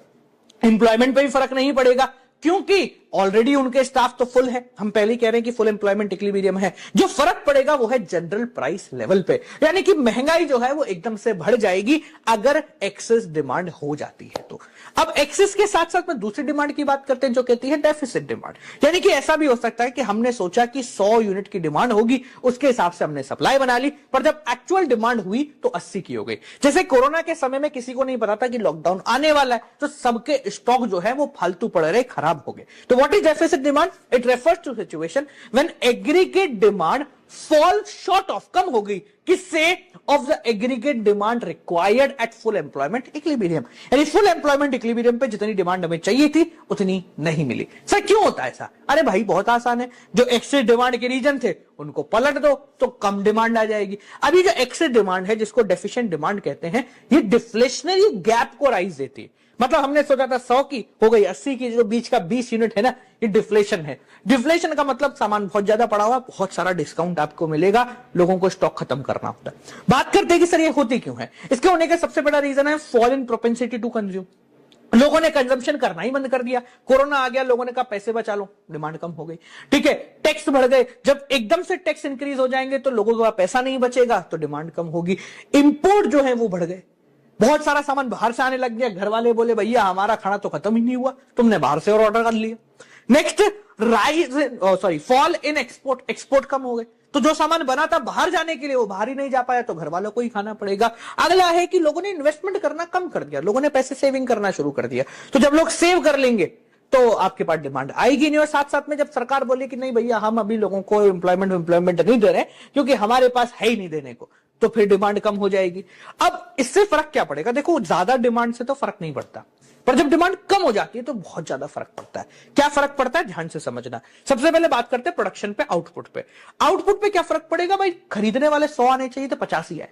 एम्प्लॉयमेंट पे भी फर्क नहीं पड़ेगा, क्योंकि ऑलरेडी उनके स्टाफ तो फुल है, हम पहले ही कह रहे हैं कि फुल एम्प्लॉयमेंट इक्विलिब्रियम है। जो फर्क पड़ेगा वो है जनरल प्राइस लेवल पे, यानी कि महंगाई जो है वो एकदम से बढ़ जाएगी अगर एक्सेस डिमांड हो जाती है तो। अब एक्सेस के साथ साथ में दूसरी डिमांड की बात करते हैं जो कहती है डेफिसिट डिमांड, यानी कि ऐसा भी हो सकता है कि हमने सोचा कि 100 यूनिट की डिमांड होगी, उसके हिसाब से हमने सप्लाई बना ली, पर जब एक्चुअल डिमांड हुई तो 80 की हो गई। जैसे कोरोना के समय में किसी को नहीं पता था कि लॉकडाउन आने वाला है, तो सबके स्टॉक जो है वो फालतू पड़े रहे, खराब हो गए। तो what is deficit demand? It refers to situation when aggregate demand fall short of, कम हो गई किससे? Of the aggregate demand required at full employment equilibrium, यानी फुल एम्प्लॉयमेंट इक्विलिब्रियम पे जितनी डिमांड हमें चाहिए थी उतनी नहीं मिली। सर क्यों होता है ऐसा? अरे भाई बहुत आसान है, जो एक्सेस डिमांड के रीजन थे उनको पलट दो तो कम डिमांड आ जाएगी। अभी जो एक्सेस डिमांड है जिसको डेफिशिएंट डिमांड कहते हैं, ये डिफ्लेशनरी गैप को राइज देती है। मतलब हमने सोचा था 100 की हो गई 80 की, जो बीच का 20 यूनिट है ना, ये डिफ्लेशन है। डिफ्लेशन का मतलब सामान बहुत ज्यादा पड़ा हुआ, बहुत सारा डिस्काउंट आपको मिलेगा, लोगों को स्टॉक खत्म करना होता है। बात करते हैं कि सर ये होती क्यों है। इसके होने का सबसे बड़ा रीजन है fall in propensity to consume. लोगों ने कंजम्पशन करना ही बंद कर दिया, कोरोना आ गया, लोगों ने कहा पैसे बचा लो, डिमांड कम हो गई। ठीक है, टैक्स बढ़ गए, जब एकदम से टैक्स इंक्रीज हो जाएंगे तो लोगों के पास पैसा नहीं बचेगा तो डिमांड कम होगी। इंपोर्ट जो है वो बढ़ गए, बहुत सारा सामान बाहर से आने लग गया, घर वाले बोले भैया हमारा खाना तो खत्म ही नहीं हुआ, तुमने बाहर से और ऑर्डर कर लिया। Next fall in export, export कम हो गए, तो जो सामान बना था बाहर जाने के लिए वो बाहर ही नहीं जा पाया, तो घर वालों को ही खाना पड़ेगा। अगला है कि लोगों ने इन्वेस्टमेंट करना कम कर दिया, लोगों ने पैसे सेविंग करना शुरू कर दिया, तो जब लोग सेव कर लेंगे तो आपके पास डिमांड आएगी नहीं। और साथ साथ में जब सरकार बोले कि नहीं भैया हम अभी लोगों को एम्प्लॉयमेंट नहीं दे रहे क्योंकि हमारे पास है ही नहीं देने को, तो फिर डिमांड कम हो जाएगी। अब इससे फर्क क्या पड़ेगा? देखो ज्यादा डिमांड से तो फर्क नहीं पड़ता, पर जब डिमांड कम हो जाती है तो बहुत ज्यादा फर्क पड़ता है। क्या फर्क पड़ता है, ध्यान से समझना। सबसे पहले बात करते हैं प्रोडक्शन पे, आउटपुट पे। आउटपुट पे क्या फर्क पड़ेगा भाई? खरीदने वाले 100 आने चाहिए तो 50 ही आए,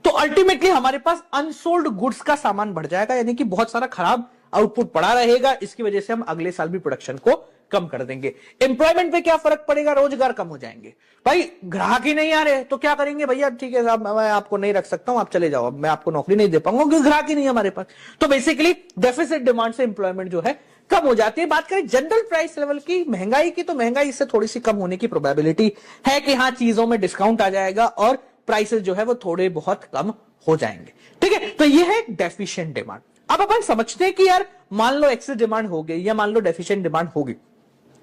तो अल्टीमेटली हमारे पास अनसोल्ड गुड्स का सामान बढ़ जाएगा, यानी कि बहुत सारा खराब आउटपुट पड़ा रहेगा। इसकी वजह से हम अगले साल भी प्रोडक्शन को कम कर देंगे। एम्प्लॉयमेंट पे क्या फर्क पड़ेगा? रोजगार कम हो जाएंगे। भाई ग्राहक ही नहीं आ रहे तो क्या करेंगे? भैया ठीक है साहब, मैं आपको नहीं रख सकता हूं, आप चले जाओ, मैं आपको नौकरी नहीं दे पाऊंगा क्योंकि ग्राहक ही नहीं है हमारे पास। तो बेसिकली डेफिसिट डिमांड से एम्प्लॉयमेंट जो है कम हो जाती है। बात करें जनरल प्राइस लेवल की, महंगाई की, तो महंगाई इससे थोड़ी सी कम होने की प्रोबेबिलिटी है कि हाँ चीजों में डिस्काउंट आ जाएगा और प्राइसेस जो है वो थोड़े बहुत कम हो जाएंगे। ठीक है, तो ये है डेफिशिएंट डिमांड। अब अपन समझते हैं कि यार मान लो एक्सेस डिमांड हो गई या मान लो डेफिशिएंट डिमांड होगी,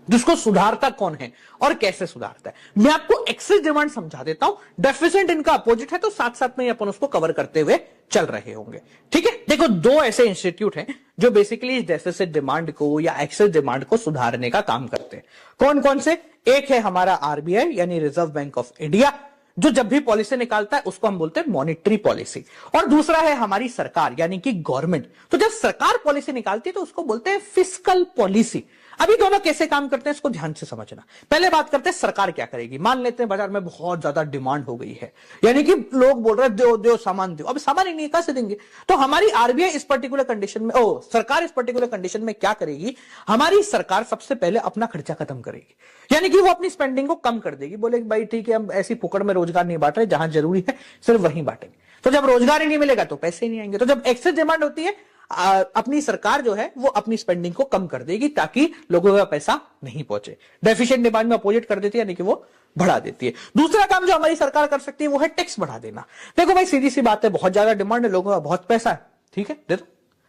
जिसको सुधारता कौन है और कैसे सुधारता है। मैं आपको एक्सेस डिमांड समझा देता हूं, डेफिशिएंट इनका अपोजिट है, तो साथ साथ में अपन उसको कवर करते हुए चल रहे होंगे। ठीक है, देखो दो ऐसे इंस्टीट्यूट हैं जो बेसिकली इस डेफिसिट डिमांड को या एक्सेस डिमांड को सुधारने का काम करते हैं। कौन कौन से? एक है हमारा आरबीआई यानी रिजर्व बैंक ऑफ इंडिया, जो जब भी पॉलिसी निकालता है उसको हम बोलते हैं मॉनेटरी पॉलिसी। और दूसरा है हमारी सरकार यानी कि गवर्नमेंट, तो जब सरकार पॉलिसी निकालती है तो उसको बोलते हैं फिस्कल पॉलिसी। अभी दोनों कैसे काम करते हैं इसको ध्यान से समझना। पहले बात करते हैं सरकार क्या करेगी। मान लेते हैं बाजार में बहुत ज्यादा डिमांड हो गई है, यानी कि लोग बोल रहे हैं दो दो सामान दो, अब सामान ही नहीं कहां से देंगे। तो हमारी आरबीआई इस पर्टिकुलर कंडीशन में, सरकार इस पर्टिकुलर कंडीशन में क्या करेगी? हमारी सरकार सबसे पहले अपना खर्चा खत्म करेगी, यानी कि वो अपनी स्पेंडिंग को कम कर देगी। बोले भाई ठीक है, हम ऐसी फुकड़ में रोजगार नहीं बांट रहे, जहां जरूरी है सिर्फ वहीं बांटेंगे। तो जब रोजगार ही नहीं मिलेगा तो पैसे नहीं आएंगे। तो जब एक्सेस डिमांड होती है, अपनी सरकार जो है वो अपनी स्पेंडिंग को कम कर देगी ताकि लोगों का पैसा नहीं पहुंचे। डेफिशिएंट डिमांड में अपोजिट कर देती है, यानी कि वो बढ़ा देती है। दूसरा काम जो हमारी सरकार कर सकती है वो है टैक्स बढ़ा देना। देखो भाई सीधी सी बात है, बहुत ज्यादा डिमांड है, लोगों का बहुत पैसा है, ठीक है दे दो।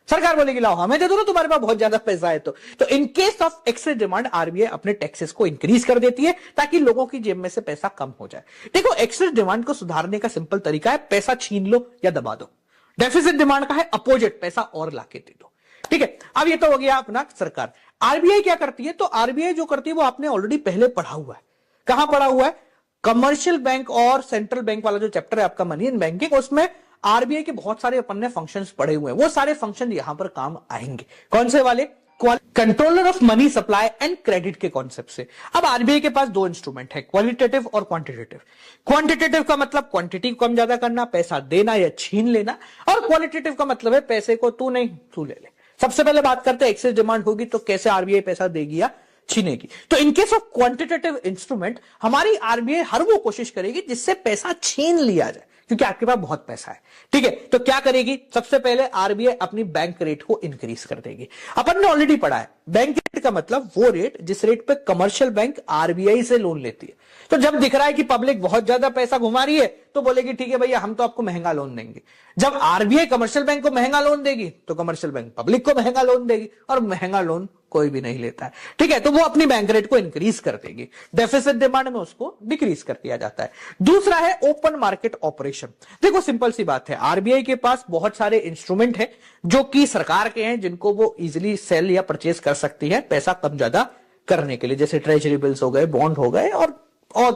सरकार बोलेगी लाओ हमें दे दो ना, तुम्हारे पास बहुत ज्यादा पैसा है। तो in case of excess demand RBI अपने टैक्सेस को इंक्रीज कर देती है ताकि लोगों की जेब में से पैसा कम हो जाए। देखो एक्सेस डिमांड को सुधारने का सिंपल तरीका है, पैसा छीन लो या दबा दो। डेफिसिट डिमांड का है अपोजिट, पैसा और लाके दे दो। ठीक है, अब ये तो हो गया अपना सरकार। आरबीआई क्या करती है? तो आरबीआई जो करती है वो आपने ऑलरेडी पहले पढ़ा हुआ है। कहां पढ़ा हुआ है? कमर्शियल बैंक और सेंट्रल बैंक वाला जो चैप्टर है आपका मनी इन बैंकिंग, उसमें आरबीआई के बहुत सारे अपन ने फंक्शंस पढ़े हुए हैं। वो सारे फंक्शन यहां पर काम आएंगे। कौन से वाले? Controller of money supply and credit के कॉन्सेप्ट से। अब आरबीआई के पास दो इंस्ट्रूमेंट है, क्वालिटेटिव और क्वांटिटेटिव। क्वांटिटेटिव का मतलब क्वांटिटी कम ज्यादा करना, पैसा देना या छीन लेना, और क्वालिटेटिव का मतलब है पैसे को तू नहीं तू ले ले। सबसे पहले बात करते हैं एक्सेस डिमांड होगी तो कैसे आरबीआई पैसा देगी या छीनेगी। तो इनकेस ऑफ क्वांटिटेटिव इंस्ट्रूमेंट हमारी आरबीआई हर वो कोशिश करेगी जिससे पैसा छीन लिया जाए, क्योंकि आपके पास बहुत पैसा है। ठीक है, तो क्या करेगी? सबसे पहले आरबीआई अपनी बैंक रेट को इंक्रीज कर देगी। अपन ने ऑलरेडी पढ़ा है, बैंक रेट का मतलब वो रेट जिस रेट पे कमर्शियल बैंक आरबीआई से लोन लेती है। तो जब दिख रहा है कि पब्लिक बहुत ज्यादा पैसा घुमा रही है तो बोलेगी ठीक है भैया, हम तो आपको महंगा लोन देंगे। जब आरबीआई कमर्शियल बैंक को महंगा लोन देगी तो कमर्शियल बैंक पब्लिक को महंगा लोन देगी, और महंगा लोन कोई भी नहीं लेता है। ठीक है, तो वो अपनी बैंक रेट को इंक्रीज कर देगी, डेफिसिट डिमांड में उसको डिक्रीज कर दिया जाता है। दूसरा है ओपन मार्केट ऑपरेशन। देखो सिंपल सी बात है, आरबीआई के पास बहुत सारे इंस्ट्रूमेंट हैं जो कि सरकार के हैं, जिनको वो इजिली सेल या परचेज कर सकती है पैसा कम ज्यादा करने के लिए, जैसे ट्रेजरी बिल्स हो गए, बॉन्ड हो गए, और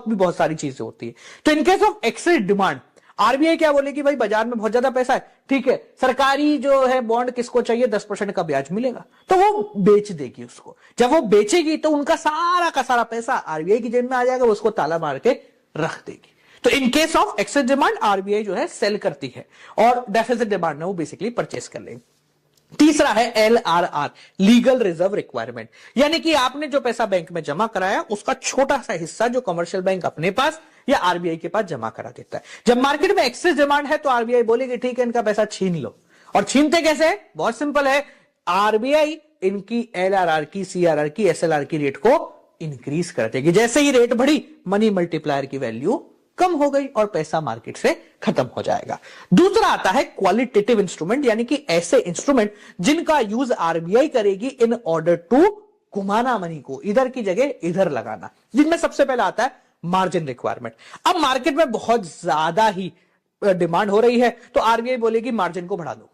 भी बहुत सारी चीजें होती है। तो in case of excess demand RBI क्या बोलेगी, भाई बाजार में बहुत ज्यादा पैसा है, ठीक है, सरकारी जो है बॉन्ड किसको चाहिए, 10% का ब्याज मिलेगा, तो वो बेच देगी उसको। जब वो बेचेगी तो उनका सारा का सारा पैसा आरबीआई की जेब में आ जाएगा, उसको ताला मार के रख देगी। तो in case of excess demand RBI जो है सेल करती है, और डेफिसिट डिमांड में वो बेसिकली परचेस कर लेगी। तीसरा है एलआरआर, लीगल रिजर्व रिक्वायरमेंट, यानी कि आपने जो पैसा बैंक में जमा कराया उसका छोटा सा हिस्सा जो कमर्शियल बैंक अपने पास या आरबीआई के पास जमा करा देता है। जब मार्केट में एक्सेस डिमांड है तो आरबीआई बोलेगी ठीक है, इनका पैसा छीन लो। और छीनते कैसे? बहुत सिंपल है, आरबीआई इनकी एलआरआर की, सीआरआर की, एसएलआर की रेट को इंक्रीज कर देगी। जैसे ही रेट बढ़ी, मनी मल्टीप्लायर की वैल्यू कम हो गई और पैसा मार्केट से खत्म हो जाएगा। दूसरा आता है क्वालिटेटिव इंस्ट्रूमेंट, यानी कि ऐसे इंस्ट्रूमेंट जिनका यूज आरबीआई करेगी इन ऑर्डर टू घुमाना मनी को, इधर की जगह इधर लगाना, जिनमें सबसे पहला आता है मार्जिन रिक्वायरमेंट। अब मार्केट में बहुत ज्यादा ही डिमांड हो रही है तो आरबीआई बोलेगी मार्जिन को बढ़ा दो।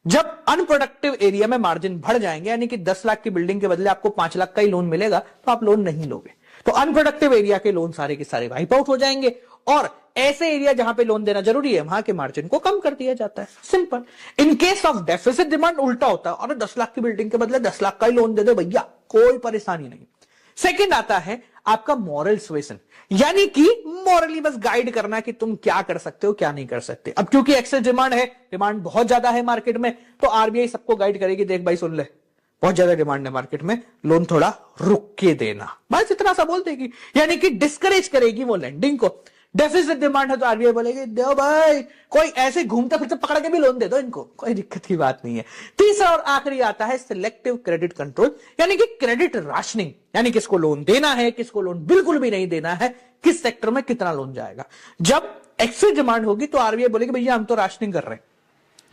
जब अनप्रोडक्टिव एरिया में मार्जिन बढ़ जाएंगे, यानी कि 10 लाख की बिल्डिंग के बदले आपको 5 लाख का ही लोन मिलेगा, तो आप लोन नहीं लोगे। तो अनप्रोडक्टिव एरिया के लोन सारे के सारे वाइप आउट हो जाएंगे, और ऐसे एरिया जहां पे लोन देना जरूरी है वहां के मार्जिन को कम कर दिया जाता है। Simple. In case of deficit demand उल्टा होता है, और 10 लाख की बिल्डिंग के बदले 10 लाख का ही लोन दे दो भैया, कोई परेशानी नहीं। सेकंड आता है आपका मॉरल सुएसन, यानी कि मॉरली बस गाइड करना कि तुम क्या कर सकते हो क्या नहीं कर सकते। अब क्योंकि एक्सेस डिमांड है, डिमांड बहुत ज्यादा है मार्केट में, तो आरबीआई सबको गाइड करेगी, देख भाई सुन ले, बहुत ज्यादा डिमांड है मार्केट में, लोन थोड़ा रुक के देना, बस इतना सा बोल देगी, यानी कि डिस्करेज करेगी वो लेंडिंग को। डेफिसिट डिमांड है तो आरबीआई बोलेगी दो भाई, कोई ऐसे घूमते फिरते पकड़ के भी लोन दे दो इनको, कोई दिक्कत की बात नहीं है। तीसरा और आखिरी आता है सिलेक्टिव क्रेडिट कंट्रोल, यानी कि क्रेडिट राशनिंग, यानी किसको लोन देना है, किसको लोन बिल्कुल भी नहीं देना है, किस सेक्टर में कितना लोन जाएगा। जब एक्सेस डिमांड होगी तो आरबीआई बोलेगी भैया हम तो राशनिंग कर रहे हैं,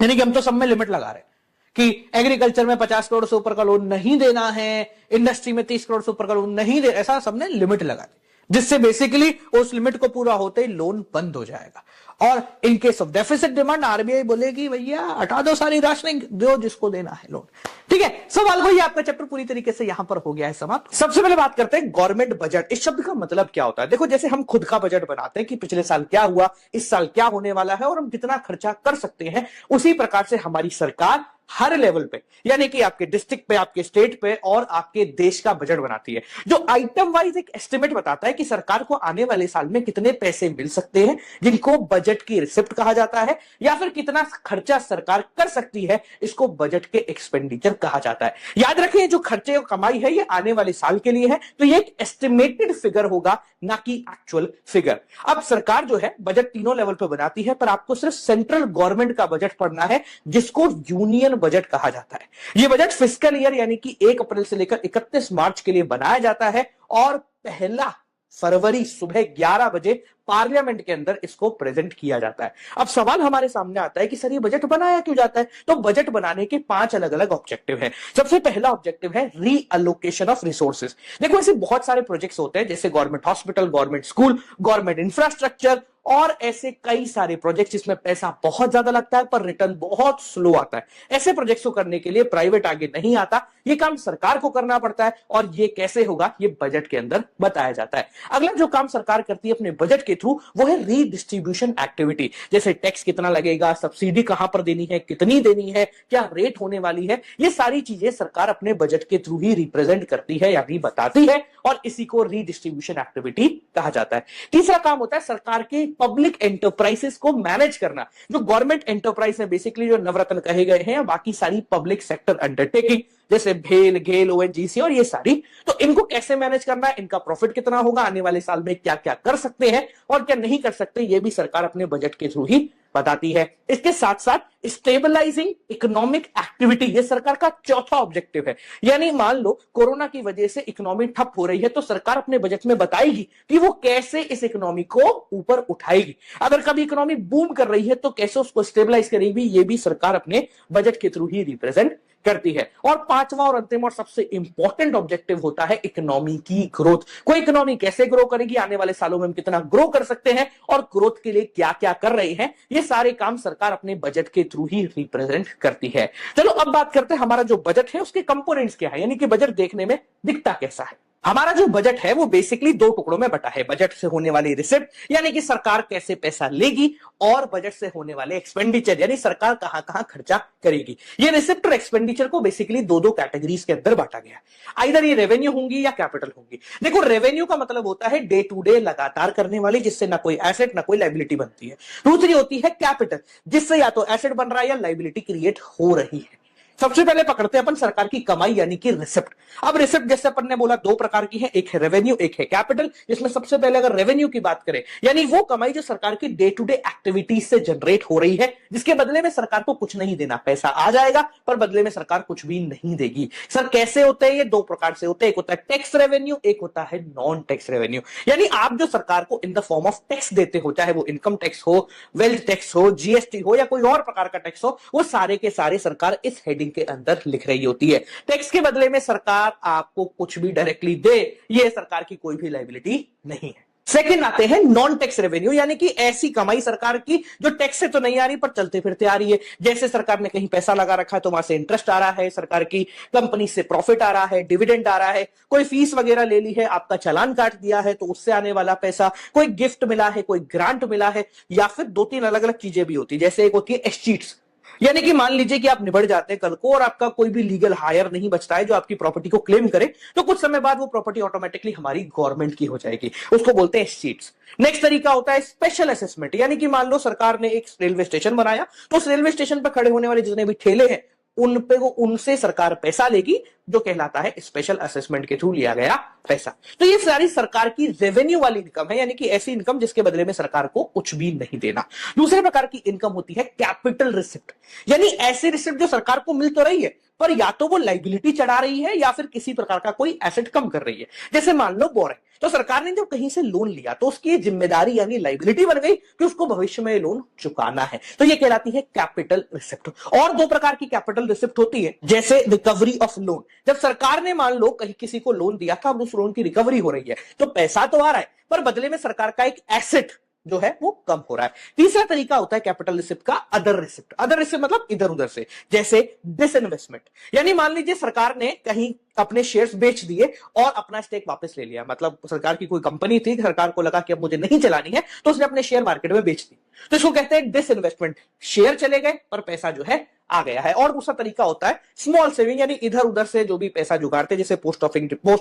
यानी कि हम तो सब में लिमिट लगा रहे हैं कि एग्रीकल्चर में 50 करोड़ से ऊपर का लोन नहीं देना है, इंडस्ट्री में 30 करोड़ से ऊपर का लोन नहीं दे, ऐसा सबने लिमिट लगा दी, जिससे बेसिकली उस लिमिट को पूरा होते ही लोन बंद हो जाएगा। और in case of deficit demand RBI बोलेगी भैया हटा दो सारी राशनिंग, दो जिसको देना है लोन। ठीक है, सवाल वही, आपका चैप्टर पूरी तरीके से यहां पर हो गया है समाप्त। सबसे पहले बात करते हैं गवर्नमेंट बजट। इस शब्द का मतलब क्या होता है? देखो, जैसे हम खुद का बजट बनाते हैं कि पिछले साल क्या हुआ, इस साल क्या होने वाला है और हम कितना खर्चा कर सकते हैं, उसी प्रकार से हमारी सरकार हर लेवल पे, यानी कि आपके डिस्ट्रिक्ट पे, आपके स्टेट पे और आपके देश का बजट बनाती है, जो आइटम वाइज एक एस्टिमेट बताता है कि सरकार को आने वाले साल में कितने पैसे मिल सकते हैं, जिनको बजट की रिसिप्ट कहा जाता है, या फिर कितना खर्चा सरकार कर सकती है, इसको बजट के एक्सपेंडिचर कहा जाता है। याद रखिए, जो खर्चे और कमाई है ये आने वाले साल के लिए है, तो ये एक एस्टिमेटेड फिगर होगा, ना कि एक्चुअल फिगर। अब सरकार जो है बजट तीनों लेवल पे बनाती है, पर आपको सिर्फ सेंट्रल गवर्नमेंट का बजट पढ़ना है, जिसको यूनियन बजट कहा जाता है। यह बजट फिस्कल ईयर यानी कि 1 अप्रैल से लेकर 31 मार्च के लिए बनाया जाता है, और 1 फरवरी सुबह 11 बजे पार्लियामेंट के अंदर इसको प्रेजेंट किया जाता है। अब सवाल हमारे सामने आता है कि सर ये बजट बनाया क्यों जाता है? तो बजट बनाने के 5 अलग अलग ऑब्जेक्टिव हैं। सबसे पहला ऑब्जेक्टिव है रीअलोकेशन ऑफ रिसोर्सेज। देखो, ऐसे बहुत सारे प्रोजेक्ट्स होते हैं, जैसे government hospital, government school, government infrastructure, और ऐसे कई सारे प्रोजेक्ट्स जिसमें पैसा बहुत ज्यादा लगता है पर रिटर्न बहुत स्लो आता है। ऐसे प्रोजेक्ट्स को करने के लिए प्राइवेट आगे नहीं आता, ये काम सरकार को करना पड़ता है, और ये कैसे होगा ये बजट के अंदर बताया जाता है। अगला जो काम सरकार करती है अपने बजट के थ्रू, वो है रीडिस्ट्रीब्यूशन एक्टिविटी, जैसे टैक्स कितना लगेगा, सब्सिडी कहां पर देनी है, कितनी देनी है, क्या रेट होने वाली है, ये सारी चीजें सरकार अपने बजट के थ्रू ही रिप्रेजेंट करती है यानी बताती है, और इसी को रीडिस्ट्रीब्यूशन एक्टिविटी कहा जाता है। तीसरा काम होता है सरकार के पब्लिक एंटरप्राइजेस को मैनेज करना। जो गवर्नमेंट एंटरप्राइज है बेसिकली जो नवरत्न कहे गए हैं, बाकी सारी पब्लिक सेक्टर अंडरटेकिंग जैसे भेल, गेल, ओएनजीसी और ये सारी, तो इनको कैसे मैनेज करना है, इनका प्रॉफिट कितना होगा, आने वाले साल में क्या क्या कर सकते हैं और क्या नहीं कर सकते, ये भी सरकार अपने बजट के थ्रू ही बताती है। इसके साथ साथ स्टेबलाइजिंग इकोनॉमिक एक्टिविटी, ये सरकार का चौथा ऑब्जेक्टिव है। यानी मान लो कोरोना की वजह से इकोनॉमी ठप हो रही है, तो सरकार अपने बजट में बताएगी कि वो कैसे इस इकोनॉमी को ऊपर उठाएगी। अगर कभी इकोनॉमी बूम कर रही है तो कैसे उसको स्टेबलाइज करेगी, ये भी सरकार अपने बजट के थ्रू ही रिप्रेजेंट करती है। और पांचवा और अंतिम और सबसे इंपॉर्टेंट ऑब्जेक्टिव होता है इकोनॉमी की ग्रोथ। कोई इकोनॉमी कैसे ग्रो करेगी, आने वाले सालों में हम कितना ग्रो कर सकते हैं और ग्रोथ के लिए क्या क्या कर रहे हैं, ये सारे काम सरकार अपने बजट के थ्रू ही रिप्रेजेंट करती है। चलो अब बात करते हैं हमारा जो बजट है उसके कंपोनेंट्स क्या है, यानी कि बजट देखने में दिखता कैसा है। हमारा जो बजट है वो बेसिकली दो टुकड़ों में बटा है। बजट से होने वाली रिसिप्ट यानी कि सरकार कैसे पैसा लेगी, और बजट से होने वाले एक्सपेंडिचर यानी सरकार कहां कहां खर्चा करेगी। ये रिसिप्ट और एक्सपेंडिचर को बेसिकली दो दो कैटेगरीज के अंदर बांटा गया है। आइदर ये रेवेन्यू होंगी या कैपिटल होंगी। देखो रेवेन्यू का मतलब होता है डे टू डे लगातार करने वाली, जिससे ना कोई एसेट ना कोई लाइबिलिटी बनती है। दूसरी होती है कैपिटल, जिससे या तो एसेट बन रहा है या लाइबिलिटी क्रिएट हो रही है। सबसे पहले पकड़ते हैं अपन सरकार की कमाई यानी कि रिसिप्ट। अब रिसिप्ट जैसे अपन ने बोला दो प्रकार की है, एक है रेवेन्यू एक है कैपिटल। जिसमें सबसे पहले अगर रेवेन्यू की बात करें, यानी वो कमाई जो सरकार की डे टू डे एक्टिविटीज से जनरेट हो रही है, जिसके बदले में सरकार को कुछ नहीं देना, पैसा आ जाएगा पर बदले में सरकार कुछ भी नहीं देगी। सर कैसे होते हैं ये? दो प्रकार से होते हैं, एक होता है टैक्स रेवेन्यू, एक होता है नॉन टैक्स रेवेन्यू। यानी आप जो सरकार को in the form of tax देते हो, चाहे वो इनकम टैक्स हो, वेल्थ टैक्स हो, जीएसटी हो या कोई और प्रकार का टैक्स हो, वो सारे के सारे सरकार इस हेडिंग के अंदर लिख रही होती है। टैक्स के बदले में सरकार आपको कुछ भी डायरेक्टली दे, ये सरकार की कोई भी लायबिलिटी नहीं है। सेकंड आते हैं नॉन टैक्स रेवेन्यू, यानी कि ऐसी कमाई सरकार की जो टैक्स से तो नहीं आ रही पर चलते फिरते आ रही है। जैसे सरकार ने कहीं पैसा लगा रखा है तो वहां से इंटरेस्ट आ रहा है, सरकार की कंपनी से प्रॉफिट आ रहा है, डिविडेंड आ रहा है, कोई फीस वगैरह ले ली है, आपका चालान काट दिया है तो उससे आने वाला पैसा, कोई गिफ्ट मिला है, कोई ग्रांट मिला है, या फिर दो तीन अलग अलग चीजें भी होती है। जैसे एक होती है एस्टीट्स, यानी कि मान लीजिए कि आप निबड़ जाते हैं कल को और आपका कोई भी लीगल हायर नहीं बचता है जो आपकी प्रॉपर्टी को क्लेम करे, तो कुछ समय बाद वो प्रॉपर्टी ऑटोमेटिकली हमारी गवर्नमेंट की हो जाएगी, उसको बोलते हैं एस्टीट्स। नेक्स्ट तरीका होता है स्पेशल असेसमेंट, यानी कि मान लो सरकार ने एक रेलवे स्टेशन बनाया तो उस रेलवे स्टेशन पर खड़े होने वाले जितने भी ठेले हैं उन पे वो उनसे सरकार पैसा लेगी, जो कहलाता है स्पेशल असेसमेंट के थ्रू लिया गया पैसा। तो ये सारी सरकार की रेवेन्यू वाली इनकम है, यानी कि ऐसी इनकम जिसके बदले में सरकार को कुछ भी नहीं देना। दूसरे प्रकार की इनकम होती है कैपिटल रिसिप्ट, यानी ऐसी रिसिप्ट जो सरकार को मिल तो रही है पर या तो वो लाइबिलिटी चढ़ा रही है या फिर किसी प्रकार का कोई एसेट कम कर रही है। जैसे मान लो बोरिंग, तो सरकार ने जब कहीं से लोन लिया तो उसकी जिम्मेदारी यानी लाइबिलिटी बन गई कि उसको भविष्य में लोन चुकाना है, तो ये कहलाती है कैपिटल रिसिप्ट। और दो प्रकार की कैपिटल रिसिप्ट होती है, जैसे रिकवरी ऑफ लोन। जब सरकार ने मान लो कहीं किसी को लोन दिया था, अब उस लोन की रिकवरी हो रही है, तो पैसा तो आ रहा है पर बदले में सरकार का एक एसेट जो है वो कम हो रहा है। तीसरा तरीका होता है कैपिटल रिसिप्ट का अदर रिसिप्ट। अदर रिसिप्ट मतलब इधर उधर से, जैसे डिसइन्वेस्टमेंट, यानी मान लीजिए सरकार ने कहीं अपने शेयर्स बेच दिए और अपना स्टेक वापस ले लिया। मतलब सरकार की कोई कंपनी थी, सरकार को लगा कि अब मुझे नहीं चलानी है तो उसने अपने शेयर मार्केट में बेच दी, तो इसको कहते हैं डिसइन्वेस्टमेंट। शेयर चले गए पर पैसा जो है आ गया है। और दूसरा तरीका होता है स्मॉल सेविंग, यानी इधर उधर से जो भी पैसा जुगाड़ते, जैसे पोस्ट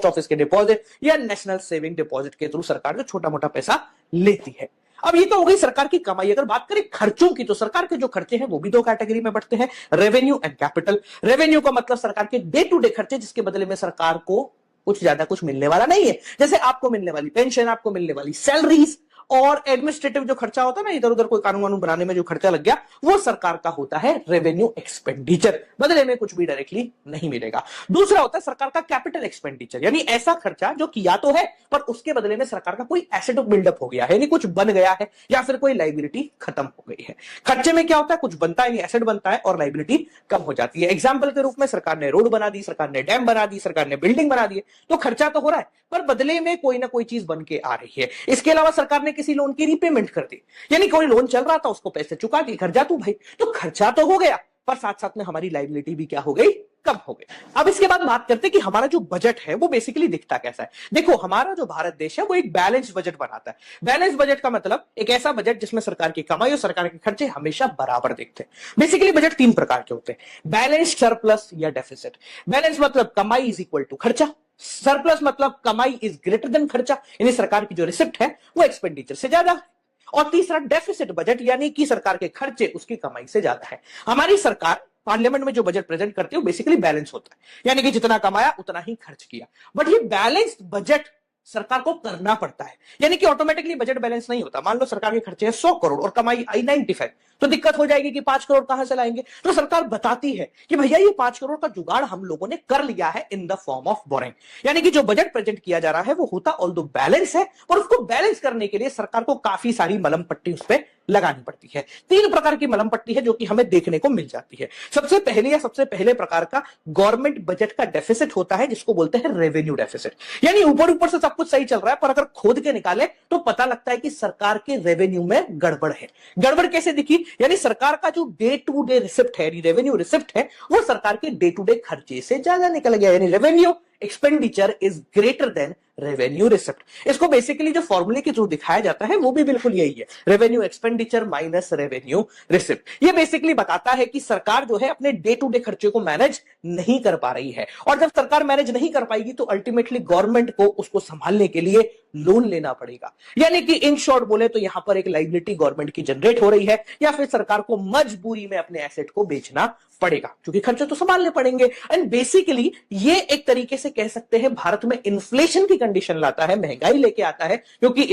ऑफिस के डिपॉजिट या नेशनल सेविंग डिपॉजिट के थ्रू सरकार जो छोटा मोटा पैसा लेती है। अब ये तो हो गई सरकार की कमाई। अगर बात करें खर्चों की, तो सरकार के जो खर्चे हैं वो भी दो कैटेगरी में बढ़ते हैं, रेवेन्यू एंड कैपिटल। रेवेन्यू का मतलब सरकार के डे टू डे खर्चे, जिसके बदले में सरकार को कुछ ज्यादा कुछ मिलने वाला नहीं है। जैसे आपको मिलने वाली पेंशन, आपको मिलने वाली सैलरीज और एडमिनिस्ट्रेटिव जो खर्चा होता है ना, इधर उधर कोई कानून वानून बनाने में जो खर्चा लग गया, वो सरकार का होता है रेवेन्यू एक्सपेंडिचर। बदले में कुछ भी डायरेक्टली नहीं मिलेगा। दूसरा होता है सरकार का कैपिटल एक्सपेंडिचर, यानी ऐसा खर्चा जो किया तो है पर उसके बदले में सरकार का कोई एसेट बिल्डअप हो गया है, यानी कुछ बन गया है या फिर कोई लाइबिलिटी खत्म हो गई है। खर्चे में क्या होता है, कुछ बनता है, एसेट बनता है और लाइबिलिटी कम हो जाती है। एग्जाम्पल के रूप में सरकार ने रोड बना दी, सरकार ने डैम बना दी, सरकार ने बिल्डिंग बना दी, तो खर्चा तो हो रहा है पर बदले में कोई ना कोई चीज बन के आ रही है। इसके अलावा सरकार ने किसी लोन की रीपेमेंट कर दी, यानी कोई लोन चल रहा था उसको पैसे चुका दिए, घर जा तू भाई, तो खर्चा तो हो गया पर साथ साथ में हमारी लाइबिलिटी भी क्या हो गई, कम हो गई। अब इसके बाद बात करते हैं कि हमारा जो बजट है वो बेसिकली दिखता कैसा है। देखो हमारा जो भारत देश है वो एक बैलेंस बजट बनाता है। बैलेंस बजट का मतलब एक ऐसा बजट जिसमें सरकार की कमाई और सरकार के खर्चे हमेशा बराबर दिखते हैं। बेसिकली बजट तीन प्रकार के होते हैं, बैलेंस, सरप्लस या डेफिसिट। बैलेंस मतलब कमाई इज इक्वल टू खर्चा, सरप्लस मतलब कमाई इज ग्रेटर देन खर्चा, यानी सरकार की जो रिसिप्ट है वो एक्सपेंडिचर से ज्यादा है, और तीसरा डेफिसिट बजट, यानी कि सरकार के खर्चे उसकी कमाई से ज्यादा है। हमारी सरकार पार्लियामेंट में जो बजट प्रेजेंट करती है वो बेसिकली बैलेंस होता है, यानी कि जितना कमाया उतना ही खर्च किया। बट ये बैलेंस्ड बजट सरकार को करना पड़ता है, यानी कि ऑटोमेटिकली बजट बैलेंस नहीं होता। मान लो सरकार के खर्चे हैं 100 करोड़ और कमाई आई 95, तो दिक्कत हो जाएगी कि 5 करोड़ कहां से लाएंगे। तो सरकार बताती है कि भैया ये 5 करोड़ का जुगाड़ हम लोगों ने कर लिया है in the form of boring, यानी कि जो बजट प्रेजेंट किया जा रहा है वो होता ऑल्दो बैलेंस है, और उसको बैलेंस करने के लिए सरकार को काफी सारी मलम पट्टी उस पर लगानी पड़ती है। 3 प्रकार की मलम पट्टी है जो कि हमें देखने को मिल जाती है। सबसे पहले प्रकार का गवर्नमेंट बजट का डेफिसिट होता है, जिसको बोलते हैं रेवेन्यू डेफिसिट, यानी ऊपर ऊपर से सब कुछ सही चल रहा है, पर अगर खोद के निकाले तो पता लगता है कि सरकार के रेवेन्यू में गड़बड़ है। गड़बड़ कैसे दिखी, यानी सरकार का जो डे टू डे रिसिप्ट है, रेवेन्यू रिसिप्ट है, वो सरकार के डे टू डे खर्चे से ज्यादा निकल गया, यानी revenue expenditure is greater then revenue receipt. इसको बेसिकली जो फॉर्मूले के थ्रू दिखाया जाता है वो भी बिल्कुल यही है, revenue expenditure minus revenue receipt. ये बेसिकली बताता है कि सरकार जो है अपने डे टू डे खर्चे को मैनेज नहीं कर पा रही है, और जब सरकार मैनेज नहीं कर पाएगी तो अल्टीमेटली गवर्नमेंट को उसको संभालने के लिए लोन लेना पड़ेगा, यानी कि इन शॉर्ट बोले तो यहां पर एक लायबिलिटी गवर्नमेंट की जनरेट हो रही है, या फिर सरकार को मजबूरी में अपने एसेट को बेचना पड़ेगा, क्योंकि खर्चे तो संभालने पड़ेंगे। एंड बेसिकली ये एक तरीके से कह सकते हैं भारत में इन्फ्लेशन की कंडीशन लाता है, महंगाई लेके आता है, क्योंकि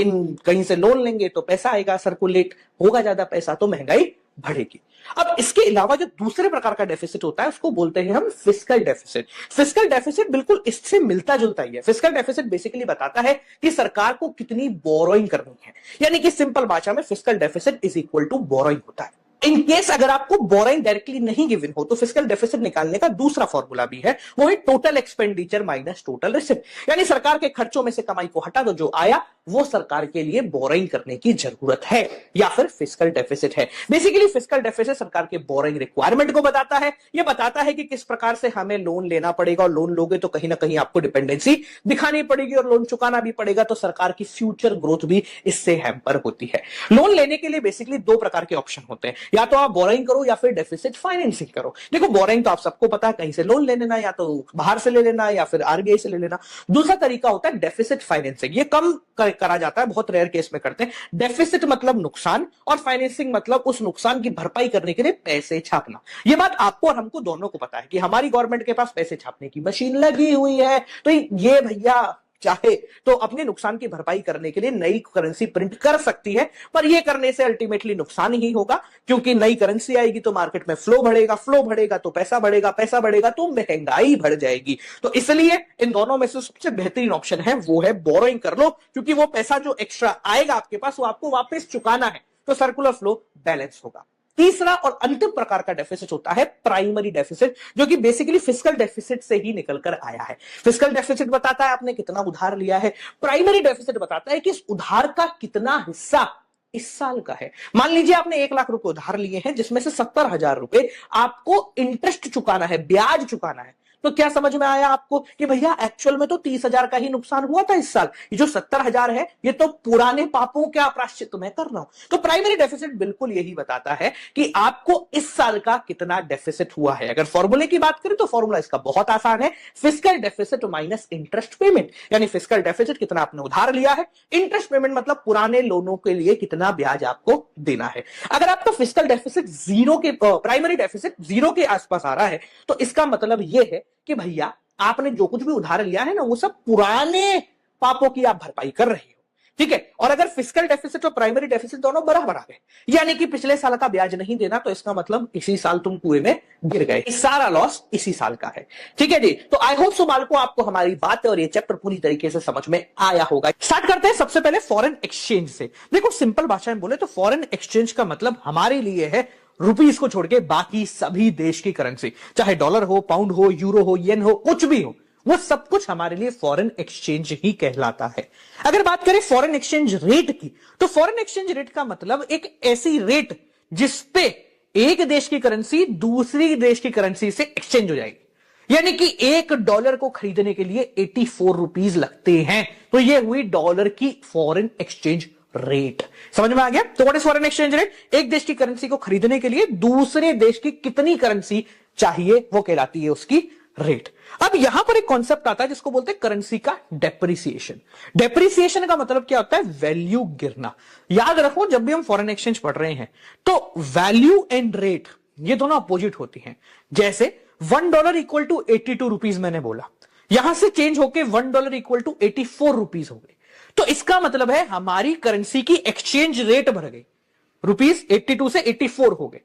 कहीं से लोन लेंगे तो पैसा आएगा, सर्कुलेट होगा ज्यादा पैसा तो महंगाई बढ़ेगी। अब इसके अलावा जो दूसरे प्रकार का डेफिसिट होता है उसको बोलते हैं हम फिस्कल डेफिसिट। फिस्कल डेफिसिट बिल्कुल इससे मिलता जुलता ही है। फिस्कल डेफिसिट बेसिकली बताता है कि सरकार को कितनी बोरोइंग करनी है, यानी कि सिंपल भाषा में fiscal deficit is equal to borrowing होता है। इन केस अगर आपको बोरिंग डायरेक्टली नहीं गिवन हो तो फिस्कल डेफिसिट निकालने का दूसरा फॉर्मूला भी है, वो है total expenditure minus total receipt, यानी सरकार के खर्चों में से कमाई को हटा दो, जो आया वो सरकार के लिए बोरिंग करने की जरूरत है, या फिर फिस्कल डेफिसिट है। बेसिकली फिस्कल डेफिसिट सरकार के बोरिंग रिक्वायरमेंट को बताता है। ये बताता है कि किस प्रकार से हमें लोन लेना पड़ेगा, और लोन लोगे तो कहीं ना कहीं आपको डिपेंडेंसी दिखानी पड़ेगी और लोन चुकाना भी पड़ेगा, तो सरकार की फ्यूचर ग्रोथ भी इससे हैम्पर होती है। लोन लेने के लिए बेसिकली 2 प्रकार के ऑप्शन होते हैं, या तो आप बोरिंग करो या फिर डेफिसिट फाइनेंसिंग करो। देखो बोरिंग तो आप सबको पता है, कहीं से लोन ले लेना, या तो बाहर से ले लेना या फिर आरबीआई से ले लेना। दूसरा तरीका होता है डेफिसिट फाइनेंसिंग, ये कम करा जाता है, बहुत रेयर केस में करते हैं। डेफिसिट मतलब नुकसान, और फाइनेंसिंग मतलब उस नुकसान की भरपाई करने के लिए पैसे छापना। ये बात आपको और हमको दोनों को पता है कि हमारी गवर्नमेंट के पास पैसे छापने की मशीन लगी हुई है, तो ये भैया चाहे तो अपने नुकसान की भरपाई करने के लिए नई करेंसी प्रिंट कर सकती है, पर यह करने से अल्टीमेटली नुकसान ही होगा, क्योंकि नई करेंसी आएगी तो मार्केट में फ्लो बढ़ेगा तो पैसा बढ़ेगा तो महंगाई बढ़ जाएगी। तो इसलिए इन दोनों में से सबसे बेहतरीन ऑप्शन है वो है बोरोइंग कर लो, क्योंकि वो पैसा जो एक्स्ट्रा आएगा आपके पास वो आपको वापस चुकाना है, तो सर्कुलर फ्लो बैलेंस होगा। तीसरा और अंतिम प्रकार का डेफिसिट होता है प्राइमरी डेफिसिट, जो कि बेसिकली फिस्कल डेफिसिट से ही निकलकर आया है। फिस्कल डेफिसिट बताता है आपने कितना उधार लिया है, प्राइमरी डेफिसिट बताता है कि इस उधार का कितना हिस्सा इस साल का है। मान लीजिए आपने 1 लाख रुपए उधार लिए हैं, जिसमें से 70,000 रुपए आपको इंटरेस्ट चुकाना है, ब्याज चुकाना है। तो क्या समझ में आया आपको कि भैया एक्चुअल में तो 30,000 का ही नुकसान हुआ था इस साल, ये जो 70,000 है ये तो पुराने पापों का प्रायश्चित मैं कर रहा हूं। तो प्राइमरी डेफिसिट बिल्कुल यही बताता है कि आपको इस साल का कितना डेफिसिट हुआ है। अगर फॉर्मूले की बात करें तो फॉर्मूला इसका बहुत आसान है, fiscal deficit minus interest payment, यानी फिस्कल डेफिसिट कितना आपने उधार लिया है, इंटरेस्ट पेमेंट मतलब पुराने लोनों के लिए कितना ब्याज आपको देना है। अगर आपका फिस्कल डेफिसिट प्राइमरी डेफिसिट 0 के आसपास आ रहा है, तो इसका मतलब यह है कि भैया आपने जो कुछ भी उधार लिया है ना, वो सब पुराने पापों की आप भरपाई कर रहे हो, ठीक है। और अगर फिस्कल डेफिसिट और प्राइमरी डेफिसिट दोनों बराबर आ गए, यानी कि पिछले साल का ब्याज नहीं देना, तो इसका मतलब इसी साल तुम कुएं में गिर गए, सारा लॉस इसी साल का है, ठीक है जी। तो आई होप सो बालकों आपको हमारी बात और ये चैप्टर पूरी तरीके से समझ में आया होगा। स्टार्ट करते हैं सबसे पहले फॉरेन एक्सचेंज से। देखो सिंपल भाषा में बोले तो फॉरेन एक्सचेंज का मतलब हमारे लिए है रुपीस को छोड़ के बाकी सभी देश की करेंसी, चाहे डॉलर हो, पाउंड हो, यूरो हो, येन हो, कुछ भी हो, वो सब कुछ हमारे लिए फॉरेन एक्सचेंज ही कहलाता है। अगर बात करें फॉरेन एक्सचेंज रेट की, तो फॉरेन एक्सचेंज रेट का मतलब एक ऐसी रेट जिसपे एक देश की करेंसी दूसरी देश की करेंसी से एक्सचेंज हो जाएगी, यानी कि $1 को खरीदने के लिए 84 रुपीस लगते हैं। तो ये हुई डॉलर की फॉरेन एक्सचेंज रेट। समझ में आ गया? तो what is foreign exchange rate? एक देश की करेंसी को खरीदने के लिए दूसरे देश की कितनी करेंसी चाहिए वो कहलाती है उसकी रेट। अब यहां पर एक कॉन्सेप्ट आता है जिसको बोलते हैं करेंसी का डेप्रिसिएशन। डेप्रिसिएशन का मतलब क्या होता है? वैल्यू गिरना। याद रखो, जब भी हम फॉरेन एक्सचेंज पढ़ रहे हैं तो वैल्यू एंड रेट ये दोनों अपोजिट होती हैं। जैसे $1 इक्वल टू 82 रुपीज मैंने बोला, यहां से चेंज होके $1 इक्वल टू 84 रुपीज हो गई, तो इसका मतलब है हमारी करेंसी की एक्सचेंज रेट बढ़ गई, रुपीज 82 से 84 हो गए,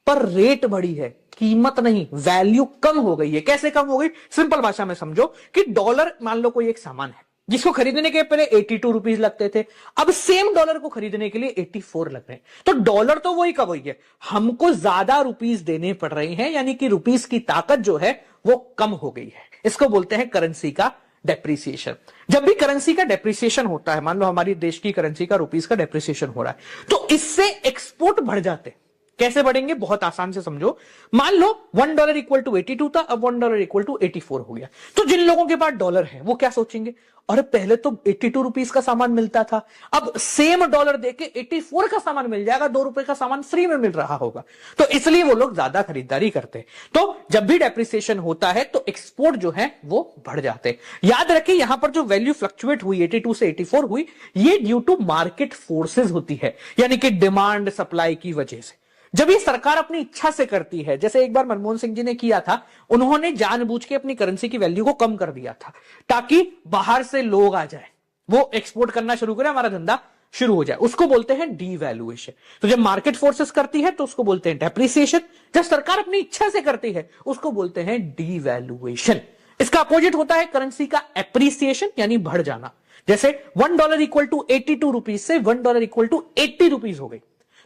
पर रेट बढ़ी है, कीमत नहीं, वैल्यू कम हो गई है। कैसे कम हो गई? सिंपल भाषा में समझो कि डॉलर, मान लो कोई एक सामान है जिसको खरीदने के पहले 82 रुपीज लगते थे, अब सेम डॉलर को खरीदने के लिए 84 लग रहे हैं, तो डॉलर तो वही का वही है, हमको ज्यादा रुपीज देने पड़ रहे हैं, यानी कि रुपीज की ताकत जो है वो कम हो गई है। इसको बोलते हैं करेंसी का डेप्रिसिएशन। जब भी करेंसी का डेप्रिसिएशन होता है, मान लो हमारी देश की करेंसी का रुपीज का डेप्रिसिएशन हो रहा है, तो इससे एक्सपोर्ट बढ़ जाते हैं। कैसे बढ़ेंगे? बहुत आसान से समझो। मान लो $1 इक्वल टू 82 था, अब $1 इक्वल टू 84 हो गया, तो जिन लोगों के पास डॉलर है वो क्या सोचेंगे? अरे पहले तो 82 रुपीज का सामान मिलता था, अब सेम डॉलर देके 84 का सामान मिल जाएगा, ₹2 का सामान फ्री में मिल रहा होगा, तो इसलिए वो लोग ज्यादा खरीदारी करते हैं। तो जब भी डेप्रिसिएशन होता है तो एक्सपोर्ट जो है वो बढ़ जाते हैं। याद रखिए, यहां पर जो वैल्यू फ्लक्चुएट हुई 82 से 84 हुई, ये ड्यू टू मार्केट फोर्सेस होती है, यानी कि डिमांड सप्लाई की वजह से। जब ये सरकार अपनी इच्छा से करती है, जैसे एक बार मनमोहन सिंह जी ने किया था, उन्होंने जानबूझ के अपनी करेंसी की वैल्यू को कम कर दिया था ताकि बाहर से लोग आ जाए, वो एक्सपोर्ट करना शुरू करें, हमारा धंधा शुरू हो जाए, उसको बोलते हैं डीवैल्यूएशन। तो जब मार्केट फोर्सेस करती है तो उसको बोलते हैं डेप्रिसिएशन, जब सरकार अपनी इच्छा से करती है उसको बोलते हैं डीवैल्यूएशन। इसका अपोजिट होता है करेंसी का एप्रिसिएशन, यानी बढ़ जाना। जैसे $1 इक्वल टू 82 रुपीज से $1 इक्वल टू 80 रुपीज हो गई,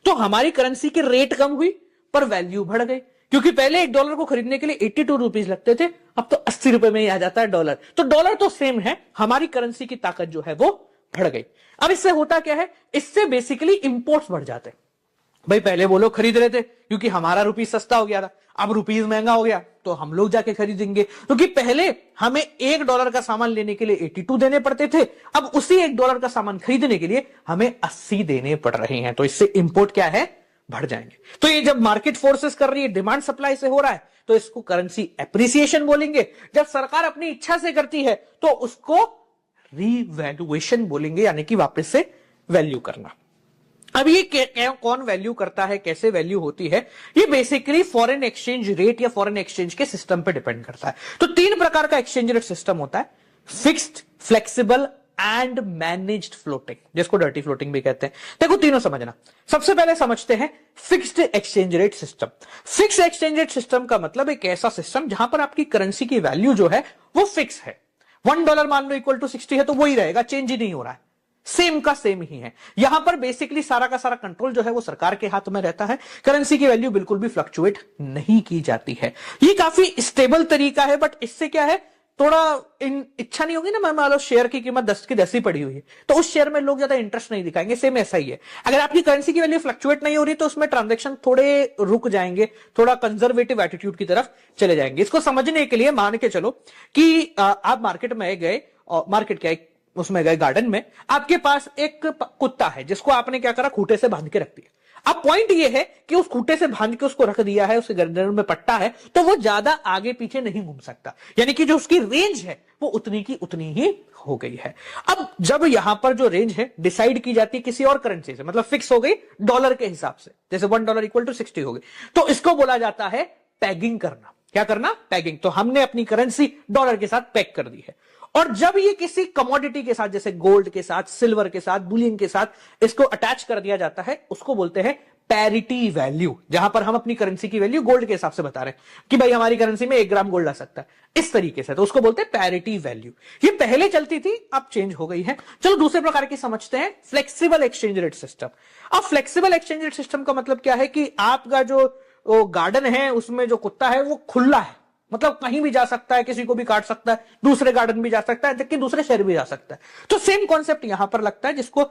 तो हमारी करेंसी की रेट कम हुई पर वैल्यू बढ़ गई, क्योंकि पहले $1 को खरीदने के लिए 82 रुपीज लगते थे, अब तो 80 रुपए में ही आ जाता है डॉलर। तो डॉलर तो सेम है, हमारी करेंसी की ताकत जो है वो बढ़ गई। अब इससे होता क्या है? इससे बेसिकली इंपोर्ट्स बढ़ जाते हैं। भाई पहले वो लोग खरीद रहे थे क्योंकि हमारा रुपीज सस्ता हो गया था, अब रुपीज महंगा हो गया तो हम लोग जाके खरीदेंगे, क्योंकि पहले हमें $1 का सामान लेने के लिए 82 देने पड़ते थे, अब उसी $1 का सामान खरीदने के लिए हमें 80 देने पड़ रहे हैं, तो इससे इंपोर्ट क्या है? बढ़ जाएंगे। तो ये जब मार्केट फोर्सेस कर रही है, डिमांड सप्लाई से हो रहा है, तो इसको करेंसी एप्रिसिएशन बोलेंगे। जब सरकार अपनी इच्छा से करती है तो उसको रीवैल्यूएशन बोलेंगे, यानी कि वापस से वैल्यू करना। अब ये कौन वैल्यू करता है, कैसे वैल्यू होती है, ये बेसिकली फॉरेन एक्सचेंज रेट या फॉरेन एक्सचेंज के सिस्टम पे डिपेंड करता है। तो 3 प्रकार का एक्सचेंज रेट सिस्टम होता है, fixed, flexible and managed floating, जिसको डर्टी फ्लोटिंग भी कहते हैं। देखो तीनों समझना। सबसे पहले समझते हैं fixed exchange rate system. Fixed exchange rate system का मतलब एक ऐसा सिस्टम जहां पर आपकी करेंसी की वैल्यू जो है वो फिक्स है। $1 मान लो इक्वल टू 60 है तो वही रहेगा, चेंज ही नहीं हो रहा है, सेम का सेम ही है। यहां पर बेसिकली सारा का सारा कंट्रोल जो है वो सरकार के हाथ में रहता है, करेंसी की वैल्यू बिल्कुल भी फ्लक्चुएट नहीं की जाती है। ये काफी स्टेबल तरीका है, बट इससे क्या है, थोड़ा इच्छा नहीं होगी ना, मान लो शेयर की कीमत 10 की 10 ही पड़ी हुई है तो उस शेयर में लोग ज्यादा इंटरेस्ट नहीं दिखाएंगे, सेम ऐसा ही है। अगर आपकी करेंसी की वैल्यू फ्लक्चुएट नहीं हो रही तो उसमें ट्रांजैक्शन थोड़े रुक जाएंगे, थोड़ा कंजर्वेटिव एटीट्यूड की तरफ चले जाएंगे। इसको समझने के लिए मान के चलो कि आप मार्केट में गए, और मार्केट क्या उसमें गए गार्डन में, आपके पास एक कुत्ता है जिसको आपने क्या करा, खूंटे से बांध के रख दिया। अब पॉइंट ये है कि उस खूंटे से बांध के उसको रख दिया है, उसके गर्दन में पट्टा है, तो वो ज्यादा आगे पीछे नहीं घूम सकता, यानी कि जो उसकी रेंज है वो उतनी की उतनी ही हो गई है। अब जब यहां पर जो रेंज है डिसाइड की जाती है किसी और करेंसी से, मतलब फिक्स हो गई डॉलर के हिसाब से, जैसे $1 इक्वल टू 60 हो गई, तो इसको बोला जाता है पैगिंग करना। क्या करना? पैगिंग। तो हमने अपनी करेंसी डॉलर के साथ पैक कर दी है, और जब ये किसी कमोडिटी के साथ, जैसे गोल्ड के साथ, सिल्वर के साथ, बुलियन के साथ इसको अटैच कर दिया जाता है, उसको बोलते हैं पैरिटी वैल्यू। जहां पर हम अपनी करेंसी की वैल्यू गोल्ड के हिसाब से बता रहे हैं कि भाई हमारी करेंसी में 1 ग्राम गोल्ड आ सकता है, इस तरीके से, तो उसको बोलते हैं पैरिटी वैल्यू। ये पहले चलती थी, अब चेंज हो गई है। चलो दूसरे प्रकार की समझते हैं, फ्लेक्सिबल एक्सचेंज रेट सिस्टम। अब फ्लेक्सिबल एक्सचेंज रेट सिस्टम का मतलब क्या है कि आपका जो गार्डन है उसमें जो कुत्ता है वो खुला है, मतलब कहीं भी जा सकता है, किसी को भी काट सकता है, दूसरे गार्डन भी जा सकता है, जबकि दूसरे शहर भी जा सकता है। तो सेम कॉन्सेप्ट यहां पर लगता है, जिसको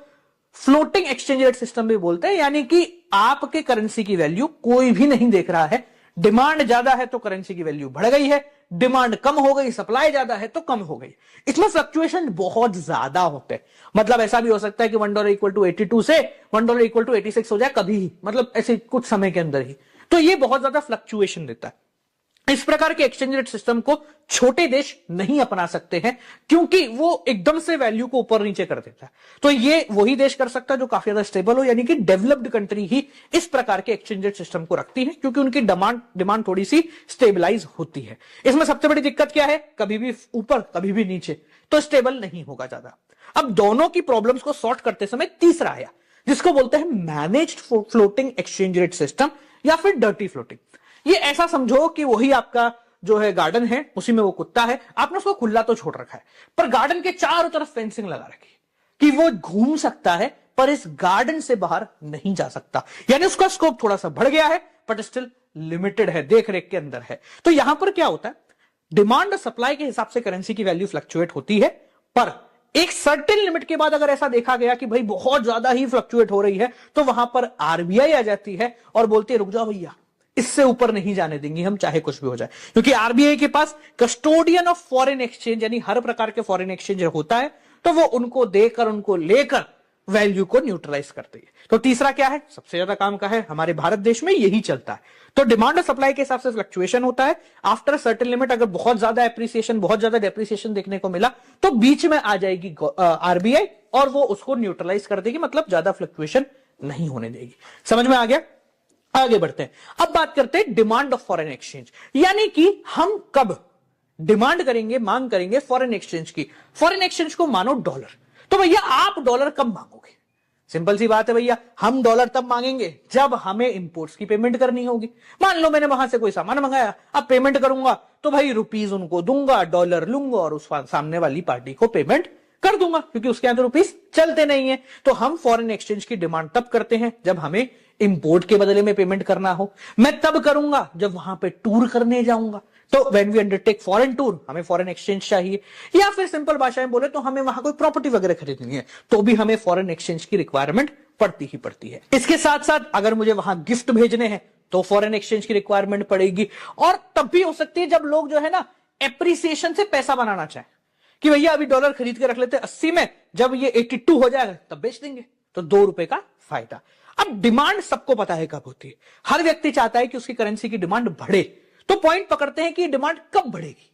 फ्लोटिंग एक्सचेंज रेट सिस्टम भी बोलते हैं, यानी कि आपके करेंसी की वैल्यू कोई भी नहीं देख रहा है। डिमांड ज्यादा है तो करेंसी की वैल्यू बढ़ गई है, डिमांड कम हो गई, सप्लाई ज्यादा है तो कम हो गई। इसमें फ्लक्चुएशन बहुत ज्यादा होते हैं, मतलब ऐसा भी हो सकता है कि $1 इक्वल टू 82 से $1 इक्वल टू 86 हो जाए कभी ही, मतलब ऐसे कुछ समय के अंदर ही। तो ये बहुत ज्यादा फ्लक्चुएशन देता है। इस प्रकार के एक्सचेंज रेट सिस्टम को छोटे देश नहीं अपना सकते हैं, क्योंकि वो एकदम से वैल्यू को ऊपर नीचे कर देता है। तो ये वही देश कर सकता है जो काफी ज्यादा स्टेबल हो, यानी कि डेवलप्ड कंट्री ही इस प्रकार के एक्सचेंज रेट सिस्टम को रखती है, क्योंकि उनकी डिमांड थोड़ी सी स्टेबलाइज होती है। इसमें सबसे बड़ी दिक्कत क्या है, कभी भी ऊपर कभी भी नीचे, तो स्टेबल नहीं होगा ज्यादा। अब दोनों की प्रॉब्लम्स को सॉर्ट करते समय तीसरा आया, जिसको बोलते हैं managed floating exchange rate system या फिर डर्टी फ्लोटिंग। ये ऐसा समझो कि वही आपका जो है गार्डन है, उसी में वो कुत्ता है, आपने उसको खुला तो छोड़ रखा है, पर गार्डन के चारों तरफ फेंसिंग लगा रखी है कि वो घूम सकता है पर इस गार्डन से बाहर नहीं जा सकता, यानी उसका स्कोप थोड़ा सा बढ़ गया है बट स्टिल लिमिटेड है, देख रेख के अंदर है। तो यहां पर क्या होता है, डिमांड सप्लाई के हिसाब से करेंसी की वैल्यू फ्लक्चुएट होती है, पर एक सर्टेन लिमिट के बाद अगर ऐसा देखा गया कि भाई बहुत ज्यादा ही फ्लक्चुएट हो रही है, तो वहां पर आरबीआई आ जाती है और बोलती है रुक जाओ भैया, इससे ऊपर नहीं जाने देंगे हम, चाहे कुछ भी हो जाए, क्योंकि आरबीआई के पास कस्टोडियन ऑफ फॉरेन एक्सचेंज यानी हर प्रकार के फॉरेन एक्सचेंज होता है, तो वो उनको देकर उनको लेकर वैल्यू को न्यूट्रलाइज करती है। तो तीसरा क्या है, सबसे ज्यादा काम का है, हमारे भारत देश में यही चलता है। तो डिमांड और सप्लाई के हिसाब से फ्लक्चुएशन होता है, आफ्टर सर्टेन लिमिट अगर बहुत ज्यादा एप्रिसिएशन बहुत ज्यादा डेप्रिसिएशन देखने को मिला तो बीच में आ जाएगी आरबीआई और वो उसको न्यूट्रलाइज कर देगी, मतलब ज्यादा फ्लक्चुएशन नहीं होने देगी। समझ में आ गया? आगे बढ़ते हैं, अब बात करते हैं डिमांड ऑफ फॉरेन एक्सचेंज, यानी कि हम कब डिमांड करेंगे, मांग करेंगे फॉरेन एक्सचेंज की। फॉरेन एक्सचेंज को मानो डॉलर, तो भैया आप डॉलर कब मांगोगे? सिंपल सी बात है भैया, हम डॉलर तब मांगेंगे जब हमें इंपोर्ट्स की पेमेंट करनी होगी। मान लो मैंने वहां से कोई सामान मंगाया, अब पेमेंट करूंगा तो भाई रुपीज उनको दूंगा, डॉलर लूंगा और उस सामने वाली पार्टी को पेमेंट कर दूंगा, क्योंकि उसके अंदर रुपीज चलते नहीं है। तो हम फॉरेन एक्सचेंज की डिमांड तब करते हैं जब हमें इंपोर्ट के बदले में पेमेंट करना हो। मैं तब करूंगा जब वहां पे टूर करने जाऊंगा, तो when we undertake foreign tour हमें फॉरेन एक्सचेंज चाहिए, या फिर सिंपल भाषा में बोले तो हमें वहां कोई प्रॉपर्टी वगैरह खरीदनी है तो भी हमें फॉरेन एक्सचेंज की रिक्वायरमेंट पड़ती ही पड़ती है। इसके साथ साथ अगर मुझे वहां गिफ्ट भेजने हैं तो फॉरेन एक्सचेंज की रिक्वायरमेंट पड़ेगी, और तब भी हो सकती है जब लोग जो है ना एप्रिसिएशन से पैसा बनाना चाहे कि भैया अभी डॉलर खरीद के रख लेते 80 में, जब ये 82 हो जाएगा तब बेच देंगे, तो 2 रुपए का फायदा। अब डिमांड सबको पता है कब होती है, हर व्यक्ति चाहता है कि उसकी करेंसी की डिमांड बढ़े। तो पॉइंट पकड़ते हैं कि डिमांड कब बढ़ेगी,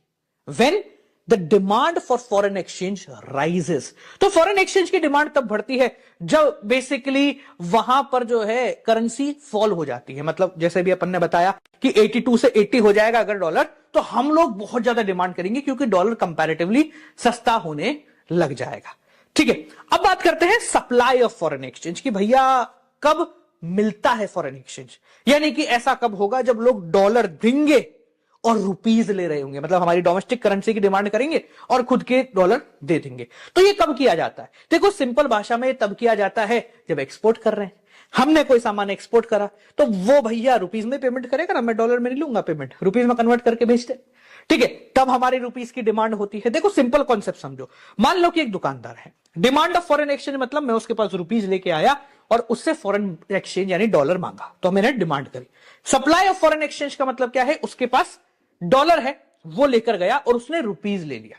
when the demand for foreign exchange rises. तो फॉरेन एक्सचेंज की डिमांड तब बढ़ती है जब बेसिकली वहां पर जो है करेंसी फॉल हो जाती है, मतलब जैसे भी अपन ने बताया कि 82 से 80 हो जाएगा अगर डॉलर, तो हम लोग बहुत ज्यादा डिमांड करेंगे क्योंकि डॉलर कंपैरेटिवली सस्ता होने लग जाएगा। ठीक है, अब बात करते हैं सप्लाई ऑफ फॉरेन एक्सचेंज की, भैया कब मिलता है फॉरेन एक्सचेंज, यानी कि ऐसा कब होगा जब लोग डॉलर देंगे और रुपीज ले रहे होंगे, मतलब हमारी डोमेस्टिक करेंसी की डिमांड करेंगे और खुद के डॉलर दे देंगे। तो ये कब किया जाता है? देखो सिंपल भाषा में तब किया जाता है जब एक्सपोर्ट कर रहे हैं, हमने कोई सामान एक्सपोर्ट करा तो वो भैया रुपीज में पेमेंट करेगा ना, मैं डॉलर में नहीं लूंगा पेमेंट, रुपीज में कन्वर्ट करके भेजते, ठीक है, तब हमारी रुपीज की डिमांड होती है। देखो सिंपल कॉन्सेप्ट समझो, मान लो कि एक दुकानदार है, डिमांड ऑफ फॉरेन एक्सचेंज मतलब मैं उसके पास रुपीज लेके आया और उससे फॉरेन एक्सचेंज यानी डॉलर मांगा, तो मैंने डिमांड करी। सप्लाई ऑफ फॉरेन एक्सचेंज का मतलब क्या है, उसके पास डॉलर है, वो लेकर गया और उसने रुपीज ले लिया,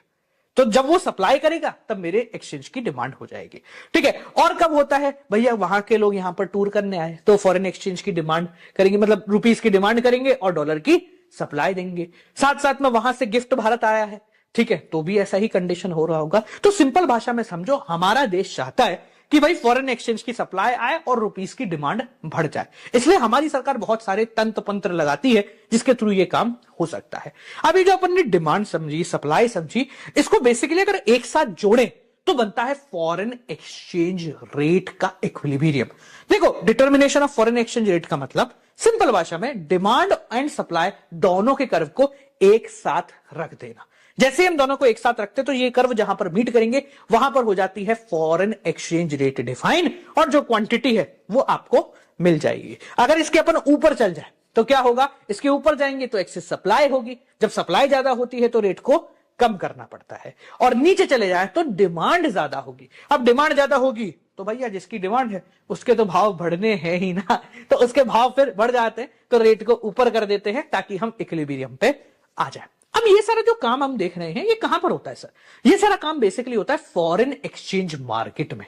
तो जब वो सप्लाई करेगा तब मेरे एक्सचेंज की डिमांड हो जाएगी। ठीक है, और कब होता है भैया, वहां के लोग यहां पर टूर करने आए तो फॉरेन एक्सचेंज की डिमांड करेंगे, मतलब रुपीज की डिमांड करेंगे और डॉलर की सप्लाई देंगे। साथ साथ में वहां से गिफ्ट भारत आया है, ठीक है, तो भी ऐसा ही कंडीशन हो रहा होगा। तो सिंपल भाषा में समझो, हमारा देश चाहता है कि भाई फॉरेन एक्सचेंज की सप्लाई आए और रुपीस की डिमांड बढ़ जाए, इसलिए हमारी सरकार बहुत सारे तंत्र पंत्र लगाती है जिसके थ्रू ये काम हो सकता है। अभी जो अपन ने डिमांड समझी, सप्लाई समझी, इसको बेसिकली अगर एक साथ जोड़ें तो बनता है फॉरेन एक्सचेंज रेट का इक्विलिब्रियम। देखो, determination of foreign exchange rate का मतलब सिंपल भाषा में डिमांड एंड सप्लाई दोनों के कर्व को एक साथ रख देना। जैसे हम दोनों को एक साथ रखते तो ये कर्व जहां पर मीट करेंगे वहां पर हो जाती है फॉरेन एक्सचेंज रेट डिफाइन, और जो क्वांटिटी है वो आपको मिल जाएगी। अगर इसके अपन ऊपर चल जाए तो क्या होगा, इसके ऊपर जाएंगे तो एक्सेस सप्लाई होगी, जब सप्लाई ज्यादा होती है तो रेट को कम करना पड़ता है, और नीचे चले जाए तो डिमांड ज्यादा होगी। अब डिमांड ज्यादा होगी तो भैया जिसकी डिमांड है उसके तो भाव बढ़ने हैं ही ना, तो उसके भाव फिर बढ़ जाते हैं, तो रेट को ऊपर कर देते हैं ताकि हम इक्विलिब्रियम पे आ जाए। अब ये सारा जो काम हम देख रहे हैं ये कहां पर होता है सर? ये सारा काम बेसिकली होता है फॉरेन एक्सचेंज मार्केट में।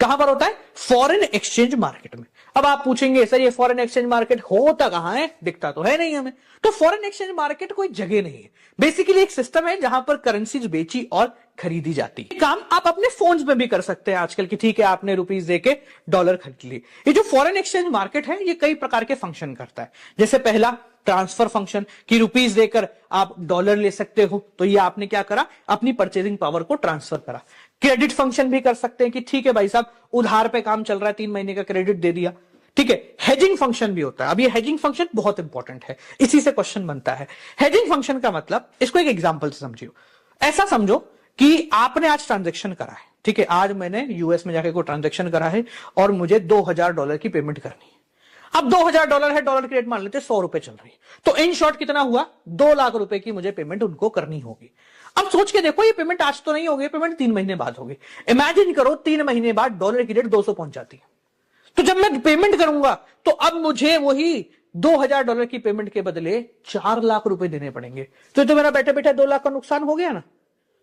कहां पर होता है? फॉरेन एक्सचेंज मार्केट में। अब आप पूछेंगे सर ये फॉरेन एक्सचेंज मार्केट होता कहां है, दिखता तो है नहीं हमें। तो फॉरेन एक्सचेंज मार्केट कोई जगह नहीं है, बेसिकली एक सिस्टम है जहां पर करेंसीज बेची और खरीदी जाती है। काम आप अपने फोन्स में भी कर सकते हैं आजकल की, ठीक है आपने रुपीस देके डॉलर खरीद लिए। ये जो फॉरेन एक्सचेंज मार्केट है ये कई प्रकार के फंक्शन करता है। जैसे पहला ट्रांसफर फंक्शन, कि रुपीस देकर आप डॉलर ले सकते हो, तो ये आपने क्या करा, अपनी परचेजिंग पावर को ट्रांसफर करा। क्रेडिट फंक्शन भी कर सकते हैं कि ठीक है भाई साहब उधार पे काम चल रहा है, 3 महीने का क्रेडिट दे दिया, ठीक है। हेजिंग फंक्शन भी होता है। अब ये हेजिंग फंक्शन बहुत इंपॉर्टेंट है, इसी से क्वेश्चन बनता है। हेजिंग फंक्शन का मतलब, इसको एक एग्जांपल से समझियो। ऐसा समझो कि आपने आज ट्रांजैक्शन करा है, ठीक है, आज मैंने यूएस में जाके कोई ट्रांजैक्शन करा है और मुझे $2000 की पेमेंट करनी है। अब $2000 है, डॉलर की रेट मान लेते 100 रुपए चल रही है, तो इन शॉर्ट कितना हुआ, 2 लाख रुपए की मुझे पेमेंट उनको करनी होगी। अब सोच के देखो ये पेमेंट आज तो नहीं होगी, पेमेंट 3 महीने बाद होगी। इमेजिन करो 3 महीने बाद डॉलर की रेट 200 पहुंच जाती है, तो जब मैं पेमेंट करूंगा तो अब मुझे वही $2000 की पेमेंट के बदले 4 लाख रुपए देने पड़ेंगे। तो मेरा बैठे बैठे 2 लाख का नुकसान हो गया ना।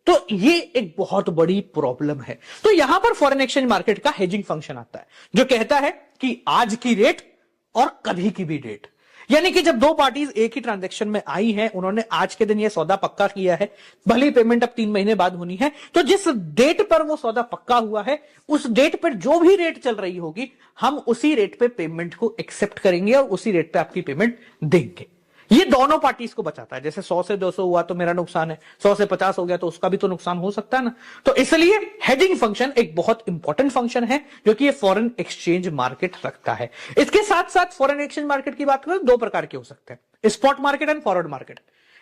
तो ये एक बहुत बड़ी प्रॉब्लम है। तो यहां पर फॉरेन एक्सचेंज मार्केट का हेजिंग फंक्शन आता है, जो कहता है कि आज की रेट और कभी की भी डेट, यानी कि जब दो पार्टीज एक ही ट्रांजैक्शन में आई हैं, उन्होंने आज के दिन यह सौदा पक्का किया है, भली पेमेंट अब 3 महीने बाद होनी है, तो जिस डेट पर वो सौदा पक्का हुआ है उस डेट पर जो भी रेट चल रही होगी हम उसी रेट पे पेमेंट को एक्सेप्ट करेंगे और उसी रेट पे आपकी पेमेंट देंगे। ये दोनों पार्टीज को बचाता है। जैसे 100 से 200 हुआ तो मेरा नुकसान है, 100 से 50 हो गया तो उसका भी तो नुकसान हो सकता है ना। तो इसलिए हेजिंग फंक्शन एक बहुत इंपॉर्टेंट फंक्शन है जो कि ये फॉरेन एक्सचेंज मार्केट रखता है। इसके साथ साथ फॉरेन एक्सचेंज मार्केट की बात करें, 2 प्रकार के हो सकते हैं, spot market and forward market.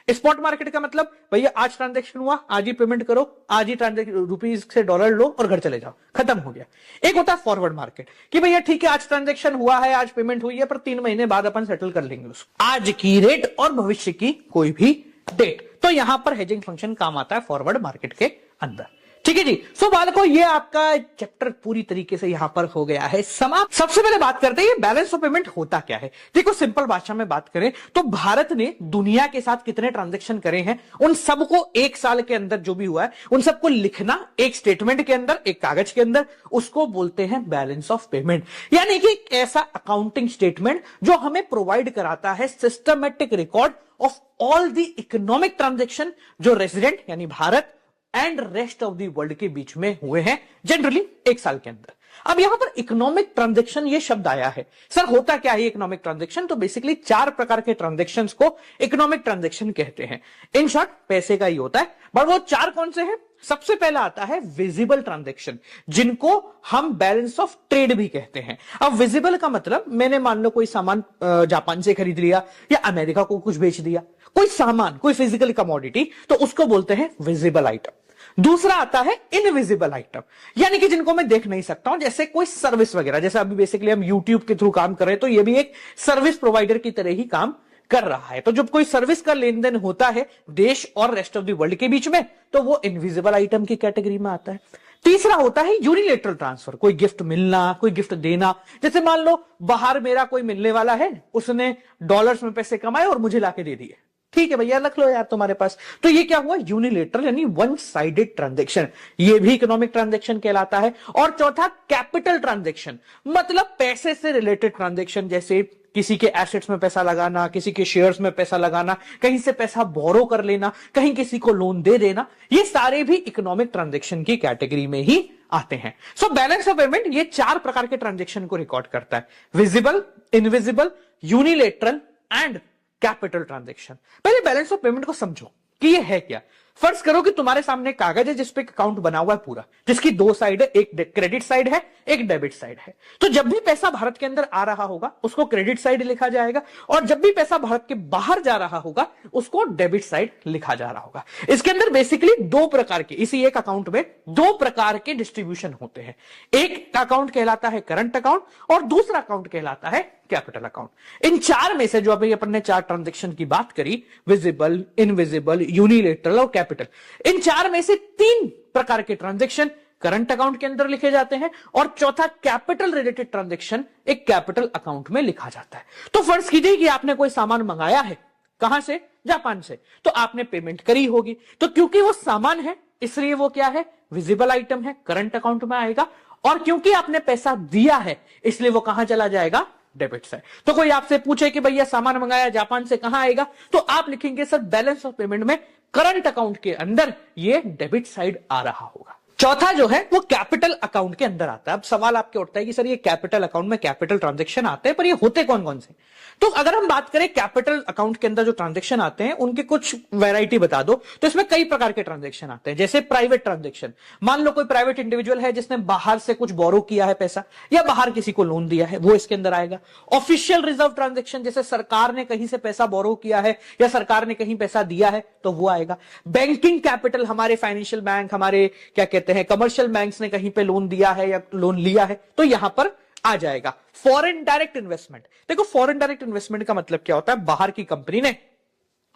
Spot market का मतलब भैया आज ट्रांजैक्शन हुआ, आज ही पेमेंट करो, आज ही ट्रांजैक्शन रुपीस से डॉलर लो और घर चले जाओ, खत्म हो गया। एक होता है फॉरवर्ड मार्केट कि भैया ठीक है आज ट्रांजैक्शन हुआ है, आज पेमेंट हुई है, पर 3 महीने बाद अपन सेटल कर लेंगे उसको, आज की रेट और भविष्य की कोई भी डेट। तो यहां पर हेजिंग फंक्शन काम आता है फॉरवर्ड मार्केट के अंदर। ठीक है जी। सो बालकों ये आपका चैप्टर पूरी तरीके से यहां पर हो गया है समाप्त। सबसे पहले बात करते हैं ये बैलेंस ऑफ पेमेंट होता क्या है। देखो सिंपल भाषा में बात करें तो भारत ने दुनिया के साथ कितने ट्रांजैक्शन करे हैं उन सबको 1 साल के अंदर जो भी हुआ है उन सबको लिखना एक स्टेटमेंट के अंदर, एक कागज के अंदर, उसको बोलते हैं बैलेंस ऑफ पेमेंट। यानी कि एक ऐसा अकाउंटिंग स्टेटमेंट जो हमें प्रोवाइड कराता है systematic record of all the economic transaction जो रेजिडेंट यानी Bharat and rest of the world के बीच में हुए हैं जनरली 1 साल के अंदर। अब यहां पर इकोनॉमिक ट्रांजैक्शन ये शब्द आया है, सर होता क्या है इकोनॉमिक ट्रांजैक्शन? तो बेसिकली 4 प्रकार के ट्रांजैक्शंस को इकोनॉमिक ट्रांजैक्शन कहते हैं। इन शॉर्ट पैसे का ही होता है, बट वो 4 कौन से हैं? सबसे पहला आता है विजिबल ट्रांजैक्शन, जिनको हम बैलेंस ऑफ ट्रेड भी कहते हैं। अब विजिबल का मतलब मैंने मान लो कोई सामान जापान से खरीद लिया या अमेरिका को कुछ बेच दिया, कोई सामान, कोई फिजिकल कमोडिटी, तो उसको बोलते हैं विजिबल आइटम। दूसरा आता है इनविजिबल आइटम, यानी कि जिनको मैं देख नहीं सकता हूं, जैसे कोई सर्विस वगैरह। जैसे अभी बेसिकली हम यूट्यूब के थ्रू काम कर रहे हैं तो ये भी एक सर्विस प्रोवाइडर की तरह ही काम कर रहा है। तो जब कोई सर्विस का लेन देन होता है देश और रेस्ट ऑफ द वर्ल्ड के बीच में तो वो इनविजिबल आइटम की कैटेगरी में आता है। तीसरा होता है यूनिलेटरल ट्रांसफर, कोई गिफ्ट मिलना, कोई गिफ्ट देना। जैसे मान लो बाहर मेरा कोई मिलने वाला है, उसने डॉलर्स में पैसे कमाए और मुझे लाके दे दिए, ठीक है भैया रख लो यार तुम्हारे पास, तो ये क्या हुआ? यूनिलेटरल यानी वन साइडेड ट्रांजैक्शन, ये भी इकोनॉमिक ट्रांजैक्शन कहलाता है। और चौथा कैपिटल ट्रांजैक्शन, मतलब पैसे से रिलेटेड ट्रांजैक्शन, जैसे किसी के एसेट्स में पैसा लगाना, किसी के शेयर्स में पैसा लगाना, कहीं से पैसा बोरो कर लेना, कहीं किसी को लोन दे देना, ये सारे भी इकोनॉमिक ट्रांजैक्शन की कैटेगरी में ही आते हैं। सो बैलेंस ऑफ पेमेंट ये 4 प्रकार के ट्रांजैक्शन को रिकॉर्ड करता है, visible, invisible, unilateral and capital transaction. पहले बैलेंस ऑफ पेमेंट को समझो कि ये है क्या। फर्ज करो कि तुम्हारे सामने कागज है जिसपे अकाउंट बना हुआ है पूरा, जिसकी 2 साइड है, एक क्रेडिट साइड है, एक डेबिट साइड है। तो जब भी पैसा भारत के अंदर आ रहा होगा उसको क्रेडिट साइड लिखा जाएगा, और जब भी पैसा भारत के बाहर जा रहा होगा उसको डेबिट साइड लिखा जा रहा होगा। इसके अंदर बेसिकली 2 प्रकार के, इसी एक अकाउंट में 2 प्रकार के डिस्ट्रीब्यूशन होते हैं। एक अकाउंट कहलाता है करंट अकाउंट और दूसरा अकाउंट कहलाता है कैपिटल अकाउंट। इन 4 में से जो अभी अपन ने 4 ट्रांजैक्शन की बात करी, विजिबल, इनविजिबल, यूनिलेटरल और कैपिटल, इन 4 में से 3 प्रकार के ट्रांजैक्शन करंट अकाउंट के अंदर लिखे जाते हैं और चौथा कैपिटल रिलेटेड ट्रांजैक्शन एक कैपिटल अकाउंट में लिखा जाता है। तो फर्ज कीजिए कि आपने कोई सामान मंगाया है, कहां से? जापान से, तो आपने पेमेंट करी होगी, तो क्योंकि वो सामान है इसलिए वो क्या है? विजिबल आइटम है, करंट अकाउंट में आएगा। और क्योंकि आपने पैसा दिया है इसलिए वो कहां चला जाएगा, डेबिट साइड। तो कोई आपसे पूछे कि भैया सामान मंगाया जापान से, कहां आएगा, तो आप लिखेंगे सर बैलेंस ऑफ पेमेंट में करंट अकाउंट के अंदर ये डेबिट साइड आ रहा होगा। चौथा जो है वो कैपिटल अकाउंट के अंदर आता है। अब सवाल आपके उठता है कि सर ये कैपिटल अकाउंट में कैपिटल ट्रांजैक्शन आते हैं, पर ये होते कौन कौन से। तो अगर हम बात करें कैपिटल अकाउंट के अंदर जो ट्रांजैक्शन आते हैं उनके कुछ वैरायटी बता दो, तो इसमें कई प्रकार के ट्रांजैक्शन आते हैं। जैसे प्राइवेट ट्रांजैक्शन, मान लो कोई प्राइवेट इंडिविजुअल है जिसने बाहर से कुछ बोरो किया है पैसा, या बाहर किसी को लोन दिया है, वो इसके अंदर आएगा। ऑफिशियल रिजर्व ट्रांजैक्शन, जैसे सरकार ने कहीं से पैसा बोरो किया है या सरकार ने कहीं पैसा दिया है, तो वो आएगा। बैंकिंग कैपिटल, हमारे फाइनेंशियल बैंक, हमारे क्या कहते हैं कमर्शियल बैंक्स ने कहीं पे लोन दिया है या लोन लिया है, तो यहां पर आ जाएगा। फॉरेन डायरेक्ट इन्वेस्टमेंट, देखो फॉरेन डायरेक्ट इन्वेस्टमेंट का मतलब क्या होता है, बाहर की कंपनी ने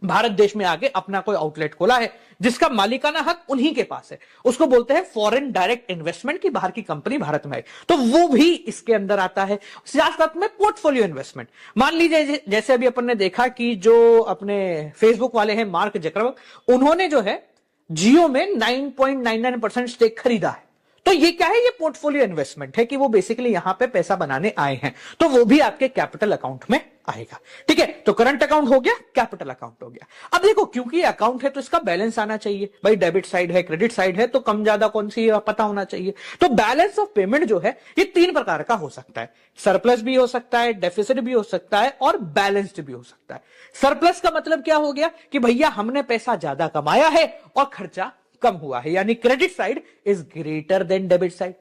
भारत देश में आके अपना कोई आउटलेट खोला है जिसका मालिकाना हक उन्हीं के पास है, उसको बोलते हैं फॉरेन डायरेक्ट इन्वेस्टमेंट, की बाहर की कंपनी भारत में आई, तो वो भी इसके अंदर आता है। साथ में पोर्टफोलियो इन्वेस्टमेंट, मान लीजिए जैसे अभी अपन ने देखा कि जो अपने फेसबुक वाले हैं मार्क जकरबर्ग, उन्होंने जो है जियो में 9.99% स्टेक खरीदा है, तो ये क्या है, ये पोर्टफोलियो इन्वेस्टमेंट है कि वो बेसिकली यहां पे पैसा बनाने आए हैं, तो वो भी आपके कैपिटल अकाउंट में आएगा। ठीक है, तो करंट अकाउंट हो गया, कैपिटल अकाउंट हो गया। अब देखो क्योंकि अकाउंट है तो इसका बैलेंस आना चाहिए, भाई डेबिट साइड है क्रेडिट साइड है, तो कम ज्यादा कौन सी पता होना चाहिए। तो बैलेंस ऑफ पेमेंट जो है ये 3 प्रकार का हो सकता है, सरप्लस भी हो सकता है, डेफिसिट भी हो सकता है और बैलेंस्ड भी हो सकता है। सरप्लस का मतलब क्या हो गया कि भैया हमने पैसा ज्यादा कमाया है और खर्चा कम हुआ है, यानी credit side is greater then debit side.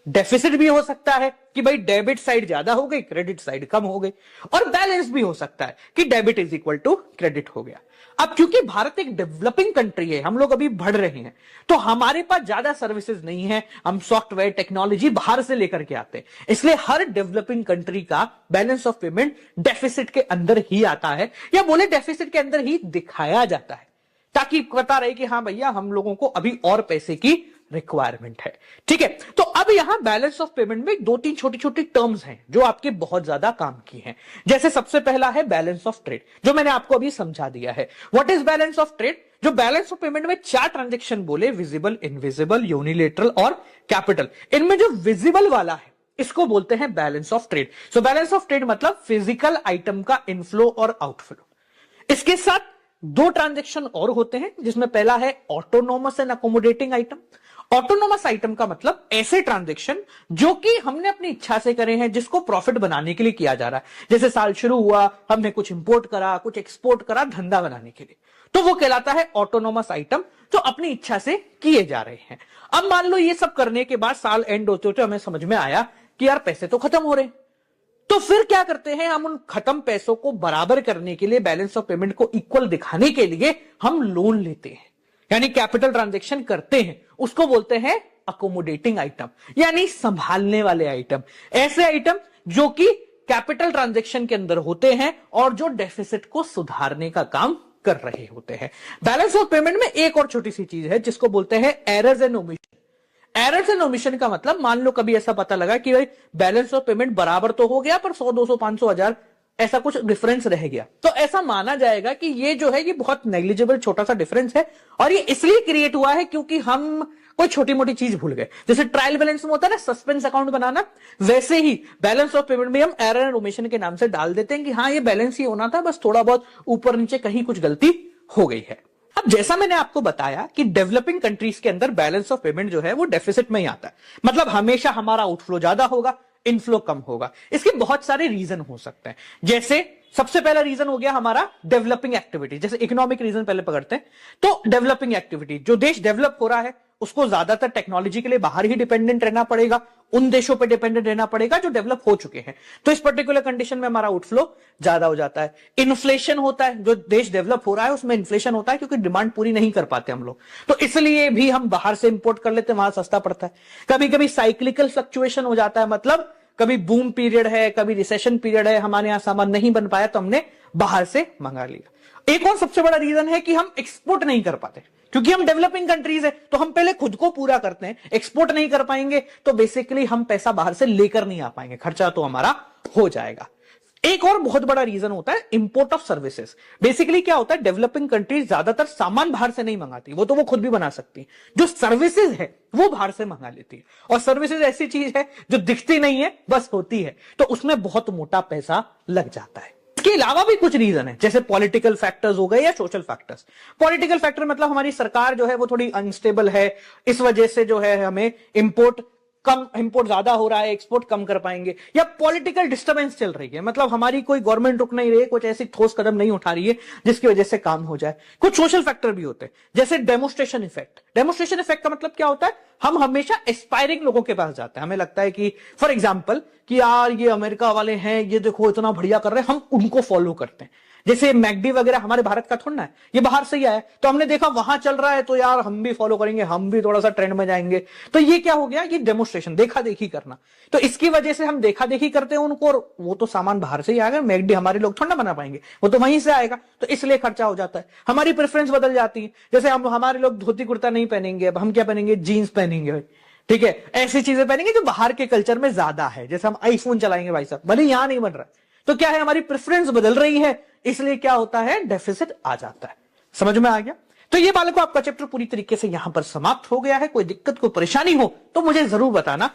Deficit भी हो सकता है कि भाई डेबिट साइड ज्यादा हो गई, क्रेडिट साइड कम हो गई। और बैलेंस भी हो सकता है कि debit is equal to credit हो गया। अब क्योंकि भारत एक डेवलपिंग कंट्री है, हम लोग अभी बढ़ रहे हैं, तो हमारे पास ज्यादा सर्विसेज नहीं है, हम सॉफ्टवेयर टेक्नोलॉजी बाहर से लेकर के आते हैं, इसलिए हर डेवलपिंग कंट्री का बैलेंस ऑफ पेमेंट डेफिसिट के अंदर ही आता है, या बोले डेफिसिट के अंदर ही दिखाया जाता है, ताकि पता रहे कि हाँ भैया हम लोगों को अभी और पैसे की रिक्वायरमेंट है। ठीक है, तो अब यहां बैलेंस ऑफ पेमेंट में 2-3 छोटी छोटी टर्म्स हैं जो आपके बहुत ज्यादा काम की हैं। जैसे सबसे पहला है बैलेंस ऑफ ट्रेड, जो मैंने आपको अभी समझा दिया है। What is balance of trade, जो बैलेंस ऑफ पेमेंट में 4 ट्रांजेक्शन बोले, विजिबल, इनविजिबल, यूनिलेटरल और कैपिटल। इनमें जो विजिबल वाला है इसको बोलते हैं balance of trade. So balance of trade मतलब फिजिकल आइटम का इनफ्लो और आउटफ्लो। इसके साथ 2 ट्रांजेक्शन और होते हैं, जिसमें पहला है autonomous and accommodating item. Autonomous item का मतलब ऐसे ट्रांजैक्शन जो कि हमने अपनी इच्छा से करे हैं, जिसको प्रॉफिट बनाने के लिए किया जा रहा है। जैसे साल शुरू हुआ, हमने कुछ इंपोर्ट करा, कुछ एक्सपोर्ट करा धंधा बनाने के लिए, तो वो कहलाता है ऑटोनोमस आइटम, जो अपनी इच्छा से किए जा रहे हैं। अब मान लो ये सब करने के बाद साल एंड होते होते हमें समझ में आया कि यार पैसे तो खत्म हो रहे हैं, तो फिर क्या करते हैं, हम उन खत्म पैसों को बराबर करने के लिए, बैलेंस ऑफ पेमेंट को इक्वल दिखाने के लिए हम लोन लेते हैं, यानी कैपिटल ट्रांजैक्शन करते हैं। उसको बोलते हैं अकोमोडेटिंग आइटम, यानी संभालने वाले आइटम। ऐसे आइटम जो कि कैपिटल ट्रांजैक्शन के अंदर होते हैं और जो डेफिसिट को सुधारने का काम कर रहे होते हैं। बैलेंस ऑफ पेमेंट में एक और छोटी सी चीज है जिसको बोलते हैं errors and omission. Errors and omission का मतलब, मान लो कभी ऐसा पता लगा कि भाई बैलेंस ऑफ पेमेंट बराबर तो हो गया पर 100, 200, 500, 1000 ऐसा कुछ डिफरेंस रह गया, तो ऐसा माना जाएगा कि ये जो है ये बहुत नेग्लिजिबल छोटा सा डिफरेंस है, और ये इसलिए क्रिएट हुआ है क्योंकि हम कोई छोटी मोटी चीज भूल गए। जैसे ट्रायल बैलेंस में होता है ना सस्पेंस अकाउंट बनाना, वैसे ही बैलेंस ऑफ पेमेंट में हम एरर एंड ओमिशन के नाम से डाल देते हैं कि हाँ ये बैलेंस ही होना था, बस थोड़ा बहुत ऊपर नीचे कहीं कुछ गलती हो गई है। अब जैसा मैंने आपको बताया कि डेवलपिंग कंट्रीज के अंदर बैलेंस ऑफ पेमेंट जो है वो डेफिसिट में ही आता है, मतलब हमेशा हमारा आउटफ्लो ज्यादा होगा, इनफ्लो कम होगा। इसके बहुत सारे रीजन हो सकते हैं, जैसे सबसे पहला रीजन हो गया हमारा डेवलपिंग एक्टिविटी। जैसे इकोनॉमिक रीजन पहले पकड़ते हैं, तो डेवलपिंग एक्टिविटी, जो देश डेवलप हो रहा है उसको ज्यादातर टेक्नोलॉजी के लिए बाहर ही डिपेंडेंट रहना पड़ेगा, उन देशों पे डिपेंडेंट रहना पड़ेगा जो डेवलप हो चुके हैं, तो इस पर्टिकुलर कंडीशन में हमारा आउटफ्लो ज्यादा हो जाता है। इन्फ्लेशन होता है, जो देश डेवलप हो रहा है उसमें इन्फ्लेशन होता है क्योंकि डिमांड पूरी नहीं कर पाते हम लोग, तो इसलिए भी हम बाहर से इंपोर्ट कर लेते हैं, वहां सस्ता पड़ता है। कभी कभी साइक्लिकल फ्लक्चुएशन हो जाता है, मतलब कभी बूम पीरियड है, कभी रिसेशन पीरियड है, हमारे यहां सामान नहीं बन पाया तो हमने बाहर से मंगा लिया। एक और सबसे बड़ा रीजन है कि हम एक्सपोर्ट नहीं कर पाते, क्योंकि हम डेवलपिंग कंट्रीज है तो हम पहले खुद को पूरा करते हैं, एक्सपोर्ट नहीं कर पाएंगे तो बेसिकली हम पैसा बाहर से लेकर नहीं आ पाएंगे, खर्चा तो हमारा हो जाएगा। एक और बहुत बड़ा रीजन होता है इंपोर्ट ऑफ सर्विसेज। बेसिकली क्या होता है, डेवलपिंग कंट्रीज ज्यादातर सामान बाहर से नहीं मंगाती, वो तो वो खुद भी बना सकती है। जो सर्विसेज है वो बाहर से मंगा लेती है, और सर्विसेज ऐसी चीज है जो दिखती नहीं है, बस होती है, तो उसमें बहुत मोटा पैसा लग जाता है। इसके अलावा भी कुछ रीजन है, जैसे पॉलिटिकल फैक्टर्स हो गए या सोशल फैक्टर्स। पॉलिटिकल फैक्टर मतलब हमारी सरकार जो है वो थोड़ी अनस्टेबल है, इस वजह से जो है हमें इंपोर्ट ज्यादा हो रहा है, एक्सपोर्ट कम कर पाएंगे, या पॉलिटिकल डिस्टर्बेंस चल रही है, मतलब हमारी कोई गवर्नमेंट रुक नहीं रही है, कुछ ऐसी ठोस कदम नहीं उठा रही है जिसकी वजह से काम हो जाए। कुछ सोशल फैक्टर भी होते हैं, जैसे डेमोस्ट्रेशन इफेक्ट। डेमोस्ट्रेशन इफेक्ट का मतलब क्या होता है, हम हमेशा एस्पायरिंग लोगों के पास जाते हैं, हमें लगता है कि फॉर एग्जाम्पल कि यार ये अमेरिका वाले हैं, ये देखो इतना बढ़िया कर रहे हैं, हम उनको फॉलो करते हैं। जैसे मैकडी वगैरह हमारे भारत का थोड़ा है, ये बाहर से ही आया, तो हमने देखा वहां चल रहा है तो यार हम भी फॉलो करेंगे, हम भी थोड़ा सा ट्रेंड में जाएंगे। तो ये क्या हो गया, ये डेमोस्ट्रेशन, देखा देखी करना। तो इसकी वजह से हम देखा देखी करते हैं उनको, और वो तो सामान बाहर से ही आएगा, मैकडी हमारे लोग थोड़ा बना पाएंगे, वो तो वहीं से आएगा, तो इसलिए खर्चा हो जाता है। हमारी प्रेफरेंस बदल जाती है, जैसे हम हमारे लोग धोती कुर्ता नहीं पहनेंगे, अब हम क्या पहनेंगे, जीन्स पहनेंगे, ठीक है, ऐसी चीजें पहनेंगे जो बाहर के कल्चर में ज्यादा है। जैसे हम आईफोन चलाएंगे भाई साहब, भले यहां नहीं बन रहा, तो क्या है, हमारी प्रेफरेंस बदल रही है, इसलिए क्या होता है, डेफिसिट आ जाता है। समझ में आ गया? तो ये बालकों आपका चैप्टर पूरी तरीके से यहां पर समाप्त हो गया है। कोई दिक्कत, कोई परेशानी हो तो मुझे जरूर बताना।